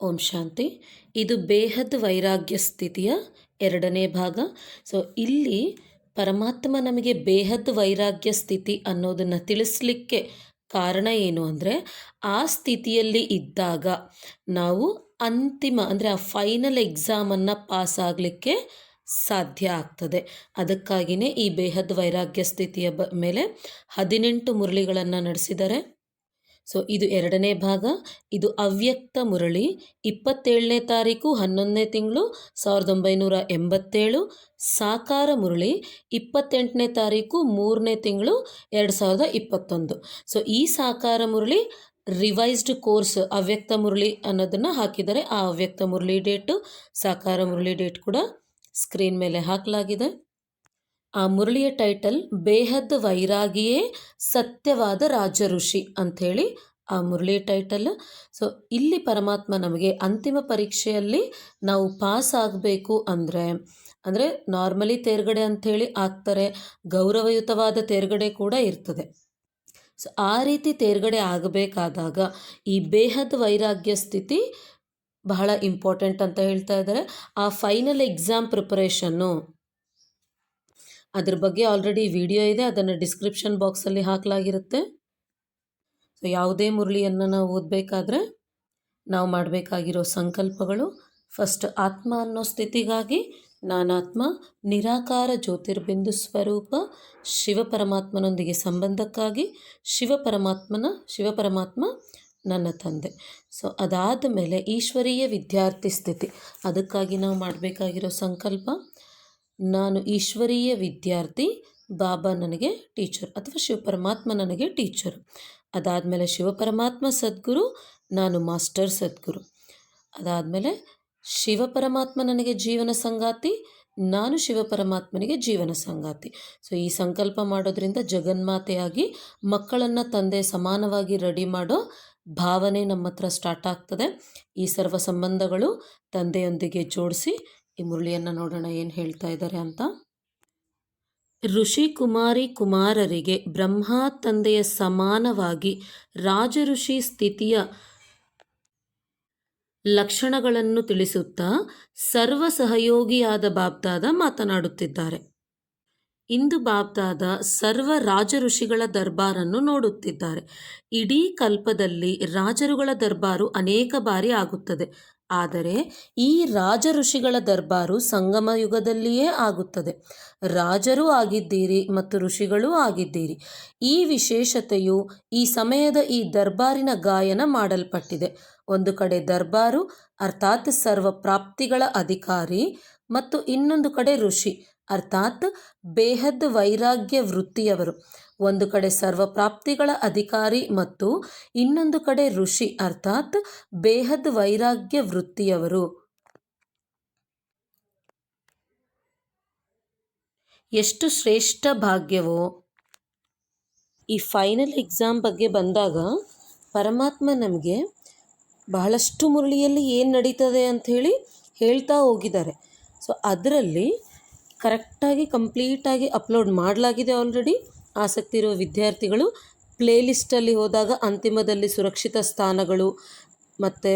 ಓಂ ಶಾಂತಿ. ಇದು ಬೇಹದ್ ವೈರಾಗ್ಯ ಸ್ಥಿತಿಯ ಎರಡನೇ ಭಾಗ. ಸೊ ಇಲ್ಲಿ ಪರಮಾತ್ಮ ನಮಗೆ ಬೇಹದ್ ವೈರಾಗ್ಯ ಸ್ಥಿತಿ ಅನ್ನೋದನ್ನು ತಿಳಿಸ್ಲಿಕ್ಕೆ ಕಾರಣ ಏನು ಅಂದರೆ, ಆ ಸ್ಥಿತಿಯಲ್ಲಿ ಇದ್ದಾಗ ನಾವು ಅಂತಿಮ ಅಂದರೆ ಆ ಫೈನಲ್ ಎಕ್ಸಾಮನ್ನು ಪಾಸ್ ಆಗಲಿಕ್ಕೆ ಸಾಧ್ಯ ಆಗ್ತದೆ. ಅದಕ್ಕಾಗಿಯೇ ಈ ಬೇಹದ್ ವೈರಾಗ್ಯ ಸ್ಥಿತಿಯ ಮೇಲೆ 18 ಮುರಳಿಗಳನ್ನು ನಡೆಸಿದ್ದಾರೆ. ಸೊ ಇದು ಎರಡನೇ ಭಾಗ. ಇದು ಅವ್ಯಕ್ತ ಮುರಳಿ 27ನೇ ತಾರೀಕು 11ನೇ ತಿಂಗಳು 1987. ಸಾಕಾರ ಮುರಳಿ 28ನೇ ತಾರೀಕು 3ನೇ ತಿಂಗಳು 2021. ಸೊ ಈ ಸಾಕಾರ ಮುರಳಿ ರಿವೈಸ್ಡ್ ಕೋರ್ಸ್ ಅವ್ಯಕ್ತ ಮುರಳಿ ಅನ್ನೋದನ್ನು ಹಾಕಿದ್ದಾರೆ. ಆ ಅವ್ಯಕ್ತ ಮುರಳಿ ಡೇಟು, ಸಾಕಾರ ಮುರಳಿ ಡೇಟ್ ಕೂಡ ಸ್ಕ್ರೀನ್ ಮೇಲೆ ಹಾಕಲಾಗಿದೆ. ಆ ಮುರಳಿಯ ಟೈಟಲ್ ಬೇಹದ್ ವೈರಾಗಿಯೇ ಸತ್ಯವಾದ ರಾಜ ಋಷಿ ಅಂಥೇಳಿ ಆ ಮುರಳಿ ಟೈಟಲ್. ಸೊ ಇಲ್ಲಿ ಪರಮಾತ್ಮ ನಮಗೆ ಅಂತಿಮ ಪರೀಕ್ಷೆಯಲ್ಲಿ ನಾವು ಪಾಸ್ ಆಗಬೇಕು ಅಂದರೆ ನಾರ್ಮಲಿ ತೇರ್ಗಡೆ ಅಂಥೇಳಿ ಆಗ್ತಾರೆ, ಗೌರವಯುತವಾದ ತೇರ್ಗಡೆ ಕೂಡ ಇರ್ತದೆ. ಸೊ ಆ ರೀತಿ ತೇರ್ಗಡೆ ಆಗಬೇಕಾದಾಗ ಈ ಬೇಹದ್ ವೈರಾಗ್ಯ ಸ್ಥಿತಿ ಬಹಳ ಇಂಪಾರ್ಟೆಂಟ್ ಅಂತ ಹೇಳ್ತಾ ಇದ್ದಾರೆ. ಆ ಫೈನಲ್ ಎಕ್ಸಾಮ್ ಪ್ರಿಪರೇಷನ್ನು ಅದ್ರ ಬಗ್ಗೆ ಆಲ್ರೆಡಿ ವಿಡಿಯೋ ಇದೆ, ಅದನ್ನು ಡಿಸ್ಕ್ರಿಪ್ಷನ್ ಬಾಕ್ಸಲ್ಲಿ ಹಾಕಲಾಗಿರುತ್ತೆ. ಸೊ ಯಾವುದೇ ಮುರಳಿಯನ್ನು ನಾವು ಓದಬೇಕಾದ್ರೆ ನಾವು ಮಾಡಬೇಕಾಗಿರೋ ಸಂಕಲ್ಪಗಳು: ಫಸ್ಟ್ ಆತ್ಮ ಅನ್ನೋ ಸ್ಥಿತಿಗಾಗಿ ನಾನಾತ್ಮ ನಿರಾಕಾರ ಜ್ಯೋತಿರ್ಬಿಂದು ಸ್ವರೂಪ ಶಿವಪರಮಾತ್ಮನೊಂದಿಗೆ ಸಂಬಂಧಕ್ಕಾಗಿ ಶಿವಪರಮಾತ್ಮ ನನ್ನ ತಂದೆ. ಸೊ ಅದಾದ ಮೇಲೆ ಈಶ್ವರೀಯ ವಿದ್ಯಾರ್ಥಿ ಸ್ಥಿತಿ, ಅದಕ್ಕಾಗಿ ನಾವು ಮಾಡಬೇಕಾಗಿರೋ ಸಂಕಲ್ಪ: ನಾನು ಈಶ್ವರೀಯ ವಿದ್ಯಾರ್ಥಿ, ಬಾಬಾ ನನಗೆ ಟೀಚರ್ ಅಥವಾ ಶಿವಪರಮಾತ್ಮ ನನಗೆ ಟೀಚರು. ಅದಾದಮೇಲೆ ಶಿವಪರಮಾತ್ಮ ಸದ್ಗುರು, ನಾನು ಮಾಸ್ಟರ್ ಸದ್ಗುರು. ಅದಾದಮೇಲೆ ಶಿವಪರಮಾತ್ಮ ನನಗೆ ಜೀವನ ಸಂಗಾತಿ, ನಾನು ಶಿವಪರಮಾತ್ಮನಿಗೆ ಜೀವನ ಸಂಗಾತಿ. ಸೊ ಈ ಸಂಕಲ್ಪ ಮಾಡೋದ್ರಿಂದ ಜಗನ್ಮಾತೆಯಾಗಿ ಮಕ್ಕಳನ್ನು ತಂದೆ ಸಮಾನವಾಗಿ ರೆಡಿ ಮಾಡೋ ಭಾವನೆ ನಮ್ಮ ಹತ್ರ ಸ್ಟಾರ್ಟ್ ಆಗ್ತದೆ. ಈ ಸರ್ವ ಸಂಬಂಧಗಳು ತಂದೆಯೊಂದಿಗೆ ಜೋಡಿಸಿ ಈ ಮುರಳಿಯನ್ನು ನೋಡೋಣ ಏನು ಹೇಳ್ತಾ ಇದ್ದಾರೆ ಅಂತ. ಋಷಿ ಕುಮಾರಿ ಕುಮಾರರಿಗೆ ಬ್ರಹ್ಮ ತಂದೆಯ ಸಮಾನವಾಗಿ ರಾಜಋಷಿ ಸ್ಥಿತಿಯ ಲಕ್ಷಣಗಳನ್ನು ತಿಳಿಸುತ್ತಾ ಸರ್ವ ಸಹಯೋಗಿಯಾದ ಬಾಬ್ದಾದ ಮಾತನಾಡುತ್ತಿದ್ದಾರೆ. ಇಂದು ಬಾಬ್ದಾದ ಸರ್ವ ರಾಜಋಷಿಗಳ ದರ್ಬಾರನ್ನು ನೋಡುತ್ತಿದ್ದಾರೆ. ಇಡೀ ಕಲ್ಪದಲ್ಲಿ ರಾಜರುಗಳ ದರ್ಬಾರು ಅನೇಕ ಬಾರಿ ಆಗುತ್ತದೆ, ಆದರೆ ಈ ರಾಜ ಋಷಿಗಳ ದರ್ಬಾರು ಸಂಗಮ ಯುಗದಲ್ಲಿಯೇ ಆಗುತ್ತದೆ. ರಾಜರೂ ಆಗಿದ್ದೀರಿ ಮತ್ತು ಋಷಿಗಳೂ ಆಗಿದ್ದೀರಿ. ಈ ವಿಶೇಷತೆಯು ಈ ಸಮಯದ ಈ ದರ್ಬಾರಿನ ಗಾಯನ ಮಾಡಲ್ಪಟ್ಟಿದೆ. ಒಂದು ಕಡೆ ದರ್ಬಾರು ಅರ್ಥಾತ್ ಸರ್ವ ಪ್ರಾಪ್ತಿಗಳ ಅಧಿಕಾರಿ ಮತ್ತು ಇನ್ನೊಂದು ಕಡೆ ಋಷಿ ಅರ್ಥಾತ್ ಬೇಹದ್ ವೈರಾಗ್ಯ ವೃತ್ತಿಯವರು. ಒಂದು ಕಡೆ ಸರ್ವ ಪ್ರಾಪ್ತಿಗಳ ಅಧಿಕಾರಿ ಮತ್ತು ಇನ್ನೊಂದು ಕಡೆ ಋಷಿ ಅರ್ಥಾತ್ ಬೇಹದ್ ವೈರಾಗ್ಯ ವೃತ್ತಿಯವರು. ಎಷ್ಟು ಶ್ರೇಷ್ಠ ಭಾಗ್ಯವೋ. ಈ ಫೈನಲ್ ಎಕ್ಸಾಮ್ ಬಗ್ಗೆ ಬಂದಾಗ ಪರಮಾತ್ಮ ನಮಗೆ ಬಹಳಷ್ಟು ಮುರಳಿಯಲ್ಲಿ ಏನು ನಡೀತದೆ ಅಂಥೇಳಿ ಹೇಳ್ತಾ ಹೋಗಿದ್ದಾರೆ. ಸೊ ಅದರಲ್ಲಿ ಕರೆಕ್ಟಾಗಿ ಕಂಪ್ಲೀಟಾಗಿ ಅಪ್ಲೋಡ್ ಮಾಡಲಾಗಿದೆ ಆಲ್ರೆಡಿ. ಆಸಕ್ತಿ ಇರುವ ವಿದ್ಯಾರ್ಥಿಗಳು ಪ್ಲೇಲಿಸ್ಟಲ್ಲಿ ಹೋದಾಗ ಅಂತಿಮದಲ್ಲಿ ಸುರಕ್ಷಿತ ಸ್ಥಾನಗಳು ಮತ್ತು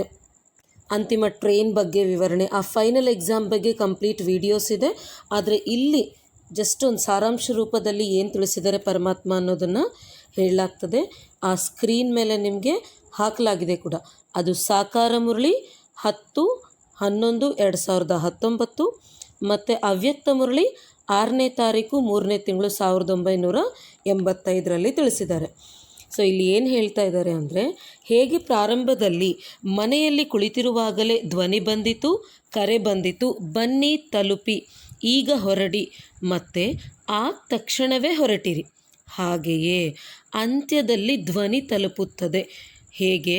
ಅಂತಿಮ ಟ್ರೈನ್ ಬಗ್ಗೆ ವಿವರಣೆ, ಆ ಫೈನಲ್ ಎಕ್ಸಾಮ್ ಬಗ್ಗೆ ಕಂಪ್ಲೀಟ್ ವಿಡಿಯೋಸ್ ಇದೆ. ಆದರೆ ಇಲ್ಲಿ ಜಸ್ಟ್ ಒಂದು ಸಾರಾಂಶ ರೂಪದಲ್ಲಿ ಏನು ತಿಳಿಸಿದ್ದಾರೆ ಪರಮಾತ್ಮ ಅನ್ನೋದನ್ನು ಹೇಳಲಾಗ್ತದೆ. ಆ ಸ್ಕ್ರೀನ್ ಮೇಲೆ ನಿಮಗೆ ಹಾಕಲಾಗಿದೆ ಕೂಡ. ಅದು ಸಾಕಾರ ಮುರಳಿ 10/11/2019 ಮತ್ತು ಅವ್ಯಕ್ತ ಮುರಳಿ 6ನೇ ತಾರೀಕು 3ನೇ ತಿಂಗಳು 1985 ತಿಳಿಸಿದ್ದಾರೆ. ಸೊ ಇಲ್ಲಿ ಏನು ಹೇಳ್ತಾ ಇದ್ದಾರೆ ಅಂದರೆ, ಹೇಗೆ ಪ್ರಾರಂಭದಲ್ಲಿ ಮನೆಯಲ್ಲಿ ಕುಳಿತಿರುವಾಗಲೇ ಧ್ವನಿ ಬಂದಿತು, ಕರೆ ಬಂದಿತು, ಬನ್ನಿ ತಲುಪಿ, ಈಗ ಹೊರಡಿ, ಮತ್ತೆ ಆ ತಕ್ಷಣವೇ ಹೊರಟಿರಿ, ಹಾಗೆಯೇ ಅಂತ್ಯದಲ್ಲಿ ಧ್ವನಿ ತಲುಪುತ್ತದೆ. ಹೇಗೆ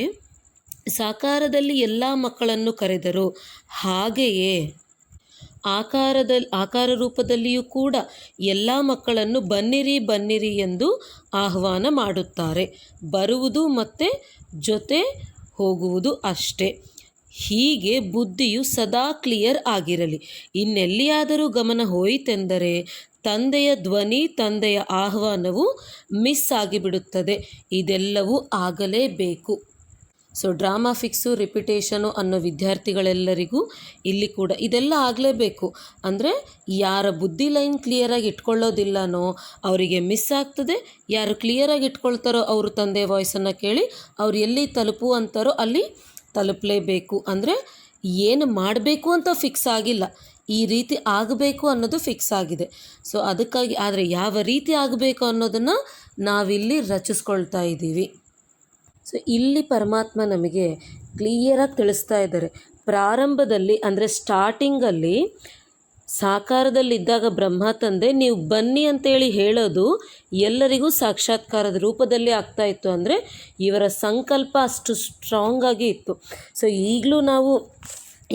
ಸಾಕಾರದಲ್ಲಿ ಎಲ್ಲ ಮಕ್ಕಳನ್ನು ಕರೆದರು, ಹಾಗೆಯೇ ಆಕಾರ ರೂಪದಲ್ಲಿಯೂ ಕೂಡ ಎಲ್ಲ ಮಕ್ಕಳನ್ನು ಬನ್ನಿರಿ ಬನ್ನಿರಿ ಎಂದು ಆಹ್ವಾನ ಮಾಡುತ್ತಾರೆ. ಬರುವುದು ಮತ್ತು ಜೊತೆ ಹೋಗುವುದು ಅಷ್ಟೇ. ಹೀಗೆ ಬುದ್ಧಿಯು ಸದಾ ಕ್ಲಿಯರ್ ಆಗಿರಲಿ. ಇನ್ನೆಲ್ಲಿಯಾದರೂ ಗಮನ ಹೋಯಿತೆಂದರೆ ತಂದೆಯ ಧ್ವನಿ, ತಂದೆಯ ಆಹ್ವಾನವು ಮಿಸ್ ಆಗಿಬಿಡುತ್ತದೆ. ಇದೆಲ್ಲವೂ ಆಗಲೇಬೇಕು. ಸೊ ಡ್ರಾಮಾ ಫಿಕ್ಸು ರಿಪಿಟೇಷನು ಅನ್ನೋ ವಿದ್ಯಾರ್ಥಿಗಳೆಲ್ಲರಿಗೂ ಇಲ್ಲಿ ಕೂಡ ಇದೆಲ್ಲ ಆಗಲೇಬೇಕು. ಅಂದರೆ ಯಾರ ಬುದ್ಧಿ ಲೈನ್ ಕ್ಲಿಯರಾಗಿ ಇಟ್ಕೊಳ್ಳೋದಿಲ್ಲನೋ ಅವರಿಗೆ ಮಿಸ್ ಆಗ್ತದೆ. ಯಾರು ಕ್ಲಿಯರಾಗಿ ಇಟ್ಕೊಳ್ತಾರೋ ಅವರು ತಂದೆ ವಾಯ್ಸನ್ನು ಕೇಳಿ ಅವ್ರು ಎಲ್ಲಿ ತಲುಪು ಅಂತಾರೋ ಅಲ್ಲಿ ತಲುಪಲೇಬೇಕು. ಅಂದರೆ ಏನು ಮಾಡಬೇಕು ಅಂತ ಫಿಕ್ಸ್ ಆಗಿಲ್ಲ, ಈ ರೀತಿ ಆಗಬೇಕು ಅನ್ನೋದು ಫಿಕ್ಸ್ ಆಗಿದೆ. ಸೊ ಅದಕ್ಕಾಗಿ ಆದರೆ ಯಾವ ರೀತಿ ಆಗಬೇಕು ಅನ್ನೋದನ್ನು ನಾವಿಲ್ಲಿ ರಚಿಸ್ಕೊಳ್ತಾ ಇದ್ದೀವಿ. ಸೊ ಇಲ್ಲಿ ಪರಮಾತ್ಮ ನಮಗೆ ಕ್ಲಿಯರಾಗಿ ತಿಳಿಸ್ತಾ ಇದ್ದಾರೆ. ಪ್ರಾರಂಭದಲ್ಲಿ ಅಂದರೆ ಸ್ಟಾರ್ಟಿಂಗಲ್ಲಿ ಸಾಕಾರದಲ್ಲಿದ್ದಾಗ ಬ್ರಹ್ಮ ತಂದೆ ನೀವು ಬನ್ನಿ ಅಂತೇಳಿ ಹೇಳೋದು ಎಲ್ಲರಿಗೂ ಸಾಕ್ಷಾತ್ಕಾರದ ರೂಪದಲ್ಲಿ ಆಗ್ತಾಯಿತ್ತು. ಅಂದರೆ ಇವರ ಸಂಕಲ್ಪ ಅಷ್ಟು ಸ್ಟ್ರಾಂಗಾಗಿ ಇತ್ತು. ಸೊ ಈಗಲೂ ನಾವು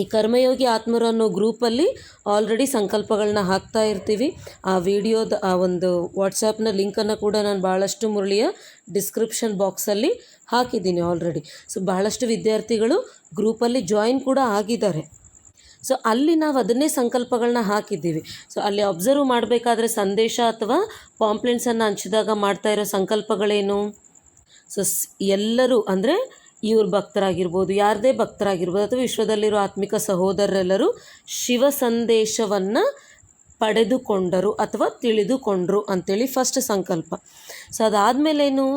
ಈ ಕರ್ಮಯೋಗಿ ಆತ್ಮರು ಅನ್ನೋ ಗ್ರೂಪಲ್ಲಿ ಆಲ್ರೆಡಿ ಸಂಕಲ್ಪಗಳನ್ನ ಹಾಕ್ತಾ ಇರ್ತೀವಿ. ಆ ವಿಡಿಯೋದ ಆ ಒಂದು ವಾಟ್ಸಪ್ನ ಲಿಂಕನ್ನು ಕೂಡ ನಾನು ಭಾಳಷ್ಟು ಮುರಳಿಯ ಡಿಸ್ಕ್ರಿಪ್ಷನ್ ಬಾಕ್ಸಲ್ಲಿ ಹಾಕಿದ್ದೀನಿ ಆಲ್ರೆಡಿ. ಸೊ ಭಾಳಷ್ಟು ವಿದ್ಯಾರ್ಥಿಗಳು ಗ್ರೂಪಲ್ಲಿ ಜಾಯಿನ್ ಕೂಡ ಆಗಿದ್ದಾರೆ. ಸೊ ಅಲ್ಲಿ ನಾವು ಅದನ್ನೇ ಸಂಕಲ್ಪಗಳನ್ನ ಹಾಕಿದ್ದೀವಿ. ಸೊ ಅಲ್ಲಿ ಅಬ್ಸರ್ವ್ ಮಾಡಬೇಕಾದ್ರೆ ಸಂದೇಶ ಅಥವಾ ಪಾಂಪ್ಲೆಂಟ್ಸನ್ನು ಹಂಚಿದಾಗ ಮಾಡ್ತಾ ಇರೋ ಸಂಕಲ್ಪಗಳೇನು? ಸೊ ಎಲ್ಲರೂ ಅಂದರೆ ಇವ್ರ ಭಕ್ತರಾಗಿರ್ಬೋದು, ಯಾರದೇ ಭಕ್ತರಾಗಿರ್ಬೋದು ಅಥವಾ ವಿಶ್ವದಲ್ಲಿರೋ ಆತ್ಮಿಕ ಸಹೋದರರೆಲ್ಲರೂ ಶಿವ ಸಂದೇಶವನ್ನು ಪಡೆದುಕೊಂಡರು ಅಥವಾ ತಿಳಿದುಕೊಂಡ್ರು ಅಂಥೇಳಿ ಫಸ್ಟ್ ಸಂಕಲ್ಪ. ಸೊ ಅದಾದಮೇಲೇನು?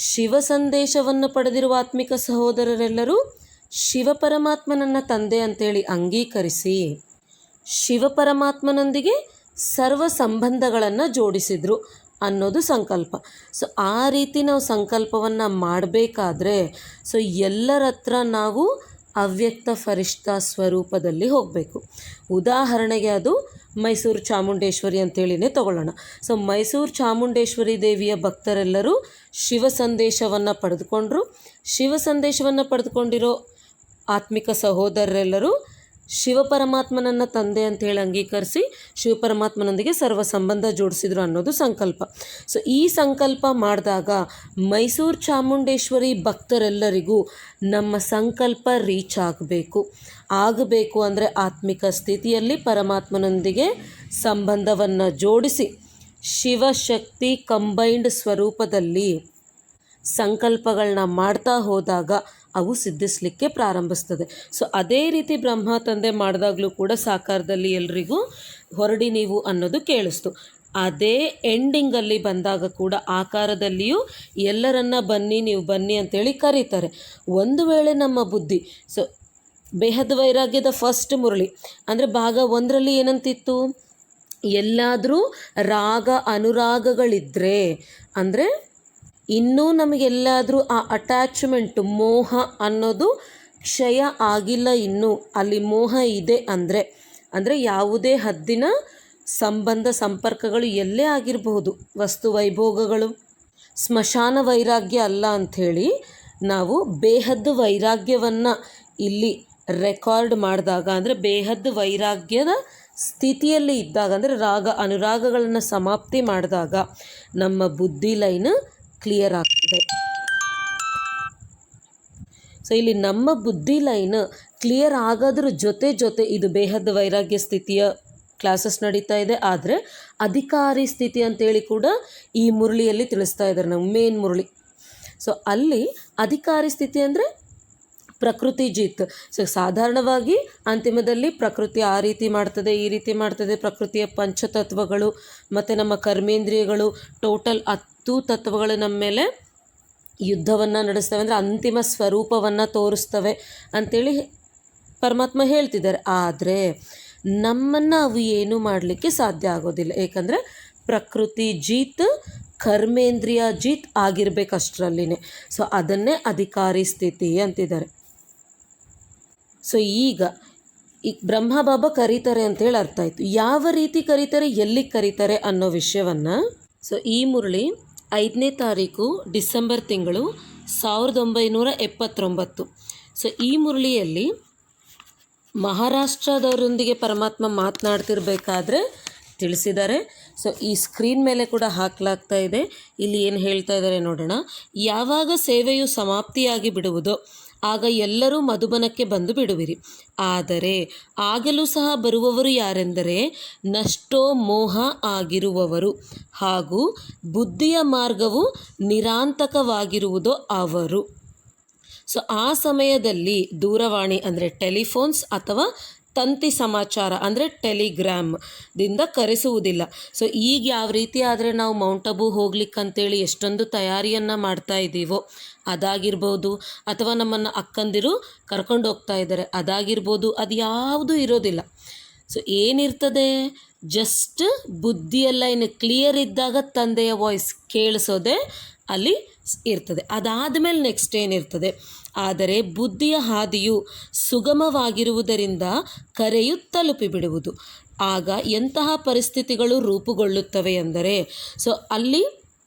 ಶಿವ ಸಂದೇಶವನ್ನು ಪಡೆದಿರುವ ಆತ್ಮಿಕ ಸಹೋದರರೆಲ್ಲರೂ ಶಿವಪರಮಾತ್ಮನನ್ನು ತಂದೆ ಅಂತೇಳಿ ಅಂಗೀಕರಿಸಿ ಶಿವಪರಮಾತ್ಮನೊಂದಿಗೆ ಸರ್ವ ಸಂಬಂಧಗಳನ್ನು ಜೋಡಿಸಿದರು ಅನ್ನೋದು ಸಂಕಲ್ಪ. ಸೊ ಆ ರೀತಿ ನಾವು ಸಂಕಲ್ಪವನ್ನು ಮಾಡಬೇಕಾದ್ರೆ ಸೊ ಎಲ್ಲರ ಹತ್ರ ನಾವು ಅವ್ಯಕ್ತ ಫರಿಷ್ಠ ಸ್ವರೂಪದಲ್ಲಿ ಹೋಗಬೇಕು. ಉದಾಹರಣೆಗೆ ಅದು ಮೈಸೂರು ಚಾಮುಂಡೇಶ್ವರಿ ಅಂತೇಳಿನೇ ತಗೊಳ್ಳೋಣ. ಸೊ ಮೈಸೂರು ಚಾಮುಂಡೇಶ್ವರಿ ದೇವಿಯ ಭಕ್ತರೆಲ್ಲರೂ ಶಿವ ಸಂದೇಶವನ್ನು ಪಡೆದುಕೊಂಡ್ರು. ಶಿವ ಸಂದೇಶವನ್ನು ಪಡೆದುಕೊಂಡಿರೋ ಆತ್ಮಿಕ ಸಹೋದರರೆಲ್ಲರೂ ಶಿವಪರಮಾತ್ಮನನ್ನು ತಂದೆ ಅಂತ ಹೇಳಿ ಅಂಗೀಕರಿಸಿ ಶಿವಪರಮಾತ್ಮನೊಂದಿಗೆ ಸರ್ವ ಸಂಬಂಧ ಜೋಡಿಸಿದ್ರು ಅನ್ನೋದು ಸಂಕಲ್ಪ. ಸೊ ಈ ಸಂಕಲ್ಪ ಮಾಡಿದಾಗ ಮೈಸೂರು ಚಾಮುಂಡೇಶ್ವರಿ ಭಕ್ತರೆಲ್ಲರಿಗೂ ನಮ್ಮ ಸಂಕಲ್ಪ ರೀಚ್ ಆಗಬೇಕು ಅಂದರೆ ಆತ್ಮಿಕ ಸ್ಥಿತಿಯಲ್ಲಿ ಪರಮಾತ್ಮನೊಂದಿಗೆ ಸಂಬಂಧವನ್ನು ಜೋಡಿಸಿ ಶಿವಶಕ್ತಿ ಕಂಬೈಂಡ್ ಸ್ವರೂಪದಲ್ಲಿ ಸಂಕಲ್ಪಗಳನ್ನ ಮಾಡ್ತಾ ಹೋದಾಗ ಅವು ಸಿದ್ಧಿಸಲಿಕ್ಕೆ ಪ್ರಾರಂಭಿಸ್ತದೆ. ಸೊ ಅದೇ ರೀತಿ ಬ್ರಹ್ಮ ತಂದೆ ಮಾಡಿದಾಗಲೂ ಕೂಡ ಸಾಕಾರದಲ್ಲಿ ಎಲ್ರಿಗೂ ಹೊರಡಿ ನೀವು ಅನ್ನೋದು ಕೇಳಿಸ್ತು. ಅದೇ ಎಂಡಿಂಗಲ್ಲಿ ಬಂದಾಗ ಕೂಡ ಆಕಾರದಲ್ಲಿಯೂ ಎಲ್ಲರನ್ನ ಬನ್ನಿ ನೀವು ಬನ್ನಿ ಅಂತೇಳಿ ಕರೀತಾರೆ. ಒಂದು ವೇಳೆ ನಮ್ಮ ಬುದ್ಧಿ ಸೊ ಬೇಹದ್ ವೈರಾಗ್ಯದ ಫಸ್ಟ್ ಮುರಳಿ ಅಂದರೆ ಭಾಗ 1ರಲ್ಲಿ ಏನಂತಿತ್ತು? ಎಲ್ಲಾದರೂ ರಾಗ ಅನುರಾಗಗಳಿದ್ದರೆ ಅಂದರೆ ಇನ್ನೂ ನಮಗೆಲ್ಲಾದರೂ ಆ ಅಟ್ಯಾಚ್ಮೆಂಟು ಮೋಹ ಅನ್ನೋದು ಕ್ಷಯ ಆಗಿಲ್ಲ, ಇನ್ನೂ ಅಲ್ಲಿ ಮೋಹ ಇದೆ ಅಂದರೆ ಯಾವುದೇ ಹದ್ದಿನ ಸಂಬಂಧ ಸಂಪರ್ಕಗಳು ಎಲ್ಲೇ ಆಗಿರಬಹುದು, ವಸ್ತು ವೈಭೋಗಗಳು, ಸ್ಮಶಾನ ವೈರಾಗ್ಯ ಅಲ್ಲ ಅಂಥೇಳಿ ನಾವು ಬೇಹದ್ದು ವೈರಾಗ್ಯವನ್ನು ಇಲ್ಲಿ ರೆಕಾರ್ಡ್ ಮಾಡಿದಾಗ ಅಂದರೆ ಬೇಹದ್ದು ವೈರಾಗ್ಯದ ಸ್ಥಿತಿಯಲ್ಲಿ ಇದ್ದಾಗ ಅಂದರೆ ರಾಗ ಅನುರಾಗಗಳನ್ನು ಸಮಾಪ್ತಿ ಮಾಡಿದಾಗ ನಮ್ಮ ಬುದ್ಧಿ ಲೈನ್ ಕ್ಲಿಯರ್ ಆಗ್ತದೆ. ಸೊ ಇಲ್ಲಿ ನಮ್ಮ ಬುದ್ಧಿ ಲೈನ್ ಕ್ಲಿಯರ್ ಆಗೋದ್ರ ಜೊತೆ ಇದು ಬೇಹದ್ದು ವೈರಾಗ್ಯ ಸ್ಥಿತಿಯ ಕ್ಲಾಸಸ್ ನಡೀತಾ ಇದೆ. ಆದರೆ ಅಧಿಕಾರಿ ಸ್ಥಿತಿ ಅಂತೇಳಿ ಕೂಡ ಈ ಮುರಳಿಯಲ್ಲಿ ತಿಳಿಸ್ತಾ ಇದ್ದಾರೆ ನಾವು, ಮೇನ್ ಮುರಳಿ. ಸೊ ಅಲ್ಲಿ ಅಧಿಕಾರಿ ಸ್ಥಿತಿ ಅಂದರೆ ಪ್ರಕೃತಿ ಜೀತ್. ಸೊ ಸಾಧಾರಣವಾಗಿ ಅಂತಿಮದಲ್ಲಿ ಪ್ರಕೃತಿ ಆ ರೀತಿ ಮಾಡ್ತದೆ, ಈ ರೀತಿ ಮಾಡ್ತದೆ, ಪ್ರಕೃತಿಯ ಪಂಚತತ್ವಗಳು ಮತ್ತು ನಮ್ಮ ಕರ್ಮೇಂದ್ರಿಯಗಳು ಟೋಟಲ್ 10 ತತ್ವಗಳು ನಮ್ಮ ಮೇಲೆ ಯುದ್ಧವನ್ನು ನಡೆಸ್ತವೆ, ಅಂದರೆ ಅಂತಿಮ ಸ್ವರೂಪವನ್ನು ತೋರಿಸ್ತವೆ ಅಂಥೇಳಿ ಪರಮಾತ್ಮ ಹೇಳ್ತಿದ್ದಾರೆ. ಆದರೆ ನಮ್ಮನ್ನು ಅವು ಏನೂ ಮಾಡಲಿಕ್ಕೆ ಸಾಧ್ಯ ಆಗೋದಿಲ್ಲ. ಏಕೆಂದರೆ ಪ್ರಕೃತಿ ಜೀತ್ ಕರ್ಮೇಂದ್ರಿಯ ಜೀತ್ ಆಗಿರಬೇಕು ಅಷ್ಟರಲ್ಲಿನೇ. ಸೊ ಅದನ್ನೇ ಅಧಿಕಾರಿ ಸ್ಥಿತಿ ಅಂತಿದ್ದಾರೆ. ಸೊ ಈಗ ಬ್ರಹ್ಮ ಬಾಬಾ ಕರೀತಾರೆ ಅಂತೇಳಿ ಅರ್ಥ ಆಯಿತು. ಯಾವ ರೀತಿ ಕರೀತಾರೆ, ಎಲ್ಲಿಗೆ ಕರೀತಾರೆ ಅನ್ನೋ ವಿಷಯವನ್ನು ಸೊ ಈ ಮುರಳಿ 5ನೇ ತಾರೀಕು ಡಿಸೆಂಬರ್ ತಿಂಗಳು 1979. ಸೊ ಈ ಮುರಳಿಯಲ್ಲಿ ಮಹಾರಾಷ್ಟ್ರದವರೊಂದಿಗೆ ಪರಮಾತ್ಮ ಮಾತನಾಡ್ತಿರ್ಬೇಕಾದ್ರೆ ತಿಳಿಸಿದ್ದಾರೆ. ಸೊ ಈ ಸ್ಕ್ರೀನ್ ಮೇಲೆ ಕೂಡ ಹಾಕಲಾಗ್ತಾ ಇದೆ. ಇಲ್ಲಿ ಏನು ಹೇಳ್ತಾ ಇದ್ದಾರೆ ನೋಡೋಣ. ಯಾವಾಗ ಸೇವೆಯು ಸಮಾಪ್ತಿಯಾಗಿ ಬಿಡುವುದೋ ಆಗ ಎಲ್ಲರೂ ಮಧುಬನಕ್ಕೆ ಬಂದು ಬಿಡುವಿರಿ. ಆದರೆ ಆಗಲೂ ಸಹ ಬರುವವರು ಯಾರೆಂದರೆ ನಷ್ಟೋ ಮೋಹ ಆಗಿರುವವರು ಹಾಗೂ ಬುದ್ಧಿಯ ಮಾರ್ಗವು ನಿರಾಂತಕವಾಗಿರುವುದೋ ಅವರು. ಸೊ ಆ ಸಮಯದಲ್ಲಿ ದೂರವಾಣಿ ಅಂದರೆ ಟೆಲಿಫೋನ್ಸ್ ಅಥವಾ ತಂತಿ ಸಮಾಚಾರ ಅಂದರೆ ಟೆಲಿಗ್ರಾಮ್ದಿಂದ ಕರೆಸುವುದಿಲ್ಲ. ಸೊ ಈಗ ಯಾವ ರೀತಿ ಆದರೆ ನಾವು ಮೌಂಟ್ ಅಬು ಹೋಗ್ಲಿಕ್ಕಂತೇಳಿ ಎಷ್ಟೊಂದು ತಯಾರಿಯನ್ನು ಮಾಡ್ತಾ ಇದ್ದೀವೋ ಅದಾಗಿರ್ಬೋದು, ಅಥವಾ ನಮ್ಮನ್ನು ಅಕ್ಕಂದಿರು ಕರ್ಕೊಂಡು ಹೋಗ್ತಾ ಇದ್ದಾರೆ ಅದಾಗಿರ್ಬೋದು, ಅದು ಯಾವುದೂ ಇರೋದಿಲ್ಲ. ಸೊ ಏನಿರ್ತದೆ, ಜಸ್ಟ್ ಬುದ್ಧಿಯೆಲ್ಲ ಇನ್ನು ಕ್ಲಿಯರ್ ಇದ್ದಾಗ ತಂದೆಯ ವಾಯ್ಸ್ ಕೇಳಿಸೋದೆ ಅಲ್ಲಿ ಇರ್ತದೆ. ಅದಾದಮೇಲೆ ನೆಕ್ಸ್ಟ್ ಏನಿರ್ತದೆ, ಆದರೆ ಬುದ್ಧಿಯ ಹಾದಿಯು ಸುಗಮವಾಗಿರುವುದರಿಂದ ಕರೆಯು ತಲುಪಿಬಿಡುವುದು. ಆಗ ಎಂತಹ ಪರಿಸ್ಥಿತಿಗಳು ರೂಪುಗೊಳ್ಳುತ್ತವೆ ಎಂದರೆ, ಸೊ ಅಲ್ಲಿ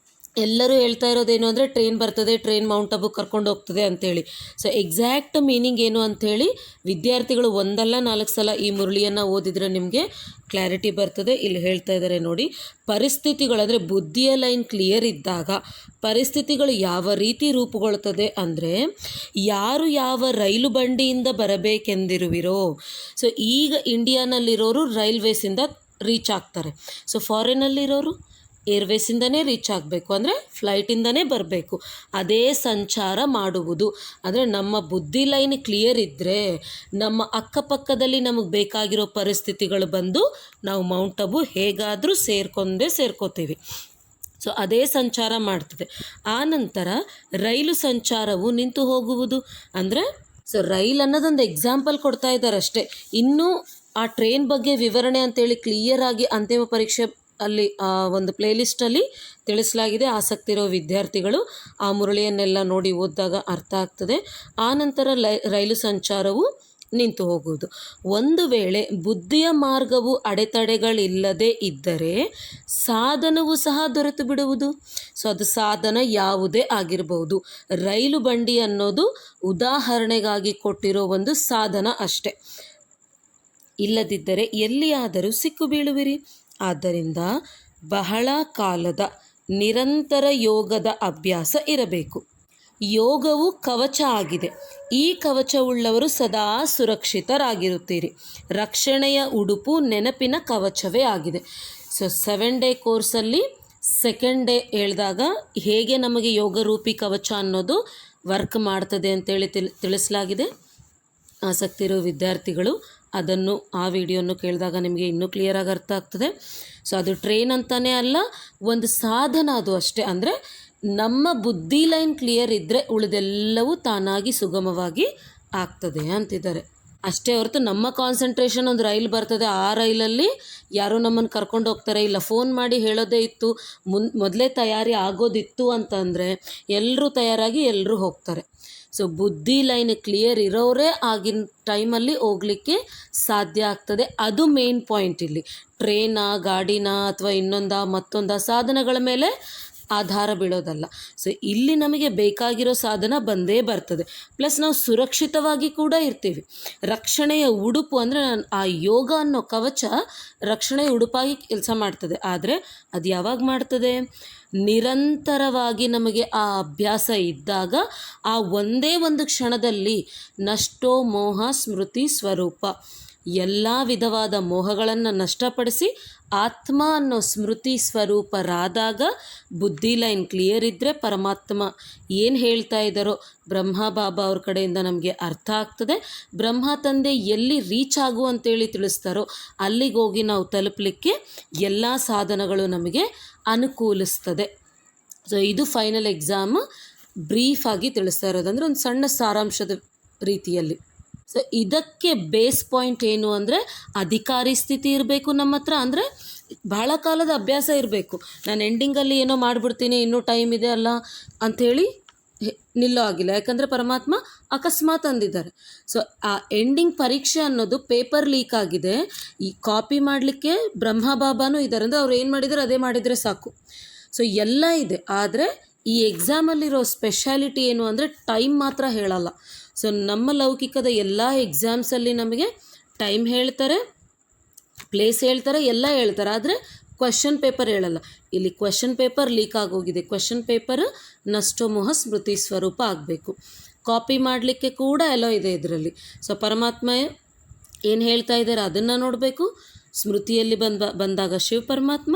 ಎಲ್ಲರೂ ಹೇಳ್ತಾ ಇರೋದೇನು ಅಂದರೆ ಟ್ರೈನ್ ಬರ್ತದೆ, ಟ್ರೈನ್ ಮೌಂಟ್ ಅಬು ಕರ್ಕೊಂಡು ಹೋಗ್ತದೆ ಅಂಥೇಳಿ. ಸೊ ಎಕ್ಸಾಕ್ಟ್ ಮೀನಿಂಗ್ ಏನು ಅಂಥೇಳಿ ವಿದ್ಯಾರ್ಥಿಗಳು 1-4 ಸಲ ಈ ಮುರಳಿಯನ್ನು ಓದಿದರೆ ನಿಮಗೆ ಕ್ಲಾರಿಟಿ ಬರ್ತದೆ. ಇಲ್ಲಿ ಹೇಳ್ತಾ ಇದ್ದಾರೆ ನೋಡಿ, ಪರಿಸ್ಥಿತಿಗಳು ಅಂದರೆ ಬುದ್ಧಿಯ ಲೈನ್ ಕ್ಲಿಯರ್ ಇದ್ದಾಗ ಪರಿಸ್ಥಿತಿಗಳು ಯಾವ ರೀತಿ ರೂಪುಗೊಳ್ಳುತ್ತದೆ ಅಂದರೆ, ಯಾರು ಯಾವ ರೈಲು ಬಂಡಿಯಿಂದ ಬರಬೇಕೆಂದಿರುವಿರೋ, ಸೊ ಈಗ ಇಂಡಿಯಾನಲ್ಲಿರೋರು ರೈಲ್ವೇಸಿಂದ ರೀಚ್ ಆಗ್ತಾರೆ. ಸೊ ಫಾರಿನಲ್ಲಿರೋರು ಏರ್ವೇಸಿಂದನೇ ರೀಚ್ ಆಗಬೇಕು, ಅಂದರೆ ಫ್ಲೈಟಿಂದನೇ ಬರಬೇಕು. ಅದೇ ಸಂಚಾರ ಮಾಡುವುದು ಅಂದರೆ ನಮ್ಮ ಬುದ್ಧಿ ಲೈನ್ ಕ್ಲಿಯರ್ ಇದ್ದರೆ ನಮ್ಮ ಅಕ್ಕಪಕ್ಕದಲ್ಲಿ ನಮಗೆ ಬೇಕಾಗಿರೋ ಪರಿಸ್ಥಿತಿಗಳು ಬಂದು ನಾವು ಮೌಂಟ್ ಅಬು ಹೇಗಾದರೂ ಸೇರ್ಕೋತೀವಿ. ಸೊ ಅದೇ ಸಂಚಾರ ಮಾಡ್ತದೆ. ಆ ನಂತರ ರೈಲು ಸಂಚಾರವು ನಿಂತು ಹೋಗುವುದು ಅಂದರೆ, ಸೊ ರೈಲ್ ಅನ್ನೋದೊಂದು ಎಕ್ಸಾಂಪಲ್ ಕೊಡ್ತಾ ಇದ್ದಾರೆ ಅಷ್ಟೇ. ಇನ್ನೂ ಆ ಟ್ರೈನ್ ಬಗ್ಗೆ ವಿವರಣೆ ಅಂತೇಳಿ ಕ್ಲಿಯರಾಗಿ ಅಂತಿಮ ಪರೀಕ್ಷೆ ಅಲ್ಲಿ ಒಂದು ಪ್ಲೇಲಿಸ್ಟಲ್ಲಿ ತಿಳಿಸಲಾಗಿದೆ. ಆಸಕ್ತಿ ಇರೋ ವಿದ್ಯಾರ್ಥಿಗಳು ಆ ಮುರಳಿಯನ್ನೆಲ್ಲ ನೋಡಿ ಓದಿದಾಗ ಅರ್ಥ ಆಗ್ತದೆ. ಆ ನಂತರ ರೈಲು ಸಂಚಾರವು ನಿಂತು ಹೋಗುವುದು. ಒಂದು ವೇಳೆ ಬುದ್ಧಿಯ ಮಾರ್ಗವು ಅಡೆತಡೆಗಳಿಲ್ಲದೆ ಇದ್ದರೆ ಸಾಧನವು ಸಹ ದೊರೆತು ಬಿಡುವುದು. ಸೊ ಅದು ಸಾಧನ ಯಾವುದೇ ಆಗಿರಬಹುದು. ರೈಲು ಬಂಡಿ ಅನ್ನೋದು ಉದಾಹರಣೆಗಾಗಿ ಕೊಟ್ಟಿರೋ ಒಂದು ಸಾಧನ ಅಷ್ಟೆ. ಇಲ್ಲದಿದ್ದರೆ ಎಲ್ಲಿಯಾದರೂ ಸಿಕ್ಕು ಬೀಳುವಿರಿ. ಆದ್ದರಿಂದ ಬಹಳ ಕಾಲದ ನಿರಂತರ ಯೋಗದ ಅಭ್ಯಾಸ ಇರಬೇಕು. ಯೋಗವು ಕವಚ ಆಗಿದೆ. ಈ ಕವಚವುಳ್ಳವರು ಸದಾ ಸುರಕ್ಷಿತರಾಗಿರುತ್ತೀರಿ. ರಕ್ಷಣೆಯ ಉಡುಪು ನೆನಪಿನ ಕವಚವೇ ಆಗಿದೆ. ಸೊ 7 ಡೇ ಕೋರ್ಸಲ್ಲಿ ಸೆಕೆಂಡ್ ಡೇ ಹೇಳಿದಾಗ ಹೇಗೆ ನಮಗೆ ಯೋಗರೂಪಿ ಕವಚ ಅನ್ನೋದು ವರ್ಕ್ ಮಾಡ್ತದೆ ಅಂತೇಳಿ ತಿಳಿಸಲಾಗಿದೆ. ಆಸಕ್ತಿ ಇರೋ ವಿದ್ಯಾರ್ಥಿಗಳು ಅದನ್ನು ಆ ವಿಡಿಯೋನು ಕೇಳಿದಾಗ ನಿಮಗೆ ಇನ್ನೂ ಕ್ಲಿಯರಾಗಿ ಅರ್ಥ ಆಗ್ತದೆ. ಸೊ ಅದು ಟ್ರೈನ್ ಅಂತಲೇ ಅಲ್ಲ, ಒಂದು ಸಾಧನ ಅದು ಅಷ್ಟೇ. ಅಂದರೆ ನಮ್ಮ ಬುದ್ಧಿ ಲೈನ್ ಕ್ಲಿಯರ್ ಇದ್ದರೆ ಉಳಿದೆಲ್ಲವೂ ತಾನಾಗಿ ಸುಗಮವಾಗಿ ಆಗ್ತದೆ ಅಂತಿದ್ದಾರೆ. ಅಷ್ಟೇ ಹೊರತು ನಮ್ಮ ಕಾನ್ಸಂಟ್ರೇಷನ್ ಒಂದು ರೈಲ್ ಬರ್ತದೆ, ಆ ರೈಲಲ್ಲಿ ಯಾರೋ ನಮ್ಮನ್ನು ಕರ್ಕೊಂಡು ಹೋಗ್ತಾರೆ, ಇಲ್ಲ ಫೋನ್ ಮಾಡಿ ಹೇಳೋದೇ ಇತ್ತು, ಮೊದಲೇ ತಯಾರಿ ಆಗೋದಿತ್ತು ಅಂತಂದರೆ ಎಲ್ಲರೂ ತಯಾರಾಗಿ ಎಲ್ಲರೂ ಹೋಗ್ತಾರೆ. ಸೊ ಬುದ್ಧಿ ಲೈನ್ ಕ್ಲಿಯರ್ ಇರೋರೇ ಆಗಿನ ಟೈಮಲ್ಲಿ ಹೋಗಲಿಕ್ಕೆ ಸಾಧ್ಯ ಆಗ್ತದೆ. ಅದು ಮೇನ್ ಪಾಯಿಂಟ್ ಇಲ್ಲಿ. ಟ್ರೈನಾ, ಗಾಡಿನ ಅಥವಾ ಮತ್ತೊಂದು ಸಾಧನಗಳ ಮೇಲೆ ಆಧಾರ ಬೀಳೋದಲ್ಲ. ಸೊ ಇಲ್ಲಿ ನಮಗೆ ಬೇಕಾಗಿರೋ ಸಾಧನ ಬಂದೇ ಬರ್ತದೆ. ಪ್ಲಸ್ ನಾವು ಸುರಕ್ಷಿತವಾಗಿ ಕೂಡ ಇರ್ತೀವಿ. ರಕ್ಷಣೆಯ ಉಡುಪು ಅಂದರೆ ಆ ಯೋಗ ಅನ್ನೋ ಕವಚ ರಕ್ಷಣೆಯ ಉಡುಪಾಗಿ ಕೆಲಸ ಮಾಡ್ತದೆ. ಆದರೆ ಅದು ಯಾವಾಗ ಮಾಡ್ತದೆ? ನಿರಂತರವಾಗಿ ನಮಗೆ ಆ ಅಭ್ಯಾಸ ಇದ್ದಾಗ ಆ ಒಂದೇ ಒಂದು ಕ್ಷಣದಲ್ಲಿ ನಷ್ಟೋ ಮೋಹ ಸ್ಮೃತಿ ಸ್ವರೂಪ ಎಲ್ಲ ವಿಧವಾದ ಮೋಹಗಳನ್ನು ನಷ್ಟಪಡಿಸಿ ಆತ್ಮ ಅನ್ನೋ ಸ್ಮೃತಿ ಸ್ವರೂಪರಾದಾಗ ಬುದ್ಧಿ ಲೈನ್ ಕ್ಲಿಯರ್ ಇದ್ದರೆ ಪರಮಾತ್ಮ ಏನು ಹೇಳ್ತಾ ಇದ್ದಾರೋ ಬ್ರಹ್ಮ ಬಾಬಾ ಅವ್ರ ಕಡೆಯಿಂದ ನಮಗೆ ಅರ್ಥ ಆಗ್ತದೆ. ಬ್ರಹ್ಮ ತಂದೆ ಎಲ್ಲಿ ರೀಚ್ ಆಗು ಅಂತೇಳಿ ತಿಳಿಸ್ತಾರೋ ಅಲ್ಲಿಗೆ ಹೋಗಿ ನಾವು ತಲುಪಲಿಕ್ಕೆ ಎಲ್ಲ ಸಾಧನಗಳು ನಮಗೆ ಅನುಕೂಲಿಸ್ತದೆ. ಸೊ ಇದು ಫೈನಲ್ ಎಕ್ಸಾಮ್ ಬ್ರೀಫಾಗಿ ತಿಳಿಸ್ತಾ ಇರೋದಂದರೆ ಒಂದು ಸಣ್ಣ ಸಾರಾಂಶದ ರೀತಿಯಲ್ಲಿ. ಸೊ ಇದಕ್ಕೆ ಬೇಸ್ ಪಾಯಿಂಟ್ ಏನು ಅಂದರೆ ಅಧಿಕಾರಿ ಸ್ಥಿತಿ ಇರಬೇಕು ನಮ್ಮ ಹತ್ರ. ಅಂದರೆ ಬಹಳ ಕಾಲದ ಅಭ್ಯಾಸ ಇರಬೇಕು. ನಾನು ಎಂಡಿಂಗಲ್ಲಿ ಏನೋ ಮಾಡಿಬಿಡ್ತೀನಿ, ಇನ್ನೂ ಟೈಮ್ ಇದೆ ಅಲ್ಲ ಅಂಥೇಳಿ ನಿಲ್ಲೋ ಆಗಿಲ್ಲ. ಯಾಕಂದರೆ ಪರಮಾತ್ಮ ಅಕಸ್ಮಾತ್ ಅಂದಿದ್ದಾರೆ. ಸೊ ಆ ಎಂಡಿಂಗ್ ಪರೀಕ್ಷೆ ಅನ್ನೋದು ಪೇಪರ್ ಲೀಕ್ ಆಗಿದೆ. ಈ ಕಾಪಿ ಮಾಡಲಿಕ್ಕೆ ಬ್ರಹ್ಮ ಬಾಬಾನೂ ಇದ್ದಾರೆ. ಅಂದರೆ ಅವ್ರು ಏನು ಮಾಡಿದ್ದಾರೆ ಅದೇ ಮಾಡಿದರೆ ಸಾಕು. ಸೊ ಎಲ್ಲ ಇದೆ. ಆದರೆ ಈ ಎಕ್ಸಾಮಲ್ಲಿರೋ ಸ್ಪೆಷಾಲಿಟಿ ಏನು ಅಂದರೆ ಟೈಮ್ ಮಾತ್ರ ಹೇಳಲ್ಲ. ಸೊ ನಮ್ಮ ಲೌಕಿಕದ ಎಲ್ಲ ಎಕ್ಸಾಮ್ಸಲ್ಲಿ ನಮಗೆ ಟೈಮ್ ಹೇಳ್ತಾರೆ, ಪ್ಲೇಸ್ ಹೇಳ್ತಾರೆ, ಎಲ್ಲ ಹೇಳ್ತಾರೆ. ಆದರೆ ಕ್ವೆಶ್ಚನ್ ಪೇಪರ್ ಹೇಳಲ್ಲ. ಇಲ್ಲಿ ಕ್ವೆಶ್ಚನ್ ಪೇಪರ್ ಲೀಕ್ ಆಗೋಗಿದೆ. ಕ್ವೆಶ್ಚನ್ ಪೇಪರ್ ನಷ್ಟೋಮೋಹ ಸ್ಮೃತಿ ಸ್ವರೂಪ ಆಗಬೇಕು. ಕಾಪಿ ಮಾಡಲಿಕ್ಕೆ ಕೂಡ ಎಲ್ಲೋ ಇದೆ ಇದರಲ್ಲಿ. ಸೊ ಪರಮಾತ್ಮ ಏನು ಹೇಳ್ತಾ ಇದ್ದಾರೆ ಅದನ್ನು ನೋಡಬೇಕು. ಸ್ಮೃತಿಯಲ್ಲಿ ಬಂದಾಗ ಶಿವ ಪರಮಾತ್ಮ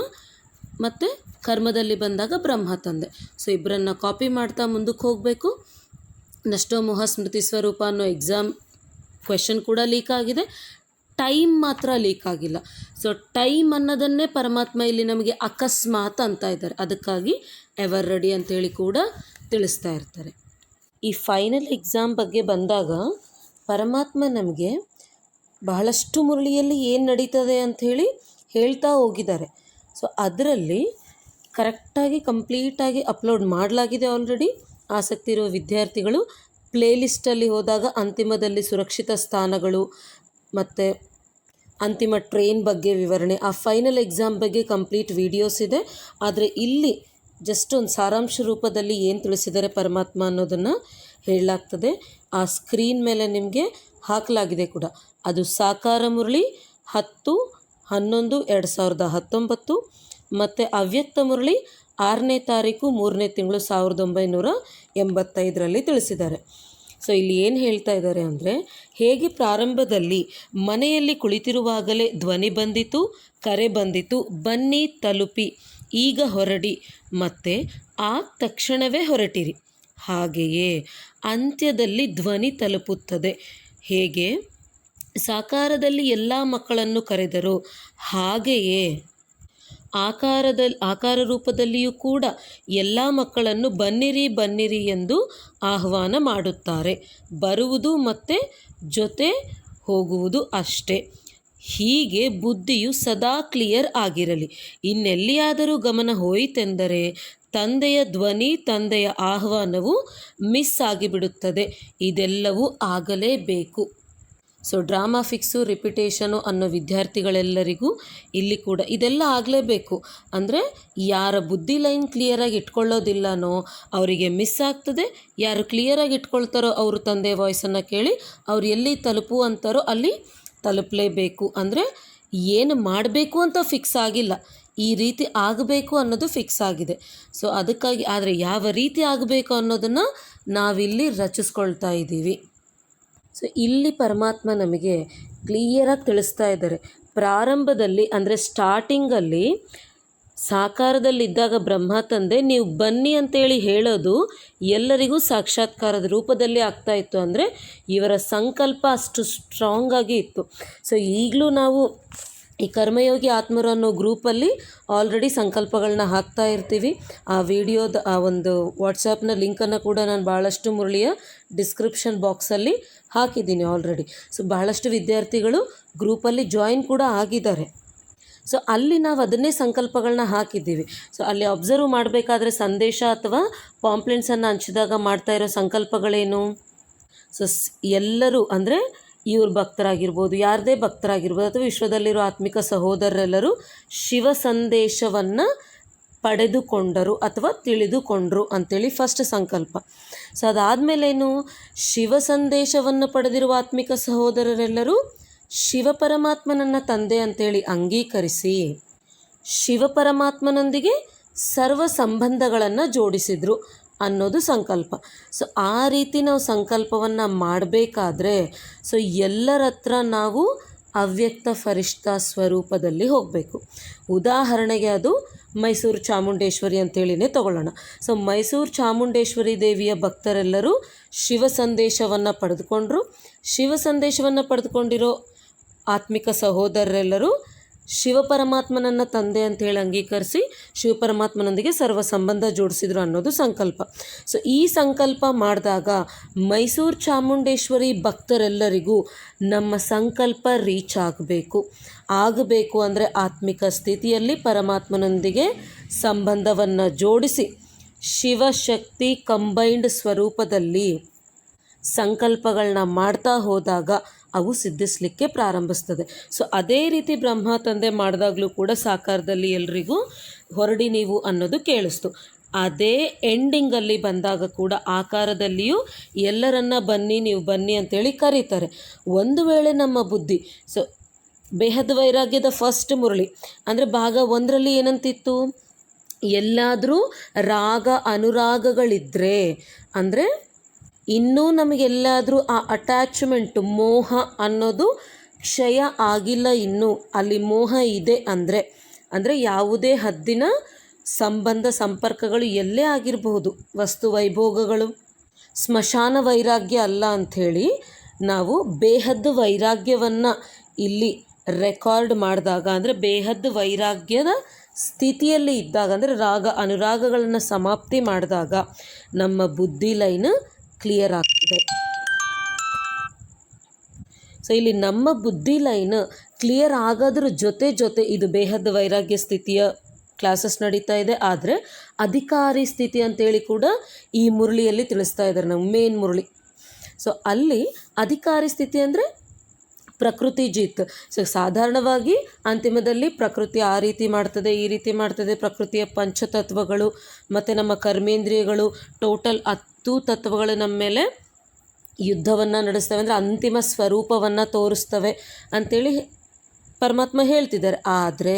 ಮತ್ತು ಕರ್ಮದಲ್ಲಿ ಬಂದಾಗ ಬ್ರಹ್ಮ ತಂದೆ. ಸೊ ಇಬ್ಬರನ್ನು ಕಾಪಿ ಮಾಡ್ತಾ ಮುಂದಕ್ಕೆ ಹೋಗಬೇಕು. ನಷ್ಟೋಮೋಹ ಸ್ಮೃತಿ ಸ್ವರೂಪ ಅನ್ನೋ ಎಕ್ಸಾಮ್ ಕ್ವೆಶನ್ ಕೂಡ ಲೀಕ್ ಆಗಿದೆ, ಟೈಮ್ ಮಾತ್ರ ಲೀಕ್ ಆಗಿಲ್ಲ. ಸೊ ಟೈಮ್ ಅನ್ನೋದನ್ನೇ ಪರಮಾತ್ಮ ಇಲ್ಲಿ ನಮಗೆ ಅಕಸ್ಮಾತ್ ಅಂತ ಇದ್ದಾರೆ, ಅದಕ್ಕಾಗಿ ಎವರ್ ರೆಡಿ ಅಂತೇಳಿ ಕೂಡ ತಿಳಿಸ್ತಾ ಇರ್ತಾರೆ. ಈ ಫೈನಲ್ ಎಕ್ಸಾಮ್ ಬಗ್ಗೆ ಬಂದಾಗ ಪರಮಾತ್ಮ ನಮಗೆ ಬಹಳಷ್ಟು ಮುರಳಿಯಲ್ಲಿ ಏನು ನಡೀತದೆ ಅಂಥೇಳಿ ಹೇಳ್ತಾ ಹೋಗಿದ್ದಾರೆ. ಸೊ ಅದರಲ್ಲಿ ಕರೆಕ್ಟಾಗಿ ಕಂಪ್ಲೀಟಾಗಿ ಅಪ್ಲೋಡ್ ಮಾಡಲಾಗಿದೆ ಆಲ್ರೆಡಿ. ಆಸಕ್ತಿ ಇರುವ ವಿದ್ಯಾರ್ಥಿಗಳು ಪ್ಲೇಲಿಸ್ಟಲ್ಲಿ ಹೋದಾಗ ಅಂತಿಮದಲ್ಲಿ ಸುರಕ್ಷಿತ ಸ್ಥಾನಗಳು ಮತ್ತು ಅಂತಿಮ ಟ್ರೈನ್ ಬಗ್ಗೆ ವಿವರಣೆ, ಆ ಫೈನಲ್ ಎಕ್ಸಾಮ್ ಬಗ್ಗೆ ಕಂಪ್ಲೀಟ್ ವಿಡಿಯೋಸ್ ಇದೆ. ಆದರೆ ಇಲ್ಲಿ ಜಸ್ಟ್ ಒಂದು ಸಾರಾಂಶ ರೂಪದಲ್ಲಿ ಏನು ತಿಳಿಸಿದ್ದಾರೆ ಪರಮಾತ್ಮ ಅನ್ನೋದನ್ನು ಹೇಳಲಾಗ್ತದೆ. ಆ ಸ್ಕ್ರೀನ್ ಮೇಲೆ ನಿಮಗೆ ಹಾಕಲಾಗಿದೆ ಕೂಡ. ಅದು ಸಾಕಾರ ಮುರಳಿ 10/11/2019 ಮತ್ತು ಅವ್ಯಕ್ತ ಮುರಳಿ 6ನೇ ತಾರೀಕು 3ನೇ ತಿಂಗಳು 1985ರಲ್ಲಿ ತಿಳಿಸಿದ್ದಾರೆ. ಸೊ ಇಲ್ಲಿ ಏನು ಹೇಳ್ತಾ ಇದ್ದಾರೆ ಅಂದರೆ, ಹೇಗೆ ಪ್ರಾರಂಭದಲ್ಲಿ ಮನೆಯಲ್ಲಿ ಕುಳಿತಿರುವಾಗಲೇ ಧ್ವನಿ ಬಂದಿತು, ಕರೆ ಬಂದಿತು, ಬನ್ನಿ ತಲುಪಿ, ಈಗ ಹೊರಡಿ, ಮತ್ತು ಆ ತಕ್ಷಣವೇ ಹೊರಟಿರಿ, ಹಾಗೆಯೇ ಅಂತ್ಯದಲ್ಲಿ ಧ್ವನಿ ತಲುಪುತ್ತದೆ. ಹೇಗೆ ಸಾಕಾರದಲ್ಲಿ ಎಲ್ಲ ಮಕ್ಕಳನ್ನು ಕರೆದರು, ಹಾಗೆಯೇ ಆಕಾರ ರೂಪದಲ್ಲಿಯೂ ಕೂಡ ಎಲ್ಲ ಮಕ್ಕಳನ್ನು ಬನ್ನಿರಿ ಬನ್ನಿರಿ ಎಂದು ಆಹ್ವಾನ ಮಾಡುತ್ತಾರೆ. ಬರುವುದು ಮತ್ತು ಜೊತೆ ಹೋಗುವುದು ಅಷ್ಟೇ. ಹೀಗೆ ಬುದ್ಧಿಯು ಸದಾ ಕ್ಲಿಯರ್ ಆಗಿರಲಿ. ಇನ್ನೆಲ್ಲಿಯಾದರೂ ಗಮನ ಹೋಯಿತೆಂದರೆ ತಂದೆಯ ಧ್ವನಿ, ತಂದೆಯ ಆಹ್ವಾನವು ಮಿಸ್ ಆಗಿಬಿಡುತ್ತದೆ. ಇದೆಲ್ಲವೂ ಆಗಲೇಬೇಕು. ಸೊ ಡ್ರಾಮಾ ಫಿಕ್ಸು, ರಿಪಿಟೇಷನು ಅನ್ನೋ ವಿದ್ಯಾರ್ಥಿಗಳೆಲ್ಲರಿಗೂ ಇಲ್ಲಿ ಕೂಡ ಇದೆಲ್ಲ ಆಗಲೇಬೇಕು. ಅಂದರೆ ಯಾರ ಬುದ್ಧಿ ಲೈನ್ ಕ್ಲಿಯರಾಗಿ ಇಟ್ಕೊಳ್ಳೋದಿಲ್ಲನೋ ಅವರಿಗೆ ಮಿಸ್ ಆಗ್ತದೆ. ಯಾರು ಕ್ಲಿಯರಾಗಿ ಇಟ್ಕೊಳ್ತಾರೋ ಅವರು ತಂದೆ ವಾಯ್ಸನ್ನು ಕೇಳಿ ಅವ್ರು ಎಲ್ಲಿ ತಲುಪು ಅಂತಾರೋ ಅಲ್ಲಿ ತಲುಪಲೇಬೇಕು. ಅಂದರೆ ಏನು ಮಾಡಬೇಕು ಅಂತ ಫಿಕ್ಸ್ ಆಗಿಲ್ಲ, ಈ ರೀತಿ ಆಗಬೇಕು ಅನ್ನೋದು ಫಿಕ್ಸ್ ಆಗಿದೆ. ಸೊ ಅದಕ್ಕಾಗಿ ಆದರೆ ಯಾವ ರೀತಿ ಆಗಬೇಕು ಅನ್ನೋದನ್ನು ನಾವಿಲ್ಲಿ ರಚಿಸ್ಕೊಳ್ತಾ ಇದ್ದೀವಿ. ಸೊ ಇಲ್ಲಿ ಪರಮಾತ್ಮ ನಮಗೆ ಕ್ಲಿಯರಾಗಿ ತಿಳಿಸ್ತಾ ಇದ್ದಾರೆ. ಪ್ರಾರಂಭದಲ್ಲಿ ಅಂದರೆ ಸ್ಟಾರ್ಟಿಂಗಲ್ಲಿ ಸಾಕಾರದಲ್ಲಿದ್ದಾಗ ಬ್ರಹ್ಮ ತಂದೆ ನೀವು ಬನ್ನಿ ಅಂತೇಳಿ ಹೇಳೋದು ಎಲ್ಲರಿಗೂ ಸಾಕ್ಷಾತ್ಕಾರದ ರೂಪದಲ್ಲಿ ಆಗ್ತಾಯಿತ್ತು. ಅಂದರೆ ಇವರ ಸಂಕಲ್ಪ ಅಷ್ಟು ಸ್ಟ್ರಾಂಗಾಗಿ ಇತ್ತು. ಸೊ ಈಗಲೂ ನಾವು ಈ ಕರ್ಮಯೋಗಿ ಆತ್ಮರು ಅನ್ನೋ ಗ್ರೂಪಲ್ಲಿ ಆಲ್ರೆಡಿ ಸಂಕಲ್ಪಗಳನ್ನ ಹಾಕ್ತಾ ಇರ್ತೀವಿ. ಆ ವಿಡಿಯೋದ ಆ ಒಂದು ವಾಟ್ಸಪ್ನ ಲಿಂಕನ್ನು ಕೂಡ ನಾನು ಭಾಳಷ್ಟು ಮುರಳಿಯ ಡಿಸ್ಕ್ರಿಪ್ಷನ್ ಬಾಕ್ಸಲ್ಲಿ ಹಾಕಿದ್ದೀನಿ ಆಲ್ರೆಡಿ. ಸೊ ಬಹಳಷ್ಟು ವಿದ್ಯಾರ್ಥಿಗಳು ಗ್ರೂಪಲ್ಲಿ ಜಾಯಿನ್ ಕೂಡ ಆಗಿದ್ದಾರೆ. ಸೊ ಅಲ್ಲಿ ನಾವು ಅದನ್ನೇ ಸಂಕಲ್ಪಗಳನ್ನ ಹಾಕಿದ್ದೀವಿ. ಸೊ ಅಲ್ಲಿ ಅಬ್ಸರ್ವ್ ಮಾಡಬೇಕಾದ್ರೆ ಸಂದೇಶ ಅಥವಾ ಪಾಂಪ್ಲೆಂಟ್ಸನ್ನು ಹಂಚಿದಾಗ ಮಾಡ್ತಾ ಇರೋ ಸಂಕಲ್ಪಗಳೇನು? ಸೊ ಎಲ್ಲರೂ ಅಂದರೆ ಇವ್ರ ಭಕ್ತರಾಗಿರ್ಬೋದು, ಯಾರದೇ ಭಕ್ತರಾಗಿರ್ಬೋದು, ಅಥವಾ ವಿಶ್ವದಲ್ಲಿರೋ ಆತ್ಮಿಕ ಸಹೋದರರೆಲ್ಲರೂ ಶಿವ ಸಂದೇಶವನ್ನು ಪಡೆದುಕೊಂಡರು ಅಥವಾ ತಿಳಿದುಕೊಂಡರು ಅಂಥೇಳಿ ಫಸ್ಟ್ ಸಂಕಲ್ಪ. ಸೊ ಅದಾದಮೇಲೇನು, ಶಿವ ಸಂದೇಶವನ್ನು ಪಡೆದಿರುವ ಆತ್ಮಿಕ ಸಹೋದರರೆಲ್ಲರೂ ಶಿವ ಪರಮಾತ್ಮನನ್ನು ತಂದೆ ಅಂಥೇಳಿ ಅಂಗೀಕರಿಸಿ ಶಿವ ಪರಮಾತ್ಮನೊಂದಿಗೆ ಸರ್ವ ಸಂಬಂಧಗಳನ್ನು ಜೋಡಿಸಿದರು ಅನ್ನೋದು ಸಂಕಲ್ಪ. ಸೊ ಆ ರೀತಿ ನಾವು ಸಂಕಲ್ಪವನ್ನು ಮಾಡಬೇಕಾದ್ರೆ ಸೊ ಎಲ್ಲರ ಹತ್ರ ನಾವು ಅವ್ಯಕ್ತ ಫರಿಷ್ಠ ಸ್ವರೂಪದಲ್ಲಿ ಹೋಗಬೇಕು. ಉದಾಹರಣೆಗೆ ಅದು ಮೈಸೂರು ಚಾಮುಂಡೇಶ್ವರಿ ಅಂತೇಳಿನೇ ತಗೊಳ್ಳೋಣ. ಸೊ ಮೈಸೂರು ಚಾಮುಂಡೇಶ್ವರಿ ದೇವಿಯ ಭಕ್ತರೆಲ್ಲರೂ ಶಿವ ಸಂದೇಶವನ್ನು ಪಡೆದುಕೊಂಡ್ರು. ಶಿವ ಸಂದೇಶವನ್ನು ಪಡೆದುಕೊಂಡಿರೋ ಆತ್ಮಿಕ ಸಹೋದರರೆಲ್ಲರೂ ಶಿವಪರಮಾತ್ಮನನ್ನು ತಂದೆ ಅಂತೇಳಿ ಅಂಗೀಕರಿಸಿ ಶಿವಪರಮಾತ್ಮನೊಂದಿಗೆ ಸರ್ವ ಸಂಬಂಧ ಜೋಡಿಸಿದ್ರು ಅನ್ನೋದು ಸಂಕಲ್ಪ. ಸೊ ಈ ಸಂಕಲ್ಪ ಮಾಡಿದಾಗ ಮೈಸೂರು ಚಾಮುಂಡೇಶ್ವರಿ ಭಕ್ತರೆಲ್ಲರಿಗೂ ನಮ್ಮ ಸಂಕಲ್ಪ ರೀಚ್ ಆಗಬೇಕು ಅಂದರೆ ಆತ್ಮಿಕ ಸ್ಥಿತಿಯಲ್ಲಿ ಪರಮಾತ್ಮನೊಂದಿಗೆ ಸಂಬಂಧವನ್ನು ಜೋಡಿಸಿ ಶಿವಶಕ್ತಿ ಕಂಬೈನ್ಡ್ ಸ್ವರೂಪದಲ್ಲಿ ಸಂಕಲ್ಪಗಳನ್ನ ಮಾಡ್ತಾ ಹೋದಾಗ ಅವು ಸಿದ್ಧಿಸಲಿಕ್ಕೆ ಪ್ರಾರಂಭಿಸ್ತದೆ. ಸೊ ಅದೇ ರೀತಿ ಬ್ರಹ್ಮ ತಂದೆ ಮಾಡಿದಾಗಲೂ ಕೂಡ ಸಾಕಾರದಲ್ಲಿ ಎಲ್ರಿಗೂ ಹೊರಡಿ ನೀವು ಅನ್ನೋದು ಕೇಳಿಸ್ತು. ಅದೇ ಎಂಡಿಂಗಲ್ಲಿ ಬಂದಾಗ ಕೂಡ ಆಕಾರದಲ್ಲಿಯೂ ಎಲ್ಲರನ್ನ ಬನ್ನಿ ನೀವು ಬನ್ನಿ ಅಂತೇಳಿ ಕರೀತಾರೆ. ಒಂದು ವೇಳೆ ನಮ್ಮ ಬುದ್ಧಿ ಸೊ ಬೇಹದ್ ವೈರಾಗ್ಯದ ಫಸ್ಟ್ ಮುರಳಿ ಅಂದರೆ ಭಾಗ 1ರಲ್ಲಿ ಏನಂತಿತ್ತು, ಎಲ್ಲಾದರೂ ರಾಗ ಅನುರಾಗಗಳಿದ್ದರೆ ಅಂದರೆ ಇನ್ನೂ ನಮಗೆಲ್ಲಾದರೂ ಆ ಅಟ್ಯಾಚ್ಮೆಂಟು ಮೋಹ ಅನ್ನೋದು ಕ್ಷಯ ಆಗಿಲ್ಲ, ಇನ್ನೂ ಅಲ್ಲಿ ಮೋಹ ಇದೆ ಅಂದರೆ ಯಾವುದೇ ಹದ್ದಿನ ಸಂಬಂಧ ಸಂಪರ್ಕಗಳು ಎಲ್ಲೇ ಆಗಿರಬಹುದು, ವಸ್ತು ವೈಭೋಗಗಳು. ಸ್ಮಶಾನ ವೈರಾಗ್ಯ ಅಲ್ಲ ಅಂಥೇಳಿ ನಾವು ಬೇಹದ್ದು ವೈರಾಗ್ಯವನ್ನು ಇಲ್ಲಿ ರೆಕಾರ್ಡ್ ಮಾಡಿದಾಗ, ಅಂದರೆ ಬೇಹದ್ದು ವೈರಾಗ್ಯದ ಸ್ಥಿತಿಯಲ್ಲಿ ಇದ್ದಾಗ, ಅಂದರೆ ರಾಗ ಅನುರಾಗಗಳನ್ನು ಸಮಾಪ್ತಿ ಮಾಡಿದಾಗ ನಮ್ಮ ಬುದ್ಧಿ ಲೈನ್ ಕ್ಲಿಯರ್ ಆಗ್ತದೆ. ಸೊ ಇಲ್ಲಿ ನಮ್ಮ ಬುದ್ಧಿ ಲೈನ್ ಕ್ಲಿಯರ್ ಆಗೋದ್ರ ಜೊತೆ ಇದು ಬೇಹದ್ದು ವೈರಾಗ್ಯ ಸ್ಥಿತಿಯ ಕ್ಲಾಸಸ್ ನಡೀತಾ ಇದೆ. ಆದರೆ ಅಧಿಕಾರಿ ಸ್ಥಿತಿ ಅಂತೇಳಿ ಕೂಡ ಈ ಮುರಳಿಯಲ್ಲಿ ತಿಳಿಸ್ತಾ ಇದ್ದಾರೆ ನಾವು, ಮೇನ್ ಮುರಳಿ. ಸೊ ಅಲ್ಲಿ ಅಧಿಕಾರಿ ಸ್ಥಿತಿ ಅಂದರೆ ಪ್ರಕೃತಿ ಜೀತ್. ಸೊ ಸಾಧಾರಣವಾಗಿ ಅಂತಿಮದಲ್ಲಿ ಪ್ರಕೃತಿ ಆ ರೀತಿ ಮಾಡ್ತದೆ, ಈ ರೀತಿ ಮಾಡ್ತದೆ, ಪ್ರಕೃತಿಯ ಪಂಚತತ್ವಗಳು ಮತ್ತು ನಮ್ಮ ಕರ್ಮೇಂದ್ರಿಯಗಳು ಟೋಟಲ್ 10 ತತ್ವಗಳು ನಮ್ಮ ಮೇಲೆ ಯುದ್ಧವನ್ನು ನಡೆಸ್ತವೆ, ಅಂದರೆ ಅಂತಿಮ ಸ್ವರೂಪವನ್ನು ತೋರಿಸ್ತವೆ ಅಂಥೇಳಿ ಪರಮಾತ್ಮ ಹೇಳ್ತಿದ್ದಾರೆ. ಆದರೆ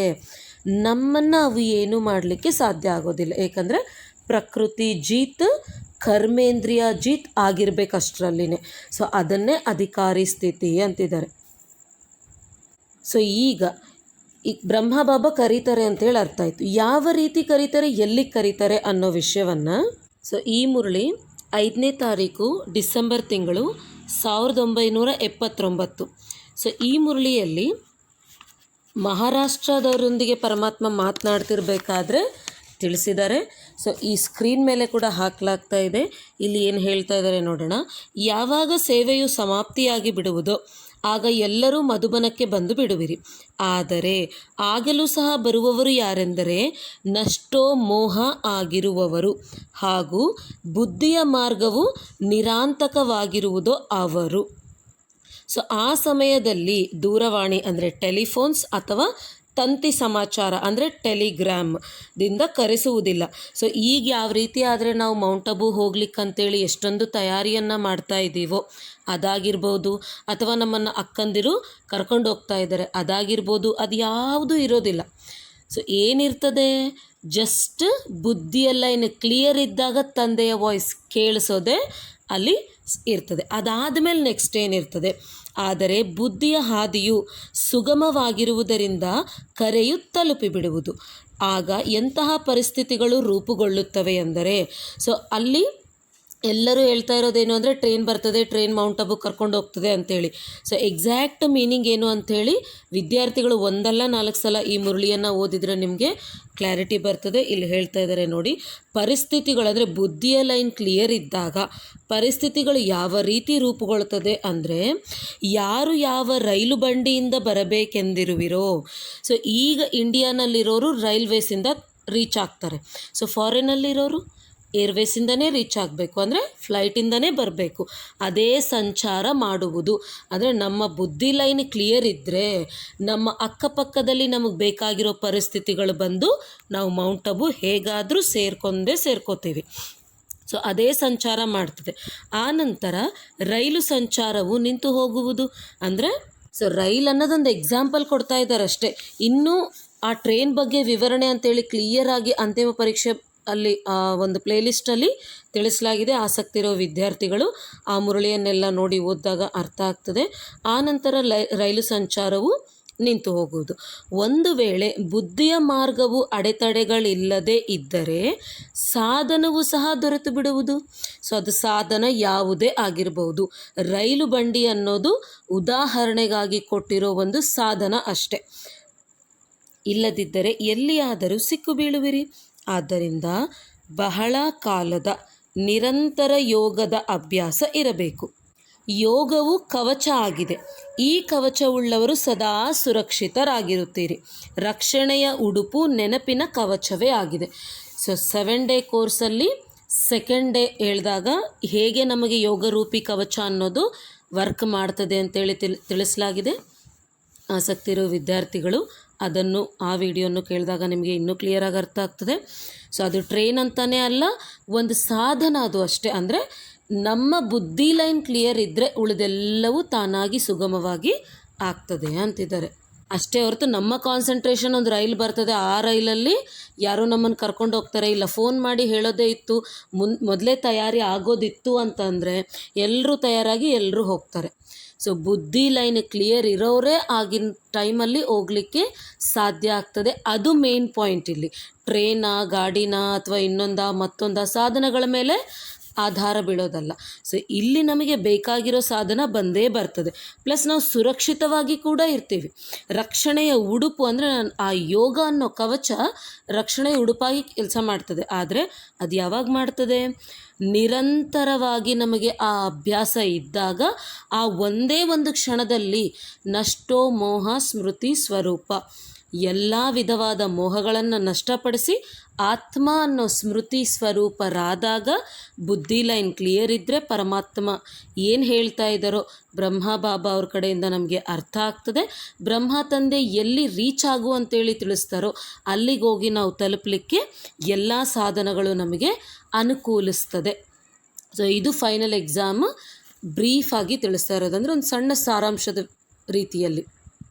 ನಮ್ಮನ್ನು ಅವು ಏನೂ ಮಾಡಲಿಕ್ಕೆ ಸಾಧ್ಯ ಆಗೋದಿಲ್ಲ. ಏಕೆಂದರೆ ಪ್ರಕೃತಿ ಜೀತ್ ಕರ್ಮೇಂದ್ರಿಯ ಜೀತ್ ಆಗಿರಬೇಕಷ್ಟರಲ್ಲಿನೇ. ಸೊ ಅದನ್ನೇ ಅಧಿಕಾರಿ ಸ್ಥಿತಿ ಅಂತಿದ್ದಾರೆ. ಸೊ ಈಗ ಬ್ರಹ್ಮ ಬಾಬಾ ಕರೀತಾರೆ ಅಂತೇಳಿ ಅರ್ಥ ಆಯಿತು. ಯಾವ ರೀತಿ ಕರೀತಾರೆ, ಎಲ್ಲಿಗೆ ಕರೀತಾರೆ ಅನ್ನೋ ವಿಷಯವನ್ನು. ಸೊ ಈ ಮುರಳಿ 5ನೇ ತಾರೀಕು ಡಿಸೆಂಬರ್ ತಿಂಗಳು 1979. ಸೊ ಈ ಮುರಳಿಯಲ್ಲಿ ಮಹಾರಾಷ್ಟ್ರದವರೊಂದಿಗೆ ಪರಮಾತ್ಮ ಮಾತನಾಡ್ತಿರ್ಬೇಕಾದ್ರೆ ತಿಳಿಸಿದ್ದಾರೆ. ಸೊ ಈ ಸ್ಕ್ರೀನ್ ಮೇಲೆ ಕೂಡ ಹಾಕಲಾಗ್ತಾ ಇದೆ. ಇಲ್ಲಿ ಏನು ಹೇಳ್ತಾ ಇದ್ದಾರೆ ನೋಡೋಣ. ಯಾವಾಗ ಸೇವೆಯು ಸಮಾಪ್ತಿಯಾಗಿ ಬಿಡುವುದೋ ಆಗ ಎಲ್ಲರೂ ಮಧುಬನಕ್ಕೆ ಬಂದು ಬಿಡುವಿರಿ. ಆದರೆ ಆಗಲೂ ಸಹ ಬರುವವರು ಯಾರೆಂದರೆ ನಷ್ಟೋ ಮೋಹ ಆಗಿರುವವರು ಹಾಗೂ ಬುದ್ಧಿಯ ಮಾರ್ಗವು ನಿರಾಂತಕವಾಗಿರುವುದೋ ಅವರು. ಸೊ ಆ ಸಮಯದಲ್ಲಿ ದೂರವಾಣಿ ಅಂದರೆ ಟೆಲಿಫೋನ್ಸ್ ಅಥವಾ ತಂತಿ ಸಮಾಚಾರ ಅಂದರೆ ಟೆಲಿಗ್ರಾಮ್ದಿಂದ ಕರೆಸುವುದಿಲ್ಲ. ಸೊ ಈಗ ಯಾವ ರೀತಿ ಆದರೆ ನಾವು ಮೌಂಟ್ ಅಬು ಹೋಗ್ಲಿಕ್ಕಂತೇಳಿ ಎಷ್ಟೊಂದು ತಯಾರಿಯನ್ನು ಮಾಡ್ತಾ ಇದ್ದೀವೋ ಅದಾಗಿರ್ಬೋದು, ಅಥವಾ ನಮ್ಮನ್ನು ಅಕ್ಕಂದಿರು ಕರ್ಕೊಂಡು ಹೋಗ್ತಾ ಇದ್ದಾರೆ ಅದಾಗಿರ್ಬೋದು, ಅದು ಯಾವುದೂ ಇರೋದಿಲ್ಲ. ಸೊ ಏನಿರ್ತದೆ, ಜಸ್ಟ್ ಬುದ್ಧಿಯೆಲ್ಲ ಇನ್ನು ಕ್ಲಿಯರ್ ಇದ್ದಾಗ ತಂದೆಯ ವಾಯ್ಸ್ ಕೇಳಿಸೋದೆ ಅಲ್ಲಿ ಇರ್ತದೆ. ಅದಾದಮೇಲೆ ನೆಕ್ಸ್ಟ್ ಏನಿರ್ತದೆ. ಆದರೆ ಬುದ್ಧಿಯ ಹಾದಿಯು ಸುಗಮವಾಗಿರುವುದರಿಂದ ಕರೆಯು ತಲುಪಿಬಿಡುವುದು. ಆಗ ಎಂತಹ ಪರಿಸ್ಥಿತಿಗಳು ರೂಪುಗೊಳ್ಳುತ್ತವೆ ಎಂದರೆ, ಸೊ ಅಲ್ಲಿ ಎಲ್ಲರೂ ಹೇಳ್ತಾ ಇರೋದೇನು ಅಂದರೆ ಟ್ರೈನ್ ಬರ್ತದೆ, ಟ್ರೈನ್ ಮೌಂಟ್ ಅಬು ಕರ್ಕೊಂಡು ಹೋಗ್ತದೆ ಅಂಥೇಳಿ. ಸೊ ಎಕ್ಸಾಕ್ಟ್ ಮೀನಿಂಗ್ ಏನು ಅಂಥೇಳಿ ವಿದ್ಯಾರ್ಥಿಗಳು 1-4 ಸಲ ಈ ಮುರಳಿಯನ್ನು ಓದಿದರೆ ನಿಮಗೆ ಕ್ಲಾರಿಟಿ ಬರ್ತದೆ. ಇಲ್ಲಿ ಹೇಳ್ತಾ ಇದ್ದಾರೆ ನೋಡಿ, ಪರಿಸ್ಥಿತಿಗಳು ಅಂದರೆ ಬುದ್ಧಿಯ ಲೈನ್ ಕ್ಲಿಯರ್ ಇದ್ದಾಗ ಪರಿಸ್ಥಿತಿಗಳು ಯಾವ ರೀತಿ ರೂಪುಗೊಳ್ಳುತ್ತದೆ ಅಂದರೆ, ಯಾರು ಯಾವ ರೈಲು ಬಂಡಿಯಿಂದ ಬರಬೇಕೆಂದಿರುವಿರೋ, ಸೊ ಈಗ ಇಂಡಿಯಾನಲ್ಲಿರೋರು ರೈಲ್ವೇಸಿಂದ ರೀಚ್ ಆಗ್ತಾರೆ. ಸೊ ಫಾರಿನಲ್ಲಿರೋರು ಏರ್ವೇಸಿಂದನೇ ರೀಚ್ ಆಗಬೇಕು, ಅಂದರೆ ಫ್ಲೈಟಿಂದನೇ ಬರಬೇಕು. ಅದೇ ಸಂಚಾರ ಮಾಡುವುದು. ಅಂದರೆ ನಮ್ಮ ಬುದ್ಧಿ ಲೈನ್ ಕ್ಲಿಯರ್ ಇದ್ದರೆ ನಮ್ಮ ಅಕ್ಕಪಕ್ಕದಲ್ಲಿ ನಮಗೆ ಬೇಕಾಗಿರೋ ಪರಿಸ್ಥಿತಿಗಳು ಬಂದು ನಾವು ಮೌಂಟ್ ಅಬು ಹೇಗಾದರೂ ಸೇರ್ಕೋತೀವಿ. ಸೊ ಅದೇ ಸಂಚಾರ ಮಾಡ್ತದೆ. ಆ ನಂತರ ರೈಲು ಸಂಚಾರವು ನಿಂತು ಹೋಗುವುದು. ಅಂದರೆ ಸೊ ರೈಲ್ ಅನ್ನೋದೊಂದು ಎಕ್ಸಾಂಪಲ್ ಕೊಡ್ತಾ ಇದ್ದಾರೆ ಅಷ್ಟೇ. ಇನ್ನೂ ಆ ಟ್ರೈನ್ ಬಗ್ಗೆ ವಿವರಣೆ ಅಂತೇಳಿ ಕ್ಲಿಯರಾಗಿ ಅಂತಿಮ ಪರೀಕ್ಷೆ ಅಲ್ಲಿ ಒಂದು ಪ್ಲೇಲಿಸ್ಟಲ್ಲಿ ತಿಳಿಸಲಾಗಿದೆ. ಆಸಕ್ತಿ ಇರೋ ವಿದ್ಯಾರ್ಥಿಗಳು ಆ ಮುರಳಿಯನ್ನೆಲ್ಲ ನೋಡಿ ಓದಿದಾಗ ಅರ್ಥ ಆಗ್ತದೆ. ಆ ನಂತರ ರೈಲು ಸಂಚಾರವು ನಿಂತು ಹೋಗುವುದು. ಒಂದು ವೇಳೆ ಬುದ್ಧಿಯ ಮಾರ್ಗವು ಅಡೆತಡೆಗಳಿಲ್ಲದೆ ಇದ್ದರೆ ಸಾಧನವು ಸಹ ದೊರೆತು ಬಿಡುವುದು. ಸೊ ಅದು ಸಾಧನ ಯಾವುದೇ ಆಗಿರಬಹುದು. ರೈಲು ಬಂಡಿ ಅನ್ನೋದು ಉದಾಹರಣೆಗಾಗಿ ಕೊಟ್ಟಿರೋ ಒಂದು ಸಾಧನ ಅಷ್ಟೆ. ಇಲ್ಲದಿದ್ದರೆ ಎಲ್ಲಿಯಾದರೂ ಸಿಕ್ಕು ಬೀಳುವಿರಿ. ಆದ್ದರಿಂದ ಬಹಳ ಕಾಲದ ನಿರಂತರ ಯೋಗದ ಅಭ್ಯಾಸ ಇರಬೇಕು. ಯೋಗವು ಕವಚ ಆಗಿದೆ. ಈ ಕವಚವುಳ್ಳವರು ಸದಾ ಸುರಕ್ಷಿತರಾಗಿರುತ್ತೀರಿ. ರಕ್ಷಣೆಯ ಉಡುಪು ನೆನಪಿನ ಕವಚವೇ ಆಗಿದೆ. ಸೊ 7 ಡೇ ಕೋರ್ಸಲ್ಲಿ 2nd ಡೇ ಹೇಳಿದಾಗ ಹೇಗೆ ನಮಗೆ ಯೋಗರೂಪಿ ಕವಚ ಅನ್ನೋದು ವರ್ಕ್ ಮಾಡ್ತದೆ ಅಂತೇಳಿ ತಿಳಿಸಲಾಗಿದೆ. ಆಸಕ್ತಿ ಇರೋ ವಿದ್ಯಾರ್ಥಿಗಳು ಅದನ್ನು ಆ ವಿಡಿಯೋನು ಕೇಳಿದಾಗ ನಿಮಗೆ ಇನ್ನೂ ಕ್ಲಿಯರಾಗಿ ಅರ್ಥ ಆಗ್ತದೆ. ಸೊ ಅದು ಟ್ರೈನ್ ಅಂತಲೇ ಅಲ್ಲ, ಒಂದು ಸಾಧನ ಅದು ಅಷ್ಟೇ. ಅಂದರೆ ನಮ್ಮ ಬುದ್ಧಿ ಲೈನ್ ಕ್ಲಿಯರ್ ಇದ್ದರೆ ಉಳಿದೆಲ್ಲವೂ ತಾನಾಗಿ ಸುಗಮವಾಗಿ ಆಗ್ತದೆ ಅಂತಿದ್ದಾರೆ. ಅಷ್ಟೇ ಹೊರತು ನಮ್ಮ ಕಾನ್ಸಂಟ್ರೇಷನ್ ಒಂದು ರೈಲ್ ಬರ್ತದೆ, ಆ ರೈಲಲ್ಲಿ ಯಾರೋ ನಮ್ಮನ್ನು ಕರ್ಕೊಂಡು ಹೋಗ್ತಾರೆ, ಇಲ್ಲ ಫೋನ್ ಮಾಡಿ ಹೇಳೋದೇ ಇತ್ತು, ಮೊದಲೇ ತಯಾರಿ ಆಗೋದಿತ್ತು ಅಂತಂದರೆ ಎಲ್ಲರೂ ತಯಾರಾಗಿ ಎಲ್ಲರೂ ಹೋಗ್ತಾರೆ. ಸೊ ಬುದ್ಧಿ ಲೈನ್ ಕ್ಲಿಯರ್ ಇರೋರೇ ಆಗಿನ ಟೈಮಲ್ಲಿ ಹೋಗಲಿಕ್ಕೆ ಸಾಧ್ಯ ಆಗ್ತದೆ. ಅದು ಮೇನ್ ಪಾಯಿಂಟ್ ಇಲ್ಲಿ. ಟ್ರೈನಾ, ಗಾಡಿನ ಅಥವಾ ಇನ್ನೊಂದ ಮತ್ತೊಂದ ಸಾಧನಗಳ ಮೇಲೆ ಆಧಾರ ಬೀಳೋದಲ್ಲ. ಸೊ ಇಲ್ಲಿ ನಮಗೆ ಬೇಕಾಗಿರೋ ಸಾಧನ ಬಂದೇ ಬರ್ತದೆ. ಪ್ಲಸ್ ನಾವು ಸುರಕ್ಷಿತವಾಗಿ ಕೂಡ ಇರ್ತೀವಿ. ರಕ್ಷಣೆಯ ಉಡುಪು ಅಂದರೆ ಆ ಯೋಗ ಅನ್ನೋ ಕವಚ ರಕ್ಷಣೆಯ ಉಡುಪಾಗಿ ಕೆಲಸ ಮಾಡ್ತದೆ. ಆದರೆ ಅದು ಯಾವಾಗ ಮಾಡ್ತದೆ? ನಿರಂತರವಾಗಿ ನಮಗೆ ಆ ಅಭ್ಯಾಸ ಇದ್ದಾಗ ಆ ಒಂದೇ ಒಂದು ಕ್ಷಣದಲ್ಲಿ ನಷ್ಟೋ ಮೋಹ ಸ್ಮೃತಿ ಸ್ವರೂಪ, ಎಲ್ಲ ವಿಧವಾದ ಮೋಹಗಳನ್ನು ನಷ್ಟಪಡಿಸಿ ಆತ್ಮ ಅನ್ನೋ ಸ್ಮೃತಿ ಸ್ವರೂಪರಾದಾಗ, ಬುದ್ಧಿ ಲೈನ್ ಕ್ಲಿಯರ್ ಇದ್ದರೆ ಪರಮಾತ್ಮ ಏನು ಹೇಳ್ತಾ ಇದ್ದಾರೋ ಬ್ರಹ್ಮ ಬಾಬಾ ಅವ್ರ ಕಡೆಯಿಂದ ನಮಗೆ ಅರ್ಥ ಆಗ್ತದೆ. ಬ್ರಹ್ಮ ತಂದೆ ಎಲ್ಲಿ ರೀಚ್ ಆಗು ಅಂತೇಳಿ ತಿಳಿಸ್ತಾರೋ ಅಲ್ಲಿಗೆ ಹೋಗಿ ನಾವು ತಲುಪಲಿಕ್ಕೆ ಎಲ್ಲ ಸಾಧನಗಳು ನಮಗೆ ಅನುಕೂಲಿಸ್ತದೆ. ಸೊ ಇದು ಫೈನಲ್ ಎಕ್ಸಾಮ್ ಬ್ರೀಫಾಗಿ ತಿಳಿಸ್ತಾ ಇರೋದಂದರೆ ಒಂದು ಸಣ್ಣ ಸಾರಾಂಶದ ರೀತಿಯಲ್ಲಿ.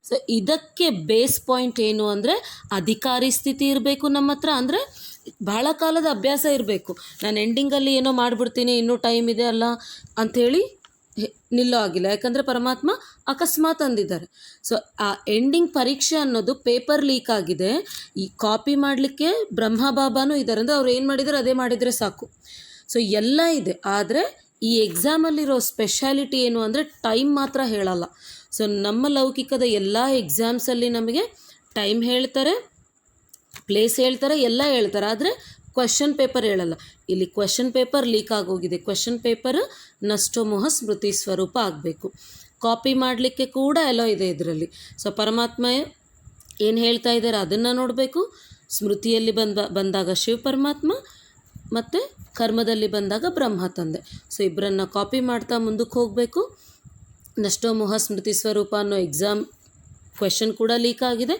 ಸೊ ಇದಕ್ಕೆ ಬೇಸ್ ಪಾಯಿಂಟ್ ಏನು ಅಂದರೆ ಅಧಿಕಾರಿ ಸ್ಥಿತಿ ಇರಬೇಕು ನಮ್ಮ ಹತ್ರ. ಅಂದರೆ ಭಾಳ ಕಾಲದ ಅಭ್ಯಾಸ ಇರಬೇಕು. ನಾನು ಎಂಡಿಂಗಲ್ಲಿ ಏನೋ ಮಾಡಿಬಿಡ್ತೀನಿ, ಇನ್ನೂ ಟೈಮ್ ಇದೆ ಅಲ್ಲ ಅಂಥೇಳಿ ನಿಲ್ಲೋ ಆಗಿಲ್ಲ. ಯಾಕಂದರೆ ಪರಮಾತ್ಮ ಅಕಸ್ಮಾತ್ ಅಂದಿದ್ದಾರೆ. ಸೊ ಆ ಎಂಡಿಂಗ್ ಪರೀಕ್ಷೆ ಅನ್ನೋದು ಪೇಪರ್ ಲೀಕ್ ಆಗಿದೆ. ಈ ಕಾಪಿ ಮಾಡಲಿಕ್ಕೆ ಬ್ರಹ್ಮ ಬಾಬಾನೂ ಇದ್ದಾರೆ. ಅಂದರೆ ಅವ್ರು ಏನು ಮಾಡಿದ್ದಾರೆ ಅದೇ ಮಾಡಿದರೆ ಸಾಕು. ಸೊ ಎಲ್ಲ ಇದೆ. ಆದರೆ ಈ ಎಕ್ಸಾಮಲ್ಲಿರೋ ಸ್ಪೆಷಾಲಿಟಿ ಏನು ಅಂದರೆ ಟೈಮ್ ಮಾತ್ರ ಹೇಳಲ್ಲ. ಸೊ ನಮ್ಮ ಲೌಕಿಕದ ಎಲ್ಲ ಎಕ್ಸಾಮ್ಸಲ್ಲಿ ನಮಗೆ ಟೈಮ್ ಹೇಳ್ತಾರೆ, ಪ್ಲೇಸ್ ಹೇಳ್ತಾರೆ, ಎಲ್ಲ ಹೇಳ್ತಾರೆ. ಆದರೆ ಕ್ವೆಶ್ಚನ್ ಪೇಪರ್ ಹೇಳಲ್ಲ. ಇಲ್ಲಿ ಕ್ವೆಶ್ಚನ್ ಪೇಪರ್ ಲೀಕ್ ಆಗೋಗಿದೆ. ಕ್ವೆಶ್ಚನ್ ಪೇಪರ್ ನಷ್ಟೋಮೋಹ ಸ್ಮೃತಿ ಸ್ವರೂಪ ಆಗಬೇಕು. ಕಾಪಿ ಮಾಡಲಿಕ್ಕೆ ಕೂಡ ಎಲ್ಲೋ ಇದೆ ಇದರಲ್ಲಿ. ಸೊ ಪರಮಾತ್ಮ ಏನು ಹೇಳ್ತಾ ಇದ್ದಾರೆ ಅದನ್ನು ನೋಡಬೇಕು. ಸ್ಮೃತಿಯಲ್ಲಿ ಬಂದಾಗ ಶಿವ ಪರಮಾತ್ಮ ಮತ್ತು ಕರ್ಮದಲ್ಲಿ ಬಂದಾಗ ಬ್ರಹ್ಮ ತಂದೆ. ಸೊ ಇಬ್ಬರನ್ನು ಕಾಪಿ ಮಾಡ್ತಾ ಮುಂದಕ್ಕೆ ಹೋಗಬೇಕು. ನಷ್ಟೋಮೋಹ ಸ್ಮೃತಿ ಸ್ವರೂಪ ಅನ್ನೋ ಎಕ್ಸಾಮ್ ಕ್ವೆಶ್ಚನ್ ಕೂಡ ಲೀಕ್ ಆಗಿದೆ.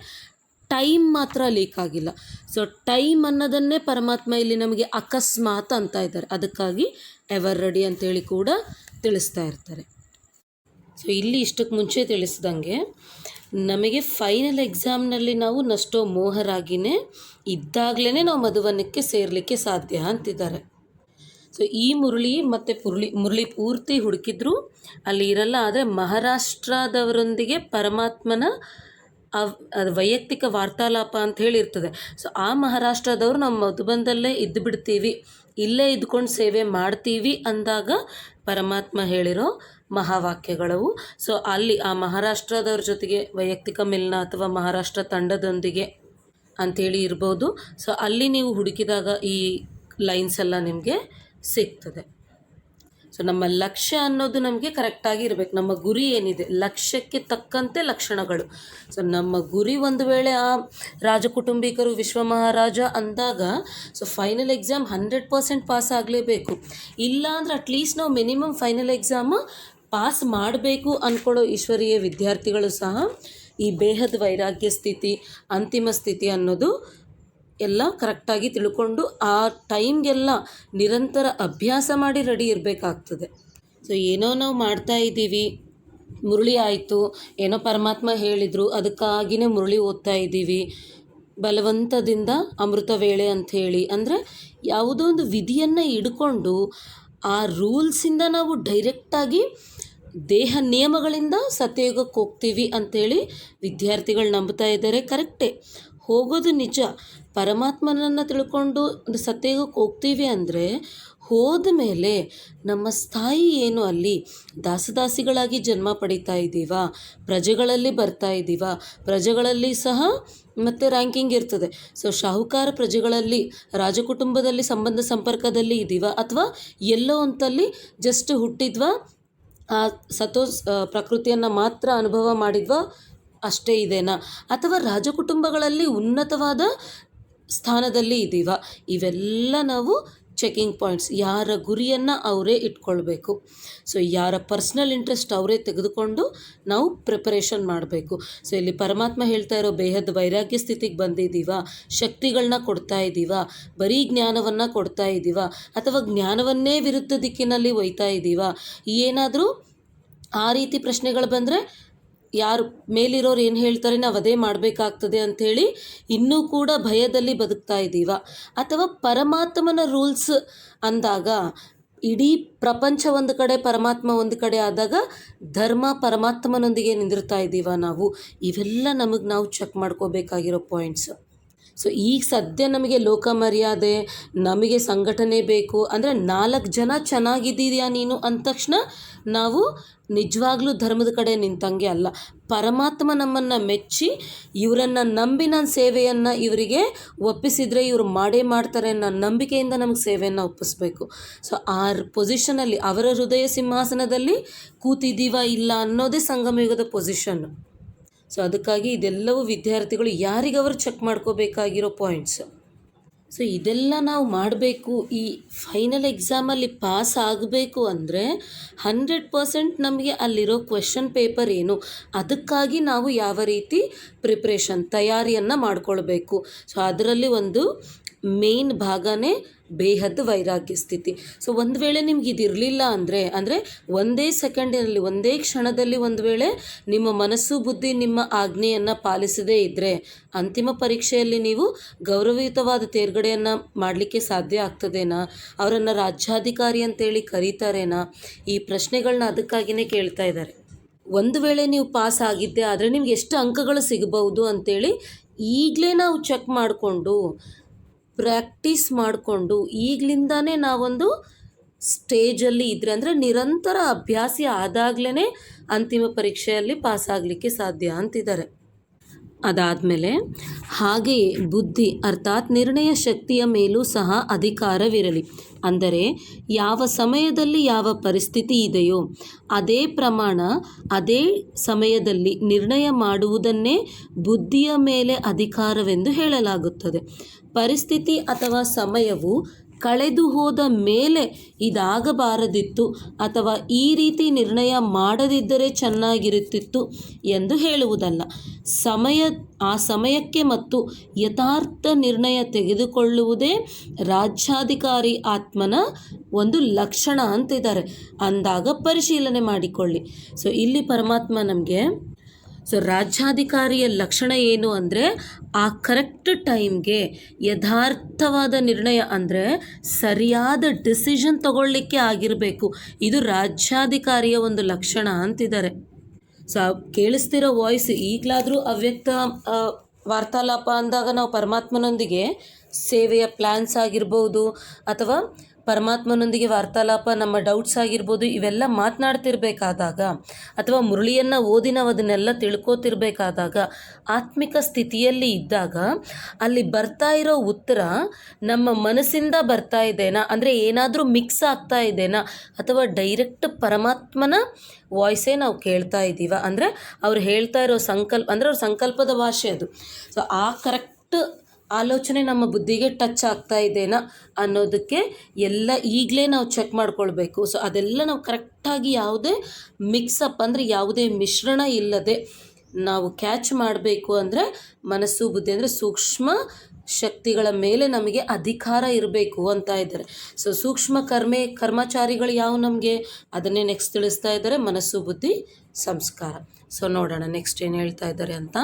ಟೈಮ್ ಮಾತ್ರ ಲೀಕ್ ಆಗಿಲ್ಲ. ಸೊ ಟೈಮ್ ಅನ್ನೋದನ್ನೇ ಪರಮಾತ್ಮ ಇಲ್ಲಿ ನಮಗೆ ಅಕಸ್ಮಾತ್ ಅಂತ ಇದ್ದಾರೆ. ಅದಕ್ಕಾಗಿ ಎವರ್ ರೆಡಿ ಅಂತೇಳಿ ಕೂಡ ತಿಳಿಸ್ತಾ ಇರ್ತಾರೆ. ಸೊ ಇಲ್ಲಿ ಇಷ್ಟಕ್ಕೆ ಮುಂಚೆ ತಿಳಿಸಿದಂಗೆ ನಮಗೆ ಫೈನಲ್ ಎಕ್ಸಾಮ್ನಲ್ಲಿ ನಾವು ನಷ್ಟೋ ಮೋಹರಾಗಿಯೇ ಇದ್ದಾಗಲೇ ನಾವು ಮಧುವನಕ್ಕೆ ಸೇರಲಿಕ್ಕೆ ಸಾಧ್ಯ ಅಂತಿದ್ದಾರೆ. ಸೊ ಈ ಮುರಳಿ ಮತ್ತು ಮುರಳಿ ಪೂರ್ತಿ ಹುಡುಕಿದ್ರು ಅಲ್ಲಿ ಇರಲ್ಲ. ಆದರೆ ಮಹಾರಾಷ್ಟ್ರದವರೊಂದಿಗೆ ಪರಮಾತ್ಮನ ಅದು ವೈಯಕ್ತಿಕ ವಾರ್ತಾಲಾಪ ಅಂತ ಹೇಳಿರ್ತದೆ. ಸೊ ಆ ಮಹಾರಾಷ್ಟ್ರದವರು ನಾವು ಮಧುಬನದಲ್ಲೇ ಇದ್ದು ಬಿಡ್ತೀವಿ, ಇಲ್ಲೇ ಇದ್ಕೊಂಡು ಸೇವೆ ಮಾಡ್ತೀವಿ ಅಂದಾಗ ಪರಮಾತ್ಮ ಹೇಳಿರೋ ಮಹಾವಾಕ್ಯಗಳವು. ಸೊ ಅಲ್ಲಿ ಆ ಮಹಾರಾಷ್ಟ್ರದವ್ರ ಜೊತೆಗೆ ವೈಯಕ್ತಿಕ ಮಿಲನ ಅಥವಾ ಮಹಾರಾಷ್ಟ್ರ ತಂಡದೊಂದಿಗೆ ಅಂಥೇಳಿ ಇರ್ಬೋದು. ಸೊ ಅಲ್ಲಿ ನೀವು ಹುಡುಕಿದಾಗ ಈ ಲೈನ್ಸ್ ಎಲ್ಲ ನಿಮಗೆ ಸಿಗ್ತದೆ. ಸೊ ನಮ್ಮ ಲಕ್ಷ್ಯ ಅನ್ನೋದು ನಮಗೆ ಕರೆಕ್ಟಾಗಿ ಇರಬೇಕು. ನಮ್ಮ ಗುರಿ ಏನಿದೆ, ಲಕ್ಷ್ಯಕ್ಕೆ ತಕ್ಕಂತೆ ಲಕ್ಷಣಗಳು. ಸೊ ನಮ್ಮ ಗುರಿ ಒಂದು ವೇಳೆ ಆ ರಾಜಕುಟುಂಬಿಕರು ವಿಶ್ವ ಮಹಾರಾಜ ಅಂದಾಗ ಸೊ ಫೈನಲ್ ಎಕ್ಸಾಮ್ 100% ಪಾಸ್ ಆಗಲೇಬೇಕು. ಇಲ್ಲ ಅಂದರೆ ಅಟ್ಲೀಸ್ಟ್ ನಾವು ಮಿನಿಮಮ್ ಫೈನಲ್ ಎಕ್ಸಾಮ್ ಪಾಸ್ ಮಾಡಬೇಕು ಅಂದ್ಕೊಳ್ಳೋ ಈಶ್ವರೀಯ ವಿದ್ಯಾರ್ಥಿಗಳು ಸಹ ಈ ಬೇಹದ್ ವೈರಾಗ್ಯ ಸ್ಥಿತಿ, ಅಂತಿಮ ಸ್ಥಿತಿ ಅನ್ನೋದು ಎಲ್ಲ ಕರೆಕ್ಟಾಗಿ ತಿಳ್ಕೊಂಡು ಆ ಟೈಮ್ಗೆಲ್ಲ ನಿರಂತರ ಅಭ್ಯಾಸ ಮಾಡಿ ರೆಡಿ ಇರಬೇಕಾಗ್ತದೆ. ಸೊ ಏನೋ ನಾವು ಮಾಡ್ತಾ ಇದ್ದೀವಿ, ಮುರಳಿ ಆಯಿತು, ಏನೋ ಪರಮಾತ್ಮ ಹೇಳಿದರು ಅದಕ್ಕಾಗಿಯೇ ಮುರಳಿ ಓದ್ತಾ ಇದ್ದೀವಿ, ಬಲವಂತದಿಂದ ಅಮೃತ ವೇಳೆ ಅಂಥೇಳಿ ಅಂದರೆ ಯಾವುದೋ ಒಂದು ವಿಧಿಯನ್ನು ಹಿಡ್ಕೊಂಡು ಆ ರೂಲ್ಸಿಂದ ನಾವು ಡೈರೆಕ್ಟಾಗಿ ದೇಹ ನಿಯಮಗಳಿಂದ ಸತ್ಯಯುಗಕ್ಕೆ ಹೋಗ್ತೀವಿ ಅಂಥೇಳಿ ವಿದ್ಯಾರ್ಥಿಗಳು ನಂಬ್ತಾ ಇದ್ದಾರೆ. ಕರೆಕ್ಟೇ, ಹೋಗೋದು ನಿಜ. ಪರಮಾತ್ಮನನ್ನು ತಿಳ್ಕೊಂಡು ಒಂದು ಸತ್ಯಯುಗಕ್ಕೆ ಹೋಗ್ತೀವಿ ಅಂದರೆ ಹೋದ ಮೇಲೆ ನಮ್ಮ ಸ್ಥಾಯಿ ಏನು, ಅಲ್ಲಿ ದಾಸದಾಸಿಗಳಾಗಿ ಜನ್ಮ ಪಡಿತಾ ಇದ್ದೀವಾ, ಪ್ರಜೆಗಳಲ್ಲಿ ಬರ್ತಾ ಇದ್ದೀವಾ, ಪ್ರಜೆಗಳಲ್ಲಿ ಸಹ ಮತ್ತು ರ್ಯಾಂಕಿಂಗ್ ಇರ್ತದೆ. ಸೊ ಶಾಹುಕಾರ ಪ್ರಜೆಗಳಲ್ಲಿ ರಾಜಕುಟುಂಬದಲ್ಲಿ ಸಂಬಂಧ ಸಂಪರ್ಕದಲ್ಲಿ ಇದ್ದೀವಾ, ಅಥವಾ ಎಲ್ಲೋ ಅಂತಲ್ಲಿ ಜಸ್ಟ್ ಹುಟ್ಟಿದ್ವಾ, ಆ ಪ್ರಕೃತಿಯನ್ನು ಮಾತ್ರ ಅನುಭವ ಮಾಡಿದ್ವಾ ಅಷ್ಟೇ ಇದೆನಾ, ಅಥವಾ ರಾಜಕುಟುಂಬಗಳಲ್ಲಿ ಉನ್ನತವಾದ ಸ್ಥಾನದಲ್ಲಿ ಇದ್ದೀವಾ, ಇವೆಲ್ಲ ನಾವು ಚೆಕಿಂಗ್ ಪಾಯಿಂಟ್ಸ್. ಯಾರ ಗುರಿಯನ್ನು ಅವರೇ ಇಟ್ಕೊಳ್ಬೇಕು. ಸೊ ಯಾರ ಪರ್ಸ್ನಲ್ ಇಂಟ್ರೆಸ್ಟ್ ಅವರೇ ತೆಗೆದುಕೊಂಡು ನಾವು ಪ್ರಿಪರೇಷನ್ ಮಾಡಬೇಕು. ಸೊ ಇಲ್ಲಿ ಪರಮಾತ್ಮ ಹೇಳ್ತಾ ಇರೋ ಬೇಹದ್ ವೈರಾಗ್ಯ ಸ್ಥಿತಿಗೆ ಬಂದಿದ್ದೀವಾ, ಶಕ್ತಿಗಳನ್ನ ಕೊಡ್ತಾ ಇದ್ದೀವಾ, ಬರೀ ಜ್ಞಾನವನ್ನು ಕೊಡ್ತಾ ಇದ್ದೀವಾ, ಅಥವಾ ಜ್ಞಾನವನ್ನೇ ವಿರುದ್ಧ ದಿಕ್ಕಿನಲ್ಲಿ ಒಯ್ತಾ ಇದ್ದೀವಾ, ಏನಾದರೂ ಆ ರೀತಿ ಪ್ರಶ್ನೆಗಳು ಬಂದರೆ ಯಾರು ಮೇಲಿರೋರು ಏನು ಹೇಳ್ತಾರೆ ನಾವು ಅದೇ ಮಾಡಬೇಕಾಗ್ತದೆ ಅಂಥೇಳಿ ಇನ್ನೂ ಕೂಡ ಭಯದಲ್ಲಿ ಬದುಕ್ತಾ ಇದ್ದೀವಾ, ಅಥವಾ ಪರಮಾತ್ಮನ ರೂಲ್ಸ್ ಅಂದಾಗ ಇಡೀ ಪ್ರಪಂಚ ಒಂದು ಕಡೆ ಪರಮಾತ್ಮ ಒಂದು ಕಡೆ ಆದಾಗ ಧರ್ಮ ಪರಮಾತ್ಮನೊಂದಿಗೆ ನಿಂದಿರ್ತಾ ಇದ್ದೀವಾ ನಾವು, ಇವೆಲ್ಲ ನಾವು ಚೆಕ್ ಮಾಡ್ಕೋಬೇಕಾಗಿರೋ ಪಾಯಿಂಟ್ಸ್. ಸೊ ಈಗ ಸದ್ಯ ನಮಗೆ ಲೋಕ ಮರ್ಯಾದೆ, ನಮಗೆ ಸಂಘಟನೆ ಬೇಕು ಅಂದರೆ 4 ಜನ ಚೆನ್ನಾಗಿದ್ದೀಯಾ ನೀನು ಅಂದ ತಕ್ಷಣ ನಾವು ನಿಜವಾಗ್ಲೂ ಧರ್ಮದ ಕಡೆ ನಿಂತಂಗೆ ಅಲ್ಲ. ಪರಮಾತ್ಮ ನಮ್ಮನ್ನು ಮೆಚ್ಚಿ ಇವರನ್ನು ನಂಬಿ ನಾನು ಸೇವೆಯನ್ನು ಇವರಿಗೆ ಒಪ್ಪಿಸಿದರೆ ಇವರು ಮಾಡೇ ಮಾಡ್ತಾರೆ ಅನ್ನೋ ನಂಬಿಕೆಯಿಂದ ನಮಗೆ ಸೇವೆಯನ್ನು ಒಪ್ಪಿಸ್ಬೇಕು. ಸೊ ಆ ಪೊಸಿಷನಲ್ಲಿ ಅವರ ಹೃದಯ ಸಿಂಹಾಸನದಲ್ಲಿ ಕೂತಿದ್ದೀವ ಇಲ್ಲ ಅನ್ನೋದೇ ಸಂಗಮಯುಗದ ಪೊಸಿಷನ್ನು. ಸೊ ಅದಕ್ಕಾಗಿ ಇದೆಲ್ಲವೂ ವಿದ್ಯಾರ್ಥಿಗಳು ಯಾರಿಗವರು ಚೆಕ್ ಮಾಡ್ಕೋಬೇಕಾಗಿರೋ ಪಾಯಿಂಟ್ಸ್. ಸೊ ಇದೆಲ್ಲ ನಾವು ಮಾಡಬೇಕು. ಈ ಫೈನಲ್ ಎಕ್ಸಾಮಲ್ಲಿ ಪಾಸ್ ಆಗಬೇಕು ಅಂದರೆ 100% ನಮಗೆ ಅಲ್ಲಿರೋ ಕ್ವೆಶ್ಚನ್ ಪೇಪರ್ ಏನು, ಅದಕ್ಕಾಗಿ ನಾವು ಯಾವ ರೀತಿ ತಯಾರಿಯನ್ನು ಮಾಡ್ಕೊಳ್ಬೇಕು. ಸೊ ಅದರಲ್ಲಿ ಒಂದು ಮೇನ್ ಭಾಗನೇ ಬೇಹದ್ ವೈರಾಗ್ಯ ಸ್ಥಿತಿ. ಸೊ ಒಂದು ವೇಳೆ ನಿಮ್ಗೆ ಇದಿರಲಿಲ್ಲ ಅಂದರೆ ಒಂದೇ ಸೆಕೆಂಡಿನಲ್ಲಿ, ಒಂದೇ ಕ್ಷಣದಲ್ಲಿ ಒಂದು ವೇಳೆ ನಿಮ್ಮ ಮನಸ್ಸು ಬುದ್ಧಿ ನಿಮ್ಮ ಆಜ್ಞೆಯನ್ನು ಪಾಲಿಸದೇ ಇದ್ದರೆ ಅಂತಿಮ ಪರೀಕ್ಷೆಯಲ್ಲಿ ನೀವು ಗೌರವಯುತವಾದ ತೇರ್ಗಡೆಯನ್ನು ಮಾಡಲಿಕ್ಕೆ ಸಾಧ್ಯ ಆಗ್ತದೇನಾ? ಅವರನ್ನು ರಾಜ್ಯಾಧಿಕಾರಿ ಅಂತೇಳಿ ಕರೀತಾರೇನಾ? ಈ ಪ್ರಶ್ನೆಗಳನ್ನ ಅದಕ್ಕಾಗಿಯೇ ಕೇಳ್ತಾ ಇದ್ದಾರೆ. ಒಂದು ವೇಳೆ ನೀವು ಪಾಸ್ ಆಗಿದ್ದೆ ಆದರೆ ನಿಮ್ಗೆ ಎಷ್ಟು ಅಂಕಗಳು ಸಿಗಬಹುದು ಅಂತೇಳಿ ಈಗಲೇ ನಾವು ಚೆಕ್ ಮಾಡಿಕೊಂಡು ಪ್ರಾಕ್ಟೀಸ್ ಮಾಡಿಕೊಂಡು ಈಗಲಿಂದಾನೇ ನಾವೊಂದು ಸ್ಟೇಜಲ್ಲಿ ಇದ್ದರೆ ಅಂದರೆ ನಿರಂತರ ಅಭ್ಯಾಸಿ ಆದಾಗಲೇ ಅಂತಿಮ ಪರೀಕ್ಷೆಯಲ್ಲಿ ಪಾಸ್ ಆಗಲಿಕ್ಕೆ ಸಾಧ್ಯ ಅಂತಿದ್ದಾರೆ. ಅದಾದಮೇಲೆ ಹಾಗೆಯೇ ಬುದ್ಧಿ ಅರ್ಥಾತ್ ನಿರ್ಣಯ ಶಕ್ತಿಯ ಮೇಲೂ ಸಹ ಅಧಿಕಾರವಿರಲಿ. ಅಂದರೆ ಯಾವ ಸಮಯದಲ್ಲಿ ಯಾವ ಪರಿಸ್ಥಿತಿ ಇದೆಯೋ ಅದೇ ಪ್ರಮಾಣ ಅದೇ ಸಮಯದಲ್ಲಿ ನಿರ್ಣಯ ಮಾಡುವುದನ್ನೇ ಬುದ್ಧಿಯ ಮೇಲೆ ಅಧಿಕಾರವೆಂದು ಹೇಳಲಾಗುತ್ತದೆ. ಪರಿಸ್ಥಿತಿ ಅಥವಾ ಸಮಯವು ಕಳೆದು ಹೋದ ಮೇಲೆ ಇದಾಗಬಾರದಿತ್ತು ಅಥವಾ ಈ ರೀತಿ ನಿರ್ಣಯ ಮಾಡದಿದ್ದರೆ ಚೆನ್ನಾಗಿರುತ್ತಿತ್ತು ಎಂದು ಹೇಳುವುದಲ್ಲ. ಆ ಸಮಯಕ್ಕೆ ಮತ್ತು ಯಥಾರ್ಥ ನಿರ್ಣಯ ತೆಗೆದುಕೊಳ್ಳುವುದೇ ರಾಜ್ಯಾಧಿಕಾರಿ ಆತ್ಮನ ಒಂದು ಲಕ್ಷಣ ಅಂತಿದ್ದಾರೆ. ಅಂದಾಗ ಪರಿಶೀಲನೆ ಮಾಡಿಕೊಳ್ಳಿ. ಸೊ ಇಲ್ಲಿ ಪರಮಾತ್ಮ ನಮಗೆ ರಾಜ್ಯಾಧಿಕಾರಿಯ ಲಕ್ಷಣ ಏನು ಅಂದರೆ ಆ ಕರೆಕ್ಟ್ ಟೈಮ್ಗೆ ಯಥಾರ್ಥವಾದ ನಿರ್ಣಯ ಅಂದರೆ ಸರಿಯಾದ ಡಿಸಿಷನ್ ತಗೊಳ್ಳಿಕ್ಕೆ ಆಗಿರಬೇಕು. ಇದು ರಾಜ್ಯಾಧಿಕಾರಿಯ ಒಂದು ಲಕ್ಷಣ ಅಂತಿದ್ದಾರೆ. ಸೊ ಕೇಳಿಸ್ತಿರೋ ವಾಯ್ಸ್ ಈಗಲಾದರೂ ಅವ್ಯಕ್ತ ವಾರ್ತಾಲಾಪ ಅಂದಾಗ ನಾವು ಪರಮಾತ್ಮನೊಂದಿಗೆ ಸೇವೆಯ ಪ್ಲ್ಯಾನ್ಸ್ ಆಗಿರ್ಬೋದು ಅಥವಾ ಪರಮಾತ್ಮನೊಂದಿಗೆ ವಾರ್ತಾಲಾಪ, ನಮ್ಮ ಡೌಟ್ಸ್ ಆಗಿರ್ಬೋದು, ಇವೆಲ್ಲ ಮಾತನಾಡ್ತಿರ್ಬೇಕಾದಾಗ ಅಥವಾ ಮುರಳಿಯನ್ನು ಓದಿ ನಾವು ಅದನ್ನೆಲ್ಲ ತಿಳ್ಕೋತಿರ್ಬೇಕಾದಾಗ ಆತ್ಮಿಕ ಸ್ಥಿತಿಯಲ್ಲಿ ಇದ್ದಾಗ ಅಲ್ಲಿ ಬರ್ತಾ ಇರೋ ಉತ್ತರ ನಮ್ಮ ಮನಸ್ಸಿಂದ ಬರ್ತಾ ಇದೆನಾ ಅಂದರೆ ಏನಾದರೂ ಮಿಕ್ಸ್ ಆಗ್ತಾ ಇದೆನಾ ಅಥವಾ ಡೈರೆಕ್ಟ್ ಪರಮಾತ್ಮನ ವಾಯ್ಸೇ ನಾವು ಕೇಳ್ತಾ ಇದ್ದೀವ ಅಂದರೆ ಅವ್ರು ಹೇಳ್ತಾ ಇರೋ ಅವ್ರ ಸಂಕಲ್ಪದ ಭಾಷೆ ಅದು. ಸೊ ಆ ಕರೆಕ್ಟ್ ಆಲೋಚನೆ ನಮ್ಮ ಬುದ್ಧಿಗೆ ಟಚ್ ಆಗ್ತಾ ಇದೆನಾ ಅನ್ನೋದಕ್ಕೆ ಎಲ್ಲ ಈಗಲೇ ನಾವು ಚೆಕ್ ಮಾಡ್ಕೊಳ್ಬೇಕು. ಸೊ ಅದೆಲ್ಲ ನಾವು ಕರೆಕ್ಟಾಗಿ ಯಾವುದೇ ಮಿಕ್ಸಪ್ ಅಂದರೆ ಯಾವುದೇ ಮಿಶ್ರಣ ಇಲ್ಲದೆ ನಾವು ಕ್ಯಾಚ್ ಮಾಡಬೇಕು ಅಂದರೆ ಮನಸ್ಸು ಬುದ್ಧಿ ಅಂದರೆ ಸೂಕ್ಷ್ಮ ಶಕ್ತಿಗಳ ಮೇಲೆ ನಮಗೆ ಅಧಿಕಾರ ಇರಬೇಕು ಅಂತ ಇದ್ದಾರೆ. ಸೊ ಸೂಕ್ಷ್ಮ ಕರ್ಮಚಾರಿಗಳು ಯಾವ ನಮಗೆ ಅದನ್ನೇ ನೆಕ್ಸ್ಟ್ ತಿಳಿಸ್ತಾ ಇದ್ದಾರೆ, ಮನಸ್ಸು ಬುದ್ಧಿ ಸಂಸ್ಕಾರ. ಸೊ ನೋಡೋಣ ನೆಕ್ಸ್ಟ್ ಏನು ಹೇಳ್ತಾ ಇದ್ದಾರೆ ಅಂತ.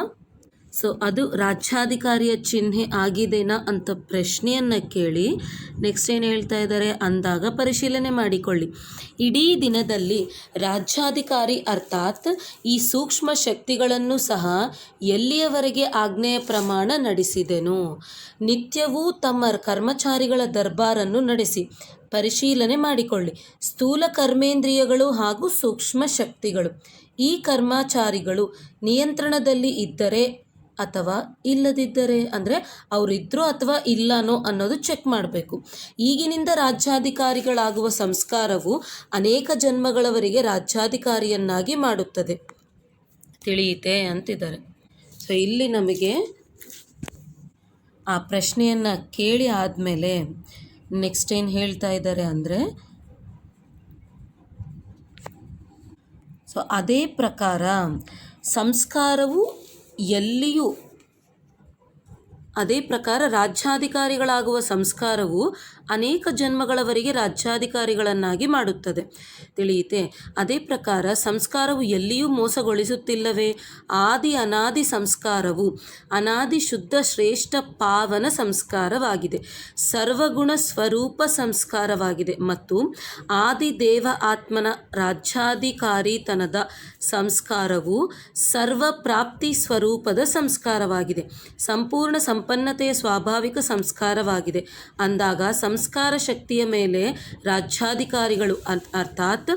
ಸೊ ಅದು ರಾಜ್ಯಾಧಿಕಾರಿಯ ಚಿಹ್ನೆ ಆಗಿದೆನಾ ಅಂತ ಪ್ರಶ್ನೆಯನ್ನು ಕೇಳಿ ನೆಕ್ಸ್ಟ್ ಏನು ಹೇಳ್ತಾ ಇದ್ದಾರೆ ಅಂದಾಗ ಪರಿಶೀಲನೆ ಮಾಡಿಕೊಳ್ಳಿ. ಇಡೀ ದಿನದಲ್ಲಿ ರಾಜ್ಯಾಧಿಕಾರಿ ಅರ್ಥಾತ್ ಈ ಸೂಕ್ಷ್ಮ ಶಕ್ತಿಗಳನ್ನು ಸಹ ಎಲ್ಲಿಯವರೆಗೆ ಆಜ್ಞೆಯ ಪ್ರಮಾಣ ನಡೆಸಿದೆನು. ನಿತ್ಯವೂ ತಮ್ಮ ಕರ್ಮಚಾರಿಗಳ ದರ್ಬಾರನ್ನು ನಡೆಸಿ ಪರಿಶೀಲನೆ ಮಾಡಿಕೊಳ್ಳಿ. ಸ್ಥೂಲ ಕರ್ಮೇಂದ್ರಿಯಗಳು ಹಾಗೂ ಸೂಕ್ಷ್ಮ ಶಕ್ತಿಗಳು ಈ ಕರ್ಮಚಾರಿಗಳು ನಿಯಂತ್ರಣದಲ್ಲಿ ಇದ್ದರೆ ಅಥವಾ ಇಲ್ಲದಿದ್ದರೆ ಅಂದರೆ ಅವರಿದ್ರೋ ಅಥವಾ ಇಲ್ಲನೋ ಅನ್ನೋದು ಚೆಕ್ ಮಾಡಬೇಕು. ಈಗಿನಿಂದ ರಾಜ್ಯಾಧಿಕಾರಿಗಳಾಗುವ ಸಂಸ್ಕಾರವು ಅನೇಕ ಜನ್ಮಗಳವರೆಗೆ ರಾಜ್ಯಾಧಿಕಾರಿಯನ್ನಾಗಿ ಮಾಡುತ್ತದೆ. ತಿಳಿಯಿತೆ ಅಂತಿದ್ದಾರೆ. ಸೊ ಇಲ್ಲಿ ನಮಗೆ ಆ ಪ್ರಶ್ನೆಯನ್ನು ಕೇಳಿ ಆದಮೇಲೆ ನೆಕ್ಸ್ಟ್ ಏನು ಹೇಳ್ತಾ ಇದ್ದಾರೆ ಅಂದರೆ ಸೊ ಅದೇ ಪ್ರಕಾರ ಸಂಸ್ಕಾರವು ರಾಜ್ಯಾಧಿಕಾರಿಗಳಾಗುವ ಸಂಸ್ಕಾರವು ಅನೇಕ ಜನ್ಮಗಳವರೆಗೆ ರಾಜ್ಯಾಧಿಕಾರಿಗಳನ್ನಾಗಿ ಮಾಡುತ್ತದೆ. ತಿಳಿಯಿತೆ? ಅದೇ ಪ್ರಕಾರ ಸಂಸ್ಕಾರವು ಎಲ್ಲಿಯೂ ಮೋಸಗೊಳಿಸುತ್ತಿಲ್ಲವೇ? ಆದಿ ಅನಾದಿ ಸಂಸ್ಕಾರವು ಅನಾದಿ ಶುದ್ಧ ಶ್ರೇಷ್ಠ ಪಾವನ ಸಂಸ್ಕಾರವಾಗಿದೆ, ಸರ್ವಗುಣ ಸ್ವರೂಪ ಸಂಸ್ಕಾರವಾಗಿದೆ ಮತ್ತು ಆದಿದೇವ ಆತ್ಮನ ರಾಜ್ಯಾಧಿಕಾರಿತನದ ಸಂಸ್ಕಾರವು ಸರ್ವಪ್ರಾಪ್ತಿ ಸ್ವರೂಪದ ಸಂಸ್ಕಾರವಾಗಿದೆ, ಸಂಪೂರ್ಣ ಸಂಪನ್ನತೆಯ ಸ್ವಾಭಾವಿಕ ಸಂಸ್ಕಾರವಾಗಿದೆ. ಅಂದಾಗ ಸಂಸ್ಕಾರ ಶಕ್ತಿಯ ಮೇಲೆ ರಾಜ್ಯಾಧಿಕಾರಿಗಳು ಅರ್ಥಾತ್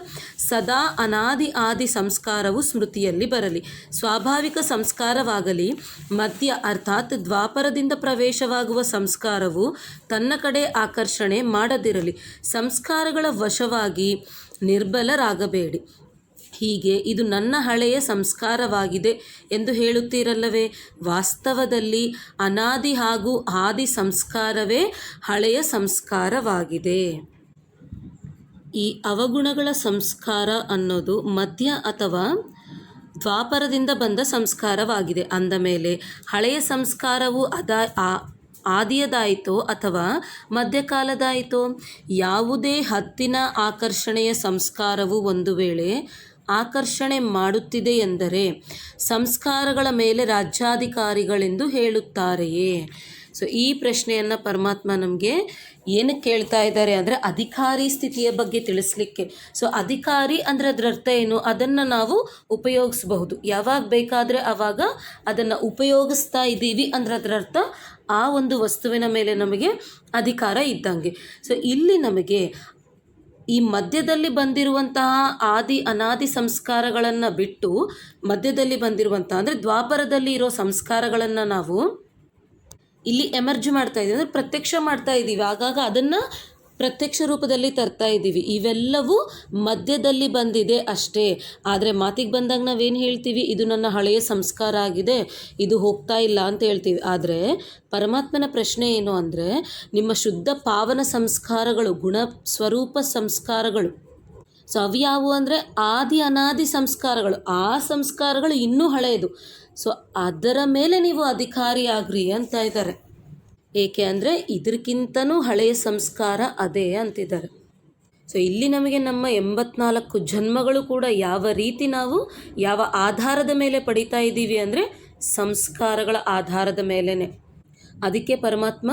ಸದಾ ಅನಾದಿ ಆದಿ ಸಂಸ್ಕಾರವು ಸ್ಮೃತಿಯಲ್ಲಿ ಬರಲಿ. ಸ್ವಾಭಾವಿಕ ಸಂಸ್ಕಾರವಾಗಲಿ, ಮಧ್ಯ ಅರ್ಥಾತ್ ದ್ವಾಪರದಿಂದ ಪ್ರವೇಶವಾಗುವ ಸಂಸ್ಕಾರವು ತನ್ನ ಕಡೆ ಆಕರ್ಷಣೆ ಮಾಡದಿರಲಿ. ಸಂಸ್ಕಾರಗಳ ವಶವಾಗಿ ನಿರ್ಬಲರಾಗಬೇಡಿ. ಹೀಗೆ ಇದು ನನ್ನ ಹಳೆಯ ಸಂಸ್ಕಾರವಾಗಿದೆ ಎಂದು ಹೇಳುತ್ತೀರಲ್ಲವೇ? ವಾಸ್ತವದಲ್ಲಿ ಅನಾದಿ ಹಾಗೂ ಆದಿ ಸಂಸ್ಕಾರವೇ ಹಳೆಯ ಸಂಸ್ಕಾರವಾಗಿದೆ. ಈ ಅವಗುಣಗಳ ಸಂಸ್ಕಾರ ಅನ್ನೋದು ಮಧ್ಯ ಅಥವಾ ದ್ವಾಪರದಿಂದ ಬಂದ ಸಂಸ್ಕಾರವಾಗಿದೆ. ಅಂದ ಮೇಲೆ ಹಳೆಯ ಸಂಸ್ಕಾರವು ಆದಿಯದಾಯಿತೋ ಅಥವಾ ಮಧ್ಯಕಾಲದಾಯಿತೋ? ಯಾವುದೇ ಹತ್ತಿನ ಆಕರ್ಷಣೆಯ ಸಂಸ್ಕಾರವು ಒಂದು ವೇಳೆ ಆಕರ್ಷಣೆ ಮಾಡುತ್ತಿದೆ ಎಂದರೆ ಸಂಸ್ಕಾರಗಳ ಮೇಲೆ ರಾಜ್ಯಾಧಿಕಾರಿಗಳೆಂದು ಹೇಳುತ್ತಾರೆಯೇ? ಸೊ ಈ ಪ್ರಶ್ನೆಯನ್ನು ಪರಮಾತ್ಮ ನಮಗೆ ಏನಕ್ಕೆ ಕೇಳ್ತಾ ಇದ್ದಾರೆ ಅಂದರೆ ಅಧಿಕಾರಿ ಸ್ಥಿತಿಯ ಬಗ್ಗೆ ತಿಳಿಸ್ಲಿಕ್ಕೆ. ಸೊ ಅಧಿಕಾರಿ ಅಂದರೆ ಅದರ ಅರ್ಥ ಏನು? ಅದನ್ನು ನಾವು ಉಪಯೋಗಿಸಬಹುದು, ಯಾವಾಗ ಬೇಕಾದರೆ ಆವಾಗ ಅದನ್ನು ಉಪಯೋಗಿಸ್ತಾ ಇದ್ದೀವಿ ಅಂದರೆ ಅದರ ಅರ್ಥ ಆ ಒಂದು ವಸ್ತುವಿನ ಮೇಲೆ ನಮಗೆ ಅಧಿಕಾರ ಇದ್ದಂಗೆ. ಸೊ ಇಲ್ಲಿ ನಮಗೆ ಈ ಮಧ್ಯದಲ್ಲಿ ಬಂದಿರುವಂತಹ ಆದಿ ಅನಾದಿ ಸಂಸ್ಕಾರಗಳನ್ನು ಬಿಟ್ಟು ಮಧ್ಯದಲ್ಲಿ ಬಂದಿರುವಂಥ ಅಂದರೆ ದ್ವಾಪರದಲ್ಲಿ ಇರೋ ಸಂಸ್ಕಾರಗಳನ್ನು ನಾವು ಇಲ್ಲಿ ಎಮರ್ಜ್ ಮಾಡ್ತಾ ಇದ್ದೀವಿ, ಅಂದರೆ ಪ್ರತ್ಯಕ್ಷ ಮಾಡ್ತಾ ಇದ್ದೀವಿ. ಆಗಾಗ ಅದನ್ನು ಪ್ರತ್ಯಕ್ಷ ರೂಪದಲ್ಲಿ ತರ್ತಾ ಇದ್ದೀವಿ. ಇವೆಲ್ಲವೂ ಮಧ್ಯದಲ್ಲಿ ಬಂದಿದೆ ಅಷ್ಟೇ. ಆದರೆ ಮಾತಿಗೆ ಬಂದಾಗ ನಾವೇನು ಹೇಳ್ತೀವಿ? ಇದು ನನ್ನ ಹಳೆಯ ಸಂಸ್ಕಾರ ಆಗಿದೆ, ಇದು ಹೋಗ್ತಾ ಇಲ್ಲ ಅಂತ ಹೇಳ್ತೀವಿ. ಆದರೆ ಪರಮಾತ್ಮನ ಪ್ರಶ್ನೆ ಏನು ಅಂದರೆ ನಿಮ್ಮ ಶುದ್ಧ ಪಾವನ ಸಂಸ್ಕಾರಗಳು, ಗುಣ ಸ್ವರೂಪ ಸಂಸ್ಕಾರಗಳು, ಸೊ ಅವು ಯಾವುವು ಅಂದರೆ ಆದಿ ಅನಾದಿ ಸಂಸ್ಕಾರಗಳು. ಆ ಸಂಸ್ಕಾರಗಳು ಇನ್ನೂ ಹಳೆಯದು. ಸೊ ಅದರ ಮೇಲೆ ನೀವು ಅಧಿಕಾರಿ ಆಗ್ರಿ ಅಂತ ಇದ್ದಾರೆ. ಏಕೆ ಅಂದರೆ ಇದಕ್ಕಿಂತನೂ ಹಳೆಯ ಸಂಸ್ಕಾರ ಅದೇ ಅಂತಿದ್ದಾರೆ. ಸೊ ಇಲ್ಲಿ ನಮಗೆ ನಮ್ಮ 84 ಜನ್ಮಗಳು ಕೂಡ ಯಾವ ರೀತಿ ನಾವು ಯಾವ ಆಧಾರದ ಮೇಲೆ ಪಡಿತಾ ಇದ್ದೀವಿ ಅಂದರೆ ಸಂಸ್ಕಾರಗಳ ಆಧಾರದ ಮೇಲೇ. ಅದಕ್ಕೆ ಪರಮಾತ್ಮ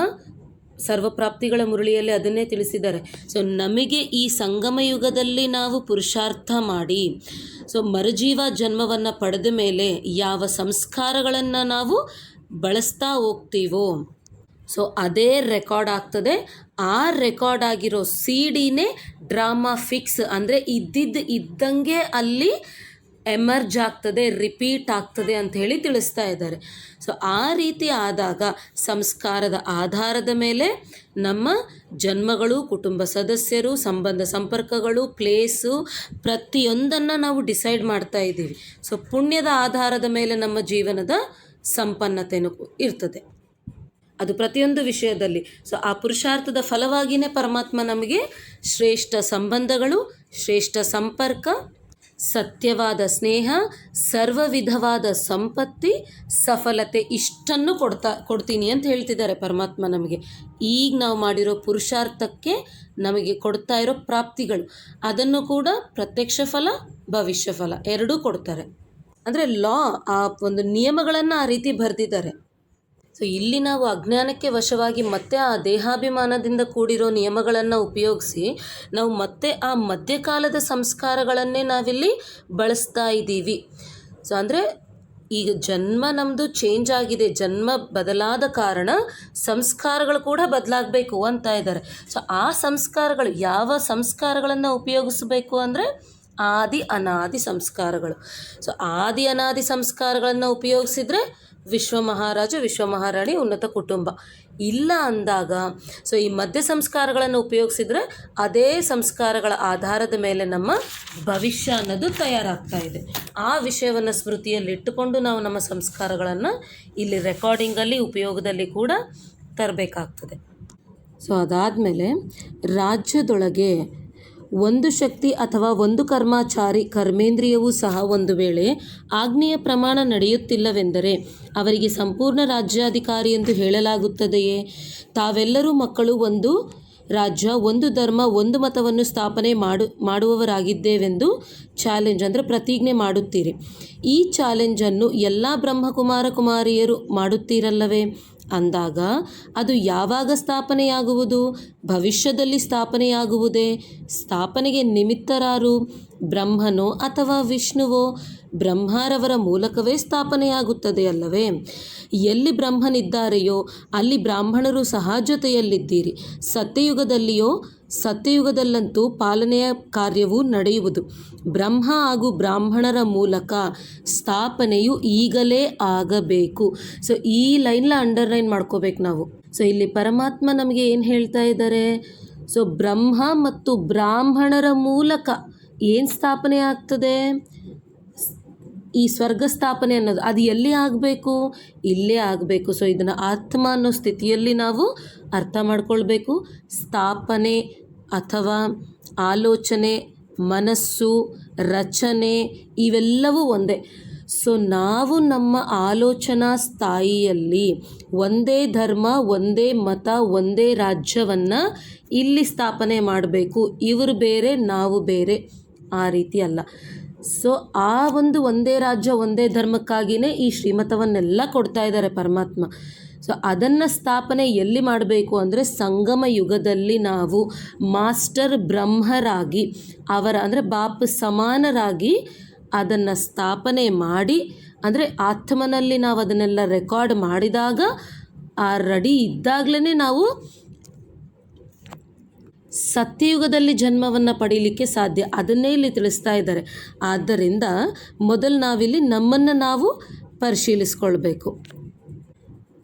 ಸರ್ವಪ್ರಾಪ್ತಿಗಳ ಮುರಳಿಯಲ್ಲಿ ಅದನ್ನೇ ತಿಳಿಸಿದ್ದಾರೆ. ಸೊ ನಮಗೆ ಈ ಸಂಗಮ ಯುಗದಲ್ಲಿ ನಾವು ಪುರುಷಾರ್ಥ ಮಾಡಿ ಸೊ ಮರುಜೀವ ಜನ್ಮವನ್ನು ಪಡೆದ ಮೇಲೆ ಯಾವ ಸಂಸ್ಕಾರಗಳನ್ನು ನಾವು ಬಳಸ್ತಾ ಹೋಗ್ತೀವೋ ಸೊ ಅದೇ ರೆಕಾರ್ಡ್ ಆಗ್ತದೆ. ಆ ರೆಕಾರ್ಡ್ ಆಗಿರೋ CD-ನೇ ಡ್ರಾಮಾ ಫಿಕ್ಸ್, ಅಂದರೆ ಇದ್ದಂಗೆ ಅಲ್ಲಿ ಎಮರ್ಜ್ ಆಗ್ತದೆ, ರಿಪೀಟ್ ಆಗ್ತದೆ ಅಂತ ಹೇಳಿ ತಿಳಿಸ್ತಾ ಇದ್ದಾರೆ. ಸೊ ಆ ರೀತಿ ಆದಾಗ ಸಂಸ್ಕಾರದ ಆಧಾರದ ಮೇಲೆ ನಮ್ಮ ಜನ್ಮಗಳು, ಕುಟುಂಬ ಸದಸ್ಯರು, ಸಂಬಂಧ ಸಂಪರ್ಕಗಳು, ಪ್ಲೇಸು ಪ್ರತಿಯೊಂದನ್ನು ನಾವು ಡಿಸೈಡ್ ಮಾಡ್ತಾ ಇದ್ದೀವಿ. ಸೊ ಪುಣ್ಯದ ಆಧಾರದ ಮೇಲೆ ನಮ್ಮ ಜೀವನದ ಸಂಪನ್ನತೆಯೂ ಇರ್ತದೆ, ಅದು ಪ್ರತಿಯೊಂದು ವಿಷಯದಲ್ಲಿ. ಸೊ ಆ ಪುರುಷಾರ್ಥದ ಫಲವಾಗಿಯೇ ಪರಮಾತ್ಮ ನಮಗೆ ಶ್ರೇಷ್ಠ ಸಂಬಂಧಗಳು, ಶ್ರೇಷ್ಠ ಸಂಪರ್ಕ, ಸತ್ಯವಾದ ಸ್ನೇಹ, ಸರ್ವ ವಿಧವಾದ ಸಂಪತ್ತಿ, ಸಫಲತೆ ಇಷ್ಟನ್ನು ಕೊಡ್ತೀನಿ ಅಂತ ಹೇಳ್ತಿದ್ದಾರೆ ಪರಮಾತ್ಮ ನಮಗೆ. ಈಗ ನಾವು ಮಾಡಿರೋ ಪುರುಷಾರ್ಥಕ್ಕೆ ನಮಗೆ ಕೊಡ್ತಾ ಇರೋ ಪ್ರಾಪ್ತಿಗಳು, ಅದನ್ನು ಕೂಡ ಪ್ರತ್ಯಕ್ಷ ಫಲ, ಭವಿಷ್ಯ ಫಲ ಎರಡೂ ಕೊಡ್ತಾರೆ. ಅಂದರೆ ಲಾ, ಆ ಒಂದು ನಿಯಮಗಳನ್ನು ಆ ರೀತಿ ಬರೆದಿದ್ದಾರೆ. ಸೊ ಇಲ್ಲಿ ನಾವು ಅಜ್ಞಾನಕ್ಕೆ ವಶವಾಗಿ ಮತ್ತೆ ಆ ದೇಹಾಭಿಮಾನದಿಂದ ಕೂಡಿರೋ ನಿಯಮಗಳನ್ನು ಉಪಯೋಗಿಸಿ ನಾವು ಮತ್ತೆ ಆ ಮಧ್ಯಕಾಲದ ಸಂಸ್ಕಾರಗಳನ್ನೇ ನಾವಿಲ್ಲಿ ಬಳಸ್ತಾ ಇದ್ದೀವಿ. ಸೊ ಅಂದರೆ ಈಗ ಜನ್ಮ ನಮ್ಮದು ಚೇಂಜ್ ಆಗಿದೆ, ಜನ್ಮ ಬದಲಾದ ಕಾರಣ ಸಂಸ್ಕಾರಗಳು ಕೂಡ ಬದಲಾಗಬೇಕು ಅಂತ ಇದ್ದಾರೆ. ಸೊ ಆ ಸಂಸ್ಕಾರಗಳು, ಯಾವ ಸಂಸ್ಕಾರಗಳನ್ನು ಉಪಯೋಗಿಸಬೇಕು ಅಂದರೆ ಆದಿ ಅನಾದಿ ಸಂಸ್ಕಾರಗಳು. ಸೊ ಆದಿ ಅನಾದಿ ಸಂಸ್ಕಾರಗಳನ್ನು ಉಪಯೋಗಿಸಿದರೆ ವಿಶ್ವ ಮಹಾರಾಜ, ವಿಶ್ವ ಮಹಾರಾಣಿ, ಉನ್ನತ ಕುಟುಂಬ. ಇಲ್ಲ ಅಂದಾಗ ಸೊ ಈ ಮಧ್ಯ ಸಂಸ್ಕಾರಗಳನ್ನು ಉಪಯೋಗಿಸಿದರೆ ಅದೇ ಸಂಸ್ಕಾರಗಳ ಆಧಾರದ ಮೇಲೆ ನಮ್ಮ ಭವಿಷ್ಯ ಅನ್ನೋದು ತಯಾರಾಗ್ತಾ ಇದೆ. ಆ ವಿಷಯವನ್ನು ಸ್ಮೃತಿಯಲ್ಲಿಟ್ಟುಕೊಂಡು ನಾವು ನಮ್ಮ ಸಂಸ್ಕಾರಗಳನ್ನು ಇಲ್ಲಿ ರೆಕಾರ್ಡಿಂಗಲ್ಲಿ, ಉಪಯೋಗದಲ್ಲಿ ಕೂಡ ತರಬೇಕಾಗ್ತದೆ. ಸೊ ಅದಾದಮೇಲೆ ರಾಜ್ಯದೊಳಗೆ ಒಂದು ಶಕ್ತಿ ಅಥವಾ ಒಂದು ಕರ್ಮಾಚಾರಿ ಕರ್ಮೇಂದ್ರಿಯವೂ ಸಹ ಒಂದು ವೇಳೆ ಆಜ್ಞೆಯ ಪ್ರಮಾಣ ನಡೆಯುತ್ತಿಲ್ಲವೆಂದರೆ ಅವರಿಗೆ ಸಂಪೂರ್ಣ ರಾಜ್ಯಾಧಿಕಾರಿ ಎಂದು ಹೇಳಲಾಗುತ್ತದೆಯೇ? ತಾವೆಲ್ಲರೂ ಮಕ್ಕಳು ಒಂದು ರಾಜ್ಯ, ಒಂದು ಧರ್ಮ, ಒಂದು ಮತವನ್ನು ಸ್ಥಾಪನೆ ಮಾಡುವವರಾಗಿದ್ದೇವೆಂದು ಚಾಲೆಂಜ್ ಅಂದರೆ ಪ್ರತಿಜ್ಞೆ ಮಾಡುತ್ತೀರಿ. ಈ ಚಾಲೆಂಜನ್ನು ಎಲ್ಲ ಬ್ರಹ್ಮಕುಮಾರ ಕುಮಾರಿಯರು ಮಾಡುತ್ತೀರಲ್ಲವೇ ಅಂದಾಗ ಅದು ಯಾವಾಗ ಸ್ಥಾಪನೆಯಾಗುವುದು? ಭವಿಷ್ಯದಲ್ಲಿ ಸ್ಥಾಪನೆಯಾಗುವುದೇ? ಸ್ಥಾಪನೆಗೆ ನಿಮಿತ್ತರಾರು? ಬ್ರಹ್ಮನೋ ಅಥವಾ ವಿಷ್ಣುವೋ? ಬ್ರಹ್ಮರವರ ಮೂಲಕವೇ ಸ್ಥಾಪನೆಯಾಗುತ್ತದೆ ಅಲ್ಲವೇ? ಎಲ್ಲಿ ಬ್ರಹ್ಮನಿದ್ದಾರೆಯೋ ಅಲ್ಲಿ ಬ್ರಾಹ್ಮಣರು ಸಹ ಜೊತೆಯಲ್ಲಿದ್ದೀರಿ. ಸತ್ಯಯುಗದಲ್ಲಂತೂ ಪಾಲನೆಯ ಕಾರ್ಯವೂ ನಡೆಯುವುದು. ಬ್ರಹ್ಮ ಹಾಗೂ ಬ್ರಾಹ್ಮಣರ ಮೂಲಕ ಸ್ಥಾಪನೆಯು ಈಗಲೇ ಆಗಬೇಕು. ಸೊ ಈ ಲೈನ್ನ ಅಂಡರ್ಲೈನ್ ಮಾಡ್ಕೋಬೇಕು ನಾವು. ಸೊ ಇಲ್ಲಿ ಪರಮಾತ್ಮ ನಮಗೆ ಏನು ಹೇಳ್ತಾ ಇದ್ದಾರೆ? ಸೊ ಬ್ರಹ್ಮ ಮತ್ತು ಬ್ರಾಹ್ಮಣರ ಮೂಲಕ ಏನು ಸ್ಥಾಪನೆ ಆಗ್ತದೆ? ಈ ಸ್ವರ್ಗ ಸ್ಥಾಪನೆ ಅನ್ನೋದು ಅದು ಎಲ್ಲಿ ಆಗಬೇಕು? ಇಲ್ಲೇ ಆಗಬೇಕು. ಸೊ ಇದನ್ನು ಆತ್ಮ ಅನ್ನೋ ಸ್ಥಿತಿಯಲ್ಲಿ ನಾವು ಅರ್ಥ ಮಾಡ್ಕೊಳ್ಬೇಕು. ಸ್ಥಾಪನೆ ಅಥವಾ ಆಲೋಚನೆ, ಮನಸ್ಸು, ರಚನೆ ಇವೆಲ್ಲವೂ ಒಂದೇ. ಸೊ ನಾವು ನಮ್ಮ ಆಲೋಚನಾ ಸ್ಥಾಯಿಯಲ್ಲಿ ಒಂದೇ ಧರ್ಮ, ಒಂದೇ ಮತ, ಒಂದೇ ರಾಜ್ಯವನ್ನು ಇಲ್ಲಿ ಸ್ಥಾಪನೆ ಮಾಡಬೇಕು. ಇವರು ಬೇರೆ, ನಾವು ಬೇರೆ, ಆ ರೀತಿ ಅಲ್ಲ. ಸೊ ಆ ಒಂದೇ ರಾಜ್ಯ, ಒಂದೇ ಧರ್ಮಕ್ಕಾಗಿಯೇ ಈ ಶ್ರೀಮತವನ್ನೆಲ್ಲ ಕೊಡ್ತಾ ಇದ್ದಾರೆ ಪರಮಾತ್ಮ. ಸೊ ಅದನ್ನು ಸ್ಥಾಪನೆ ಎಲ್ಲಿ ಮಾಡಬೇಕು ಅಂದರೆ ಸಂಗಮ ಯುಗದಲ್ಲಿ ನಾವು ಮಾಸ್ಟರ್ ಬ್ರಹ್ಮರಾಗಿ ಅವರ ಅಂದರೆ ಬಾಪ್ ಸಮಾನರಾಗಿ ಅದನ್ನು ಸ್ಥಾಪನೆ ಮಾಡಿ, ಅಂದರೆ ಆತ್ಮನಲ್ಲಿ ನಾವು ಅದನ್ನೆಲ್ಲ ರೆಕಾರ್ಡ್ ಮಾಡಿದಾಗ ಆ ರೆಡಿ ಇದ್ದಾಗಲೇ ನಾವು ಸತ್ಯಯುಗದಲ್ಲಿ ಜನ್ಮವನ್ನು ಪಡೀಲಿಕ್ಕೆ ಸಾಧ್ಯ. ಅದನ್ನೇ ಇಲ್ಲಿ ತಿಳಿಸ್ತಾ ಇದ್ದಾರೆ. ಆದ್ದರಿಂದ ಮೊದಲು ನಾವಿಲ್ಲಿ ನಮ್ಮನ್ನು ನಾವು ಪರಿಶೀಲಿಸ್ಕೊಳ್ಬೇಕು.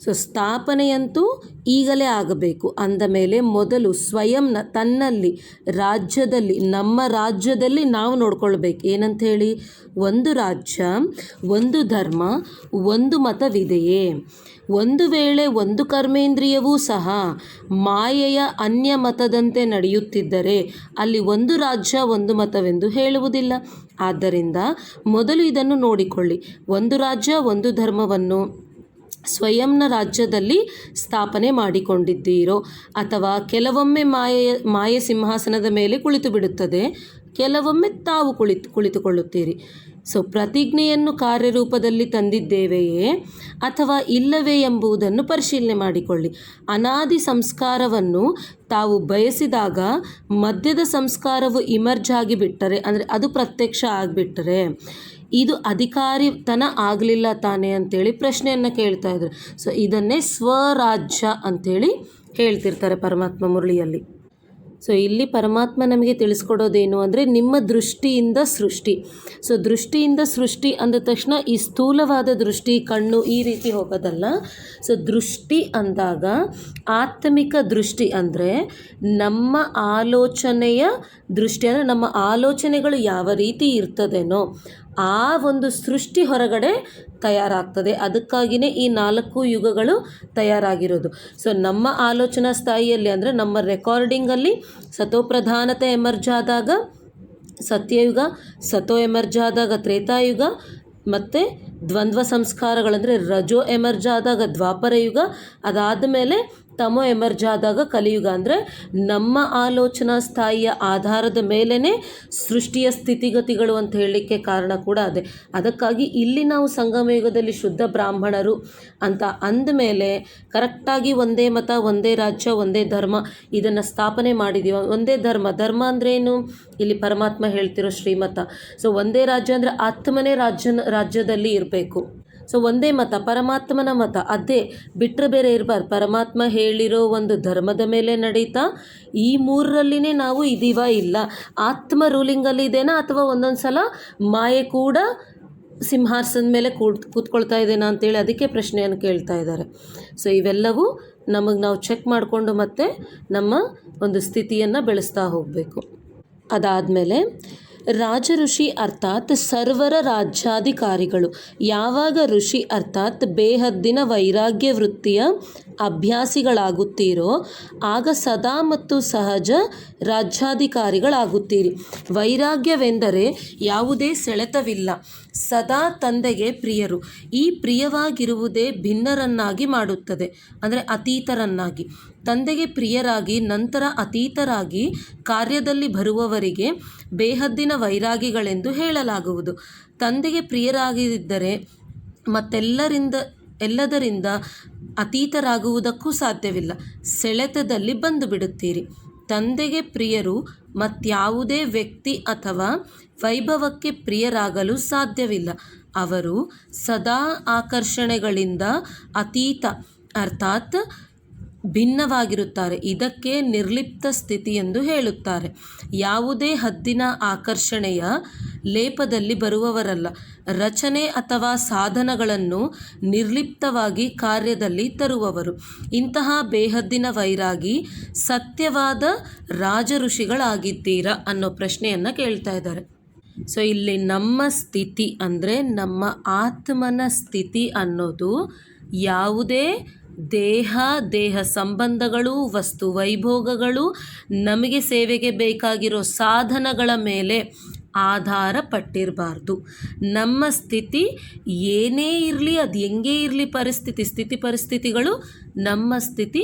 ಸೊ ಸ್ಥಾಪನೆಯಂತೂ ಈಗಲೇ ಆಗಬೇಕು ಅಂದ ಮೇಲೆ ಮೊದಲು ಸ್ವಯಂನ ತನ್ನಲ್ಲಿ ರಾಜ್ಯದಲ್ಲಿ, ನಮ್ಮ ರಾಜ್ಯದಲ್ಲಿ ನಾವು ನೋಡ್ಕೊಳ್ಬೇಕು. ಏನಂತ ಹೇಳಿ? ಒಂದು ರಾಜ್ಯ, ಒಂದು ಧರ್ಮ, ಒಂದು ಮತವಿದೆಯೇ? ಒಂದು ವೇಳೆ ಒಂದು ಕರ್ಮೇಂದ್ರಿಯವೂ ಸಹ ಮಾಯೆಯ ಅನ್ಯ ಮತದಂತೆ ನಡೆಯುತ್ತಿದ್ದರೆ ಅಲ್ಲಿ ಒಂದು ರಾಜ್ಯ, ಒಂದು ಮತವೆಂದು ಹೇಳುವುದಿಲ್ಲ. ಆದ್ದರಿಂದ ಮೊದಲು ಇದನ್ನು ನೋಡಿಕೊಳ್ಳಿ. ಒಂದು ರಾಜ್ಯ, ಒಂದು ಧರ್ಮವನ್ನು ಸ್ವಯಂನ ರಾಜ್ಯದಲ್ಲಿ ಸ್ಥಾಪನೆ ಮಾಡಿಕೊಂಡಿದ್ದೀರೋ, ಅಥವಾ ಕೆಲವೊಮ್ಮೆ ಮಾಯೆ ಸಿಂಹಾಸನದ ಮೇಲೆ ಕುಳಿತು ಬಿಡುತ್ತದೆ, ಕೆಲವೊಮ್ಮೆ ತಾವು ಕುಳಿತುಕೊಳ್ಳುತ್ತೀರಿ. ಸೊ ಪ್ರತಿಜ್ಞೆಯನ್ನು ಕಾರ್ಯರೂಪದಲ್ಲಿ ತಂದಿದ್ದೇವೆಯೇ ಅಥವಾ ಇಲ್ಲವೇ ಎಂಬುದನ್ನು ಪರಿಶೀಲನೆ ಮಾಡಿಕೊಳ್ಳಿ. ಅನಾದಿ ಸಂಸ್ಕಾರವನ್ನು ತಾವು ಬಯಸಿದಾಗ ಮಧ್ಯದ ಸಂಸ್ಕಾರವು ಇಮರ್ಜ್ ಆಗಿಬಿಟ್ಟರೆ, ಅಂದರೆ ಅದು ಪ್ರತ್ಯಕ್ಷ ಆಗಿಬಿಟ್ಟರೆ ಇದು ಅಧಿಕಾರಿತನ ಆಗಲಿಲ್ಲ ತಾನೇ ಅಂತೇಳಿ ಪ್ರಶ್ನೆಯನ್ನು ಕೇಳ್ತಾ ಇದ್ದಾರೆ. ಸೊ ಇದನ್ನೇ ಸ್ವರಾಜ್ಯ ಅಂಥೇಳಿ ಹೇಳ್ತಿರ್ತಾರೆ ಪರಮಾತ್ಮ ಮುರಳಿಯಲ್ಲಿ. ಸೊ ಇಲ್ಲಿ ಪರಮಾತ್ಮ ನಮಗೆ ತಿಳಿಸ್ಕೊಡೋದೇನು ಅಂದರೆ ನಿಮ್ಮ ದೃಷ್ಟಿಯಿಂದ ಸೃಷ್ಟಿ. ಸೊ ದೃಷ್ಟಿಯಿಂದ ಸೃಷ್ಟಿ ಅಂದ ತಕ್ಷಣ ಈ ಸ್ಥೂಲವಾದ ದೃಷ್ಟಿ, ಕಣ್ಣು ಈ ರೀತಿ ಹೋಗೋದಲ್ಲ. ಸೊ ದೃಷ್ಟಿ ಅಂದಾಗ ಆತ್ಮಿಕ ದೃಷ್ಟಿ ಅಂದರೆ ನಮ್ಮ ಆಲೋಚನೆಯ ದೃಷ್ಟಿ, ಅಂದರೆ ನಮ್ಮ ಆಲೋಚನೆಗಳು ಯಾವ ರೀತಿ ಇರ್ತದೇನೋ ಆ ಒಂದು ಸೃಷ್ಟಿ ಹೊರಗಡೆ ತಯಾರಾಗ್ತದೆ. ಅದಕ್ಕಾಗಿಯೇ ಈ 4 ಯುಗಗಳು ತಯಾರಾಗಿರೋದು. ಸೊ ನಮ್ಮ ಆಲೋಚನಾ ಸ್ಥಾಯಿಯಲ್ಲಿ ಅಂದರೆ ನಮ್ಮ ರೆಕಾರ್ಡಿಂಗಲ್ಲಿ ಸತೋಪ್ರಧಾನತೆ ಎಮರ್ಜ್ ಆದಾಗ ಸತ್ಯಯುಗ, ಸತೋ ಎಮರ್ಜ್ ಆದಾಗ ತ್ರೇತಾಯುಗ, ಮತ್ತು ದ್ವಂದ್ವ ಸಂಸ್ಕಾರಗಳಂದರೆ ರಜೋ ಎಮರ್ಜ್ ಆದಾಗ ದ್ವಾಪರ ಯುಗ, ಅದಾದ ಮೇಲೆ ತಮೋ ಎಮರ್ಜ್ ಆದಾಗ ಕಲಿಯುಗ. ಅಂದರೆ ನಮ್ಮ ಆಲೋಚನಾ ಸ್ಥಾಯಿಯ ಆಧಾರದ ಮೇಲೇ ಸೃಷ್ಟಿಯ ಸ್ಥಿತಿಗತಿಗಳು ಅಂತ ಹೇಳಲಿಕ್ಕೆ ಕಾರಣ ಕೂಡ ಅದೇ. ಅದಕ್ಕಾಗಿ ಇಲ್ಲಿ ನಾವು ಸಂಗಮ ಯುಗದಲ್ಲಿ ಶುದ್ಧ ಬ್ರಾಹ್ಮಣರು ಅಂತ ಅಂದಮೇಲೆ ಕರೆಕ್ಟಾಗಿ ಒಂದೇ ಮತ, ಒಂದೇ ರಾಜ್ಯ, ಒಂದೇ ಧರ್ಮ ಇದನ್ನು ಸ್ಥಾಪನೆ ಮಾಡಿದ್ದೀವಿ. ಒಂದೇ ಧರ್ಮ ಅಂದ್ರೇನು? ಇಲ್ಲಿ ಪರಮಾತ್ಮ ಹೇಳ್ತಿರೋ ಶ್ರೀಮತ. ಸೊ ಒಂದೇ ರಾಜ್ಯ ಅಂದರೆ ಆತ್ಮನೇ ರಾಜ್ಯದಲ್ಲಿ ಇರಬೇಕು. ಸೊ ಒಂದೇ ಮತ, ಪರಮಾತ್ಮನ ಮತ, ಅದೇ ಬಿಟ್ಟರೆ ಬೇರೆ ಇರಬಾರ್ದು. ಪರಮಾತ್ಮ ಹೇಳಿರೋ ಒಂದು ಧರ್ಮದ ಮೇಲೆ ನಡೀತಾ ಈ 3ರಲ್ಲಿನೇ ನಾವು ಇದೀವ, ಇಲ್ಲ ಆತ್ಮ ರೂಲಿಂಗಲ್ಲಿ ಇದೇನಾ ಅಥವಾ ಒಂದೊಂದು ಸಲ ಮಾಯೆ ಕೂಡ ಸಿಂಹಾಸನದ ಮೇಲೆ ಕೂತ್ಕೊಳ್ತಾ ಇದ್ದೇನಾ ಅಂತೇಳಿ ಅದಕ್ಕೆ ಪ್ರಶ್ನೆಯನ್ನು ಕೇಳ್ತಾ ಇದ್ದಾರೆ. ಸೊ ಇವೆಲ್ಲವೂ ನಾವು ಚೆಕ್ ಮಾಡಿಕೊಂಡು ಮತ್ತೆ ನಮ್ಮ ಒಂದು ಸ್ಥಿತಿಯನ್ನು ಬೆಳೆಸ್ತಾ ಹೋಗಬೇಕು. ಅದಾದಮೇಲೆ ರಾಜ ಋಷಿ ಅರ್ಥಾತ್ ಸರ್ವರ ರಾಜ್ಯಾಧಿಕಾರಿಗಳು. ಯಾವಾಗ ಋಷಿ ಅರ್ಥಾತ್ ಬೇಹದ್ದಿನ ವೈರಾಗ್ಯ ವೃತ್ತಿಯ ಅಭ್ಯಾಸಿಗಳಾಗುತ್ತೀರೋ ಆಗ ಸದಾ ಮತ್ತು ಸಹಜ ರಾಜ್ಯಾಧಿಕಾರಿಗಳಾಗುತ್ತೀರಿ. ವೈರಾಗ್ಯವೆಂದರೆ ಯಾವುದೇ ಸೆಳೆತವಿಲ್ಲ, ಸದಾ ತಂದೆಗೆ ಪ್ರಿಯರು. ಈ ಪ್ರಿಯವಾಗಿರುವುದೇ ಭಿನ್ನರನ್ನಾಗಿ ಮಾಡುತ್ತದೆ, ಅಂದರೆ ಅತೀತರನ್ನಾಗಿ. ತಂದೆಗೆ ಪ್ರಿಯರಾಗಿ ನಂತರ ಅತೀತರಾಗಿ ಕಾರ್ಯದಲ್ಲಿ ಬರುವವರಿಗೆ ಬೇಹದ್ದಿನ ವೈರಾಗಿಗಳೆಂದು ಹೇಳಲಾಗುವುದು. ತಂದೆಗೆ ಪ್ರಿಯರಾಗಿದ್ದರೆ ಎಲ್ಲದರಿಂದ ಅತೀತರಾಗುವುದಕ್ಕೂ ಸಾಧ್ಯವಿಲ್ಲ. ಸೆಳೆತದಲ್ಲಿ ಬಂದು ಬಿಡುತ್ತೀರಿ. ತಂದೆಗೆ ಪ್ರಿಯರು ಮತ್ಯಾವುದೇ ವ್ಯಕ್ತಿ ಅಥವಾ ವೈಭವಕ್ಕೆ ಪ್ರಿಯರಾಗಲು ಸಾಧ್ಯವಿಲ್ಲ. ಅವರು ಸದಾ ಆಕರ್ಷಣೆಗಳಿಂದ ಅತೀತ ಅರ್ಥಾತ್ ಭಿನ್ನವಾಗಿರುತ್ತಾರೆ. ಇದಕ್ಕೆ ನಿರ್ಲಿಪ್ತ ಸ್ಥಿತಿ ಎಂದು ಹೇಳುತ್ತಾರೆ. ಯಾವುದೇ ಹದ್ದಿನ ಆಕರ್ಷಣೆಯ ಲೇಪದಲ್ಲಿ ಬರುವವರಲ್ಲ. ರಚನೆ ಅಥವಾ ಸಾಧನಗಳನ್ನು ನಿರ್ಲಿಪ್ತವಾಗಿ ಕಾರ್ಯದಲ್ಲಿ ತರುವವರು. ಇಂತಹ ಬೇಹದ್ದಿನ ವೈರಾಗಿ ಸತ್ಯವಾದ ರಾಜ ಋಷಿಗಳಾಗಿದ್ದೀರಾ ಅನ್ನೋ ಪ್ರಶ್ನೆಯನ್ನು ಕೇಳ್ತಾ ಇದ್ದಾರೆ. ಸೊ ಇಲ್ಲಿ ನಮ್ಮ ಸ್ಥಿತಿ ಅಂದರೆ ನಮ್ಮ ಆತ್ಮನ ಸ್ಥಿತಿ ಅನ್ನೋದು ಯಾವುದೇ ದೇಹ ಸಂಬಂಧಗಳು, ವಸ್ತು ವೈಭೋಗಗಳು, ನಮಗೆ ಸೇವೆಗೆ ಬೇಕಾಗಿರೋ ಸಾಧನಗಳ ಮೇಲೆ ಆಧಾರ ಪಟ್ಟಿರಬಾರ್ದು. ನಮ್ಮ ಸ್ಥಿತಿ ಏನೇ ಇರಲಿ, ಅದು ಹೆಂಗೇ ಇರಲಿ, ಸ್ಥಿತಿ ಪರಿಸ್ಥಿತಿಗಳು ನಮ್ಮ ಸ್ಥಿತಿ